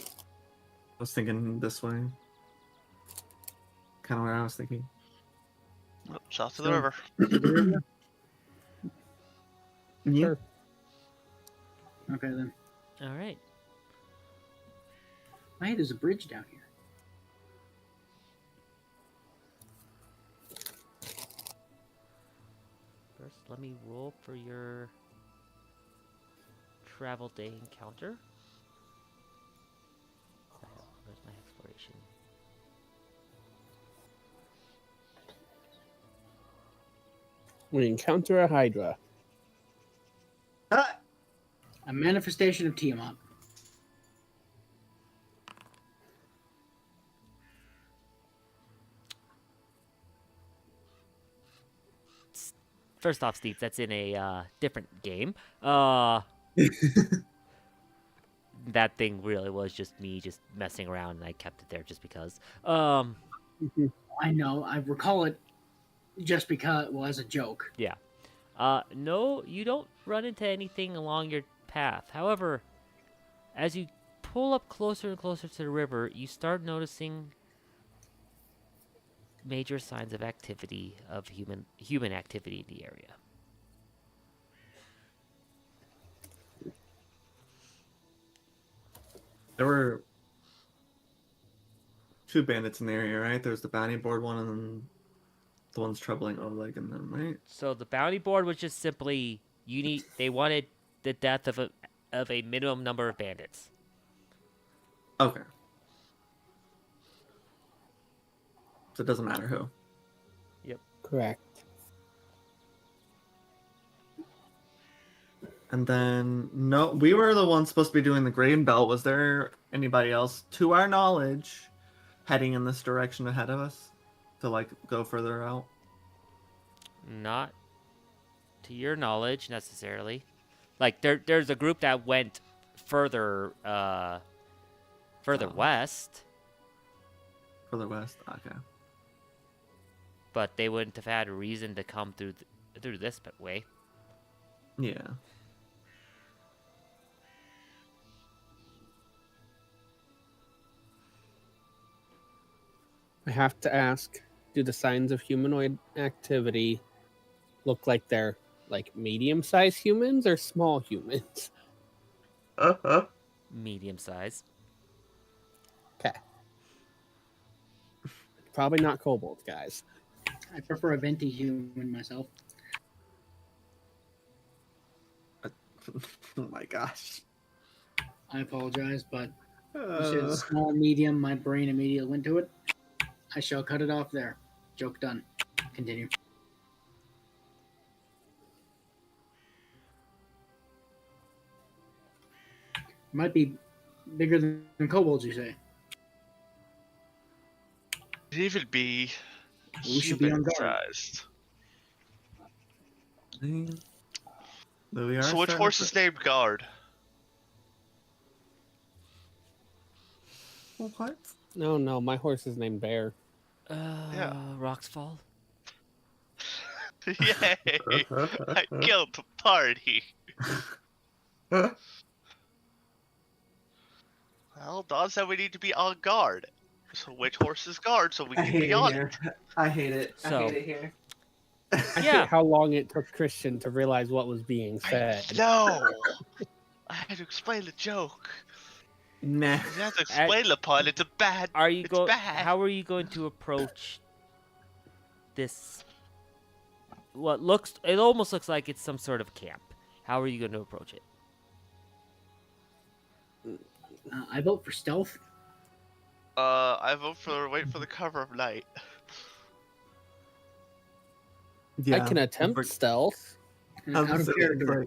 was thinking this way. Kind of where I was thinking. South to the river. Yeah. Sure. Okay then. All right. Hey, there's a bridge down here. First, let me roll for your travel day encounter. Where's my exploration? We encounter a Hydra. A manifestation of Tiamat. First off, Steve, that's in a different game. that thing really was just me just messing around, and I kept it there just because. I know. I recall it just because, well, as a joke. Yeah. No, you don't run into anything along your path. However, as you pull up closer and closer to the river, you start noticing major signs of activity of human activity in the area. There were 2 bandits in the area, right? There's the bounty board one, and then the one's troubling Oleg and them, right? So the bounty board was just simply they wanted the death of a minimum number of bandits. Okay. So it doesn't matter who. Correct. And then, no, we were the ones supposed to be doing the grain belt. Was there anybody else, to our knowledge, heading in this direction ahead of us to, like, go further out? Not to your knowledge, necessarily. Like, there's a group that went further west, Further west? Okay. but they wouldn't have had a reason to come through this way. Yeah. I have to ask, do the signs of humanoid activity look like they're like medium-sized humans or small humans? Medium size. Okay. Probably not kobolds, guys. I prefer a venti human myself. Oh my gosh. I apologize, but you said small, medium. My brain immediately went to it. I shall cut it off there. Joke done. Continue. Might be bigger than kobolds, you say? Could even be We should be on guard. sized. But we are So which starting horse to- is named Guard? What? No, my horse is named Bear. Rocks Fall. Yay! I killed the party. Well, Don said we need to be on guard. So which horse is Guard so we can be on it? I hate it. So- I hate it here. I Yeah. hate how long it took Christian to realize what was being said. No! I had to explain the joke. Nah. You have to explain the pun. It's a bad. Are you It's going? bad. How are you going to approach this? What looks? It almost looks like it's some sort of camp. How are you going to approach it? I vote for stealth. I vote for wait for the cover of night. I can attempt stealth. Out of character.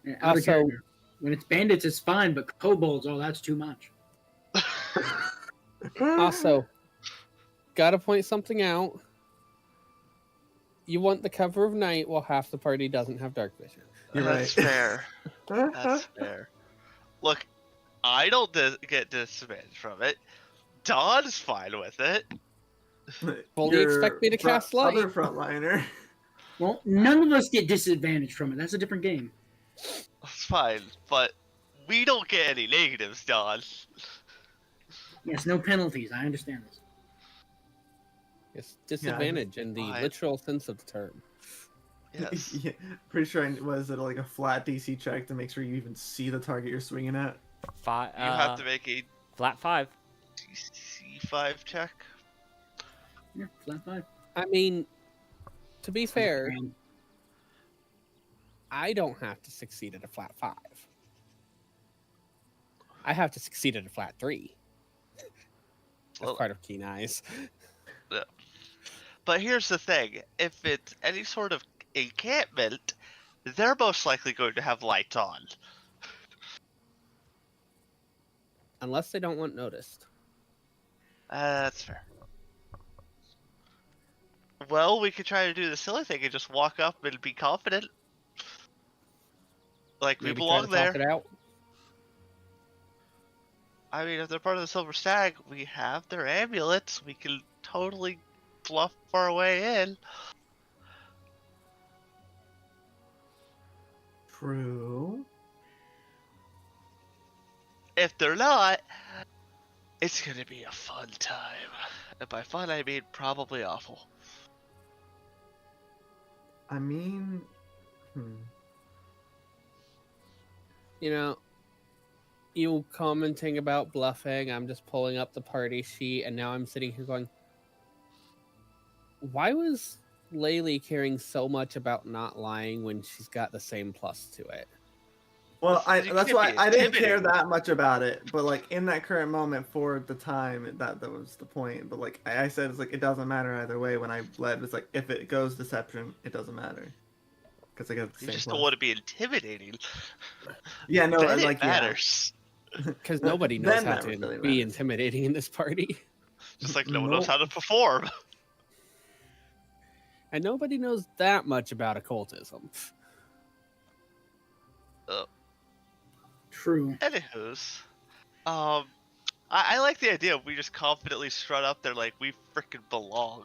Out of Also- character. When it's bandits, it's fine, but kobolds, oh, that's too much. Also, gotta point something out. You want the cover of night while half the party doesn't have dark vision. You're That's right. fair. That's fair. Look, I don't get disadvantage from it. Don's fine with it. Fully expect me to cast light. Other frontliner. Well, none of us get disadvantage from it. That's a different game. It's fine, but we don't get any negatives, Don. Yes, no penalties. I understand this. It's disadvantage in the Fine. literal sense of the term. Yes. Yeah, pretty sure was it like a flat DC check to make sure you even see the target you're swinging at? Five. You have to make a Flat 5. DC5 check. Yeah, flat 5. I mean, to be fair, I don't have to succeed at a flat 5. I have to succeed at a flat 3. That's Well- part of Keen Eyes. But here's the thing: if it's any sort of encampment, they're most likely going to have lights on. Unless they don't want noticed. That's fair. Well, we could try to do the silly thing and just walk up and be confident. Like we Maybe try belong to talk there. it out. I mean, if they're part of the Silver Stag, we have their amulets. We can totally bluff our way in. True. If they're not, it's gonna be a fun time. And by fun, I mean probably awful. I mean, You know, you commenting about bluffing, I'm just pulling up the party sheet, and now I'm sitting here going, why was Laylee caring so much about not lying when she's got the same plus to it? well, You that's can't why be I didn't care intimidating. that much about it. But like in that current moment for the time, that was the point. But like I said, it's like it doesn't matter either way. When I led, it's like if it goes deception, it doesn't matter because I get the You same just plus. don't want to be intimidating. Yeah, no, Then like it matters. Because nobody knows Then how that to really be matters. intimidating in this party. Just like no one knows how to perform. And nobody knows that much about occultism. True. Anywho's, I like the idea of we just confidently strut up there like we freaking belong.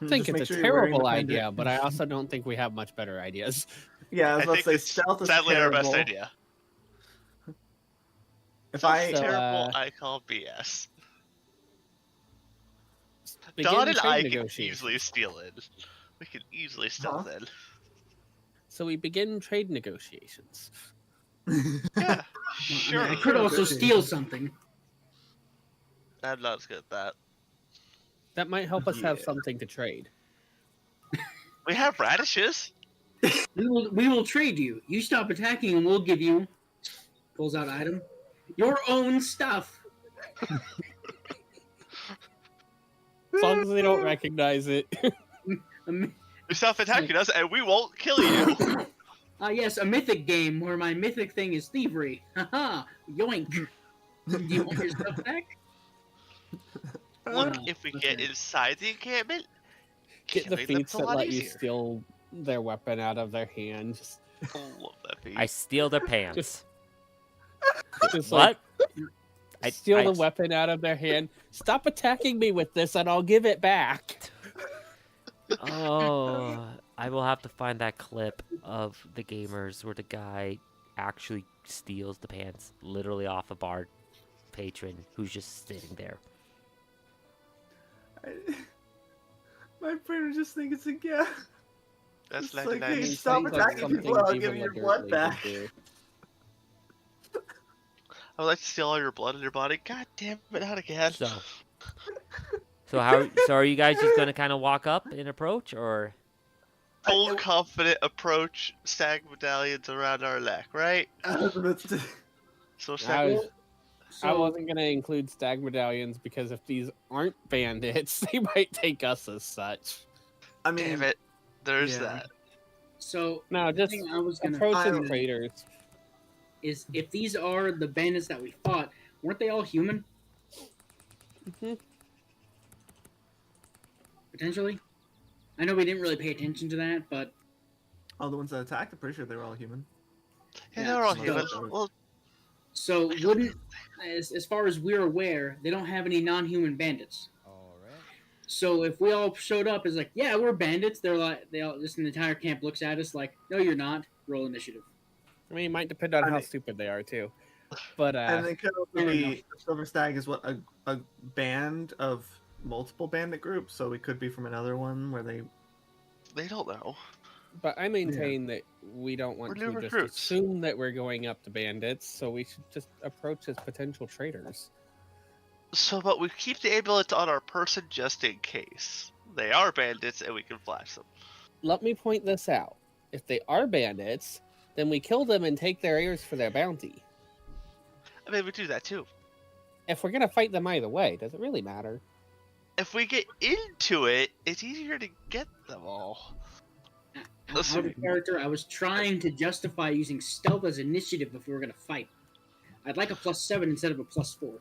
I think Just make it's a sure you're wearing terrible the pendant. idea, but I also don't think we have much better ideas. Yeah, I was I about to think say it's stealth is sadly our terrible. best idea. If So I terrible, uh, I call BS. Begin Don and trade I can negotiations. easily steal it. We can easily stealth in. So we begin trade negotiations. Yeah, I sure. mean, I could also steal something. I'm not as good at that. That might help us have Yeah. something to trade. We have radishes. We will trade you. You stop attacking, and we'll give you. Pulls out item. Your own stuff. As long as they don't recognize it. Um, You stop attacking us, and we won't kill you. yes, a mythic game where my mythic thing is thievery. Haha, yoink. Do you want your stuff back? Look, Oh, if we okay. get inside the encampment, Get the killing them's feats a that lot let you easier. steal their weapon out of their hand. Just, I love that feat. I steal their pants. just What? like, steal the weapon out of their hand. Stop attacking me with this and I'll give it back. Oh, I will have to find that clip of the gamers where the guy actually steals the pants literally off a bar patron who's just sitting there. My brain was just thinking it's a yeah. That's It's like, 99. hey, It stop sounds like attacking something people, I'll Viva give you your La blood Dirt back. Lady would do. I would like to steal all your blood in your body. God damn it, not again. So are you guys just gonna kind of walk up and approach, or? Full confident approach, stag medallions around our neck, right? So I stag. was- I wasn't going to include stag medallions because if these aren't bandits, they might take us as such. I mean, Damn it. There's yeah. that. So No, the just thing I was gonna approach I- as traders. is if these are the bandits that we fought, weren't they all human? Mhm. Potentially. I know we didn't really pay attention to that, but all the ones that attacked, I'm pretty sure they were all human. Yeah, Yeah, they're all so- human. Well, so wouldn't, as far as we're aware, they don't have any non-human bandits. So if we all showed up as like, yeah, we're bandits, they're like, they all just an entire camp looks at us like, no, you're not. Roll initiative. I mean, it might depend on I how mean- stupid they are, too. But, And it could also fair be enough. the Silver Stag is what a band of multiple bandit groups, so we could be from another one where they. they don't know. but I maintain that we don't want We're new to just recruits. assume that we're going up to bandits, so we should just approach as potential traders. So, but we keep the ambulance on our person just in case. They are bandits and we can flash them. Let me point this out. If they are bandits, then we kill them and take their heirs for their bounty. I mean, we do that too. If we're going to fight them either way, does it really matter? If we get into it, it's easier to get them all. Out of character, I was trying to justify using stealth as initiative if we were going to fight. I'd like a +7 instead of a +4.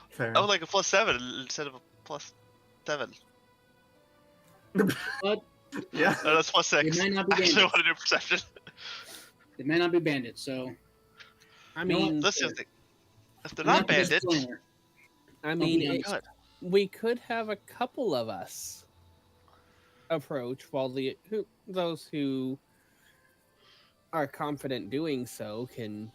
Fair. I would like a +7 instead of a +7. But Yeah. No, that's +6. They might not be I actually bandits. want to do perception. they may not be bandits, so I No, mean, Let's just think. If they're We not have to be bandits, similar. I we mean, don't- good. we could have a couple of us approach while those who are confident doing so can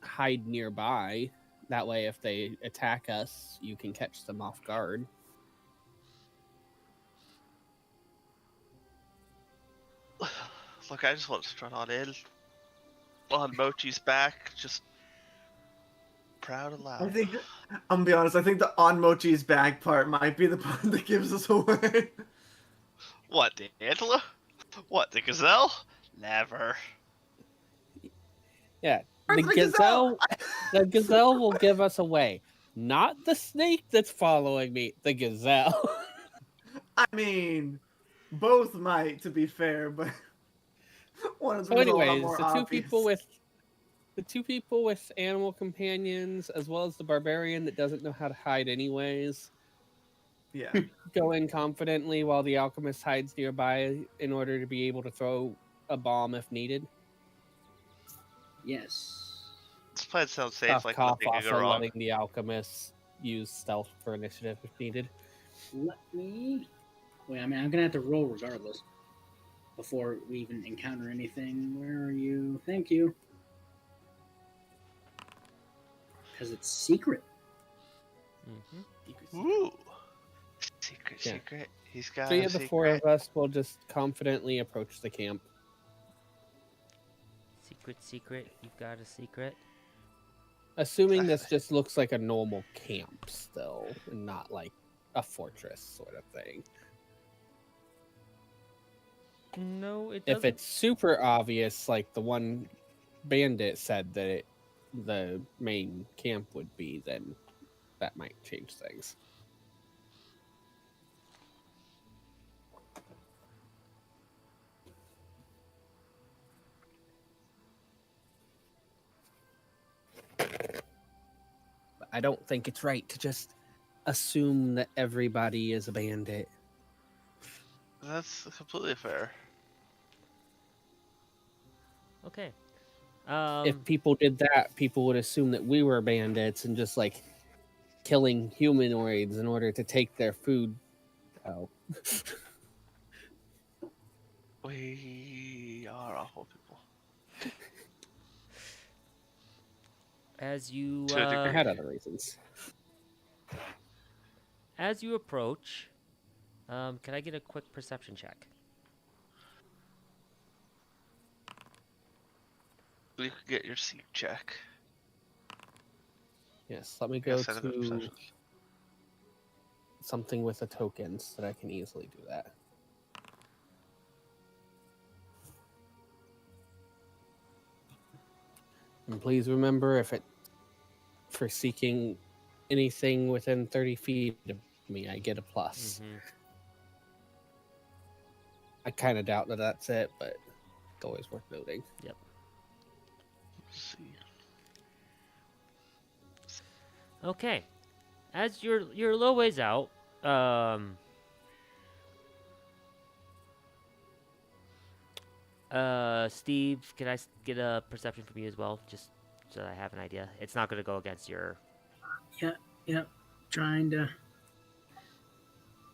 hide nearby. That way, if they attack us, you can catch them off guard. Look, I just want to strut on in. On Mochi's back, just proud and I loud. think, I'm gonna be honest, I think the on Mochi's back part might be the part that gives us away. What, the antelope? What, the gazelle? Never. Yeah, Where's the gazelle? the gazelle will give us away. Not the snake that's following me, the gazelle. I mean, both might, to be fair, but one of So them is a lot anyways, more the obvious. two people with animal companions, as well as the barbarian that doesn't know how to hide anyways, Yeah. go in confidently while the alchemist hides nearby in order to be able to throw a bomb if needed. Yes. This plan sounds safe, Tough like cough nothing can go also wrong. letting the alchemist use stealth for initiative if needed. Let me. Wait, I mean, I'm gonna have to roll regardless before we even encounter anything. Where are you? Thank you. Because it's secret. Mm-hmm. Ooh. Secret, Yeah. secret. He's got 3 a of the secret. 4 of us will just confidently approach the camp. Secret. You've got a secret. Assuming this just looks like a normal camp still, and not like a fortress sort of thing. No, it doesn't. If it's super obvious, like the one bandit said that the main camp would be, then that might change things. But I don't think it's right to just assume that everybody is a bandit. That's completely fair. Okay. If people did that, people would assume that we were bandits and just like killing humanoids in order to take their food. Oh. We are awful people. as you To a degree. I had other reasons. as you approach, can I get a quick perception check? You could get your seat check. Yes, let me go Yes, I have a to perception. something with a token so that I can easily do that. And please remember, if it for seeking anything within 30 feet of me, I get a plus. Mm-hmm. I kind of doubt that that's it, but it's always worth noting. Let's see. Okay. As you're a little ways out, Steve, can I get a perception from you as well, just so that I have an idea? It's not going to go against your. Yep. Trying to.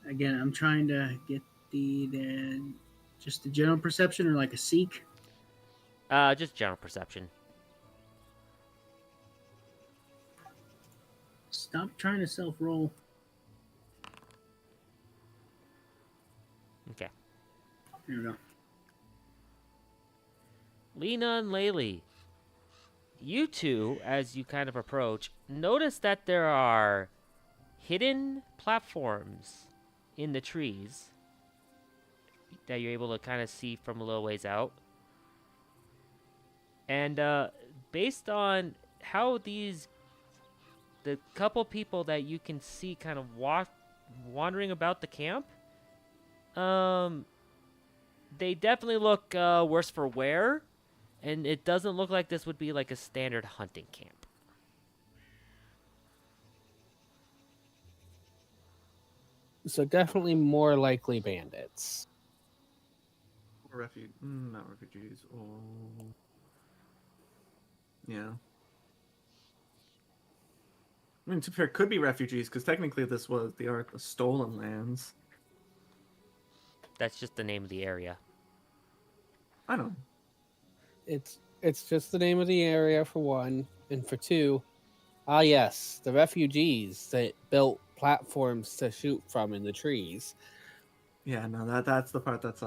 Again, I'm trying to get just the general perception or like a seek. Just general perception. Stop trying to self-roll. Okay. There we go. Lena and Laylee, you two, as you kind of approach, notice that there are hidden platforms in the trees that you're able to kind of see from a little ways out. And based on how the couple people that you can see kind of wandering about the camp, they definitely look worse for wear. And it doesn't look like this would be like a standard hunting camp. So definitely more likely bandits. Not refugees. Oh. Yeah. I mean, to be fair, it could be refugees because technically this was the Ark of Stolen Lands. That's just the name of the area. I know. It's just the name of the area for one, and for two, yes, the refugees that built platforms to shoot from in the trees. Yeah, no, that's the part that's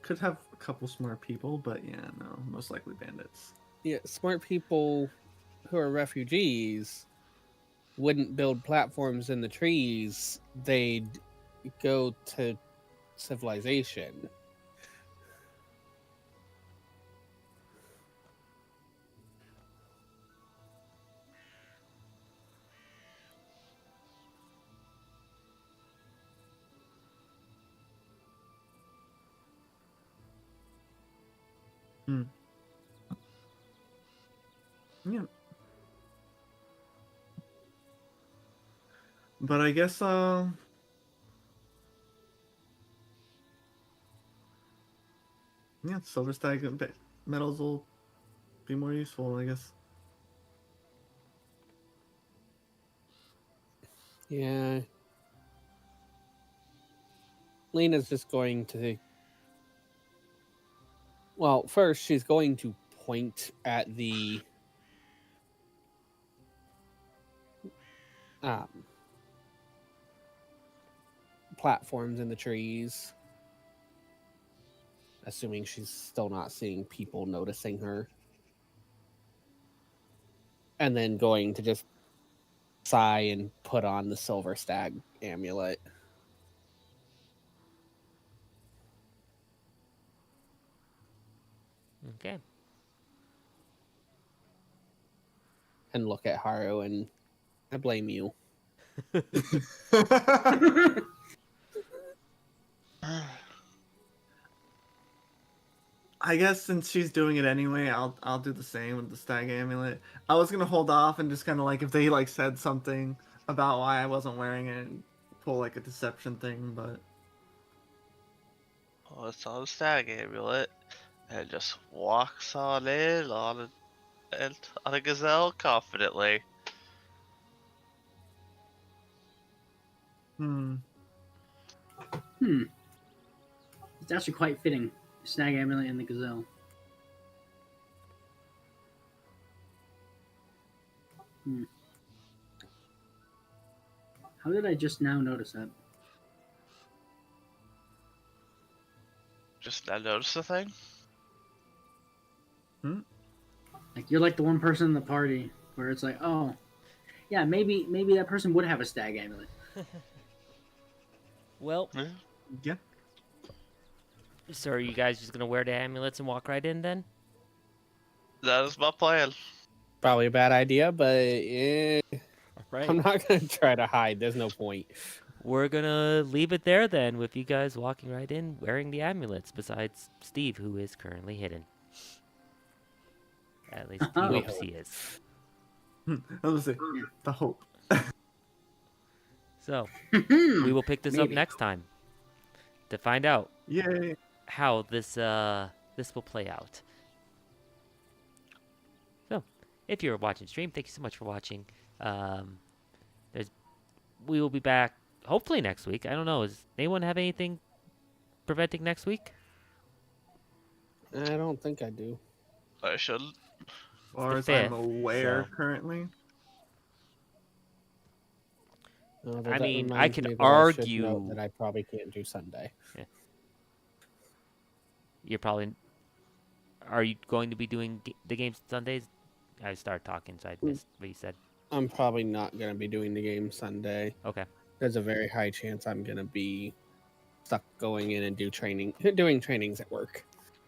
could have a couple smart people, but yeah, no, most likely bandits. Yeah, smart people who are refugees wouldn't build platforms in the trees. They'd go to civilization. Hmm. Yeah. But I guess yeah, silver stag medals will be more useful, I guess. Yeah. Lena's just going to. Well, first, she's going to point at the platforms in the trees, assuming she's still not seeing people noticing her. And then going to just sigh and put on the silver stag amulet. Okay. And look at Haru, and I blame you. I guess since she's doing it anyway, I'll do the same with the stag amulet. I was gonna hold off and just kind of like if they like said something about why I wasn't wearing it, and pull like a deception thing, but Oh, it's on the stag amulet, and just walks on in on a gazelle confidently. It's actually quite fitting. Snag amulet and the gazelle. How did I just now notice that? Just not notice the thing? Like you're like the one person in the party where it's like, oh, yeah, maybe that person would have a stag amulet. Well, yeah. So are you guys just gonna wear the amulets and walk right in then? That is my plan. Probably a bad idea, but Right. I'm not going to try to hide. There's no point. We're gonna leave it there then, with you guys walking right in wearing the amulets, besides Steve, who is currently hidden. At least he We hopes he is. I was gonna say the hope. So we will pick this up Maybe. next time to find out Yay! how this will play out. So, if you're watching stream, thank you so much for watching. We will be back hopefully next week. I don't know. Does anyone have anything preventing next week? I don't think I do. I shouldn't. As far as fifth, I'm aware, so- currently. Although I that mean, I reminds could me that I should argue- note that I probably can't do Sunday. You're probably. Are you going to be doing the games Sundays? I started talking, so I missed what you said. I'm probably not going to be doing the game Sunday. Okay. There's a very high chance I'm going to be stuck going in and doing trainings at work.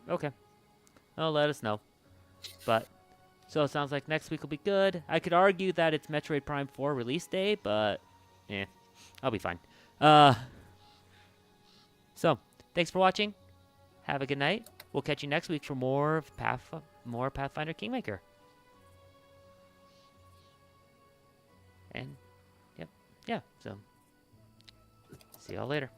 Okay. Oh, let us know. But so it sounds like next week will be good. I could argue that it's Metroid Prime 4 release day, but I'll be fine. So thanks for watching. Have a good night. We'll catch you next week for more Pathfinder Kingmaker. And yeah. So see y'all later.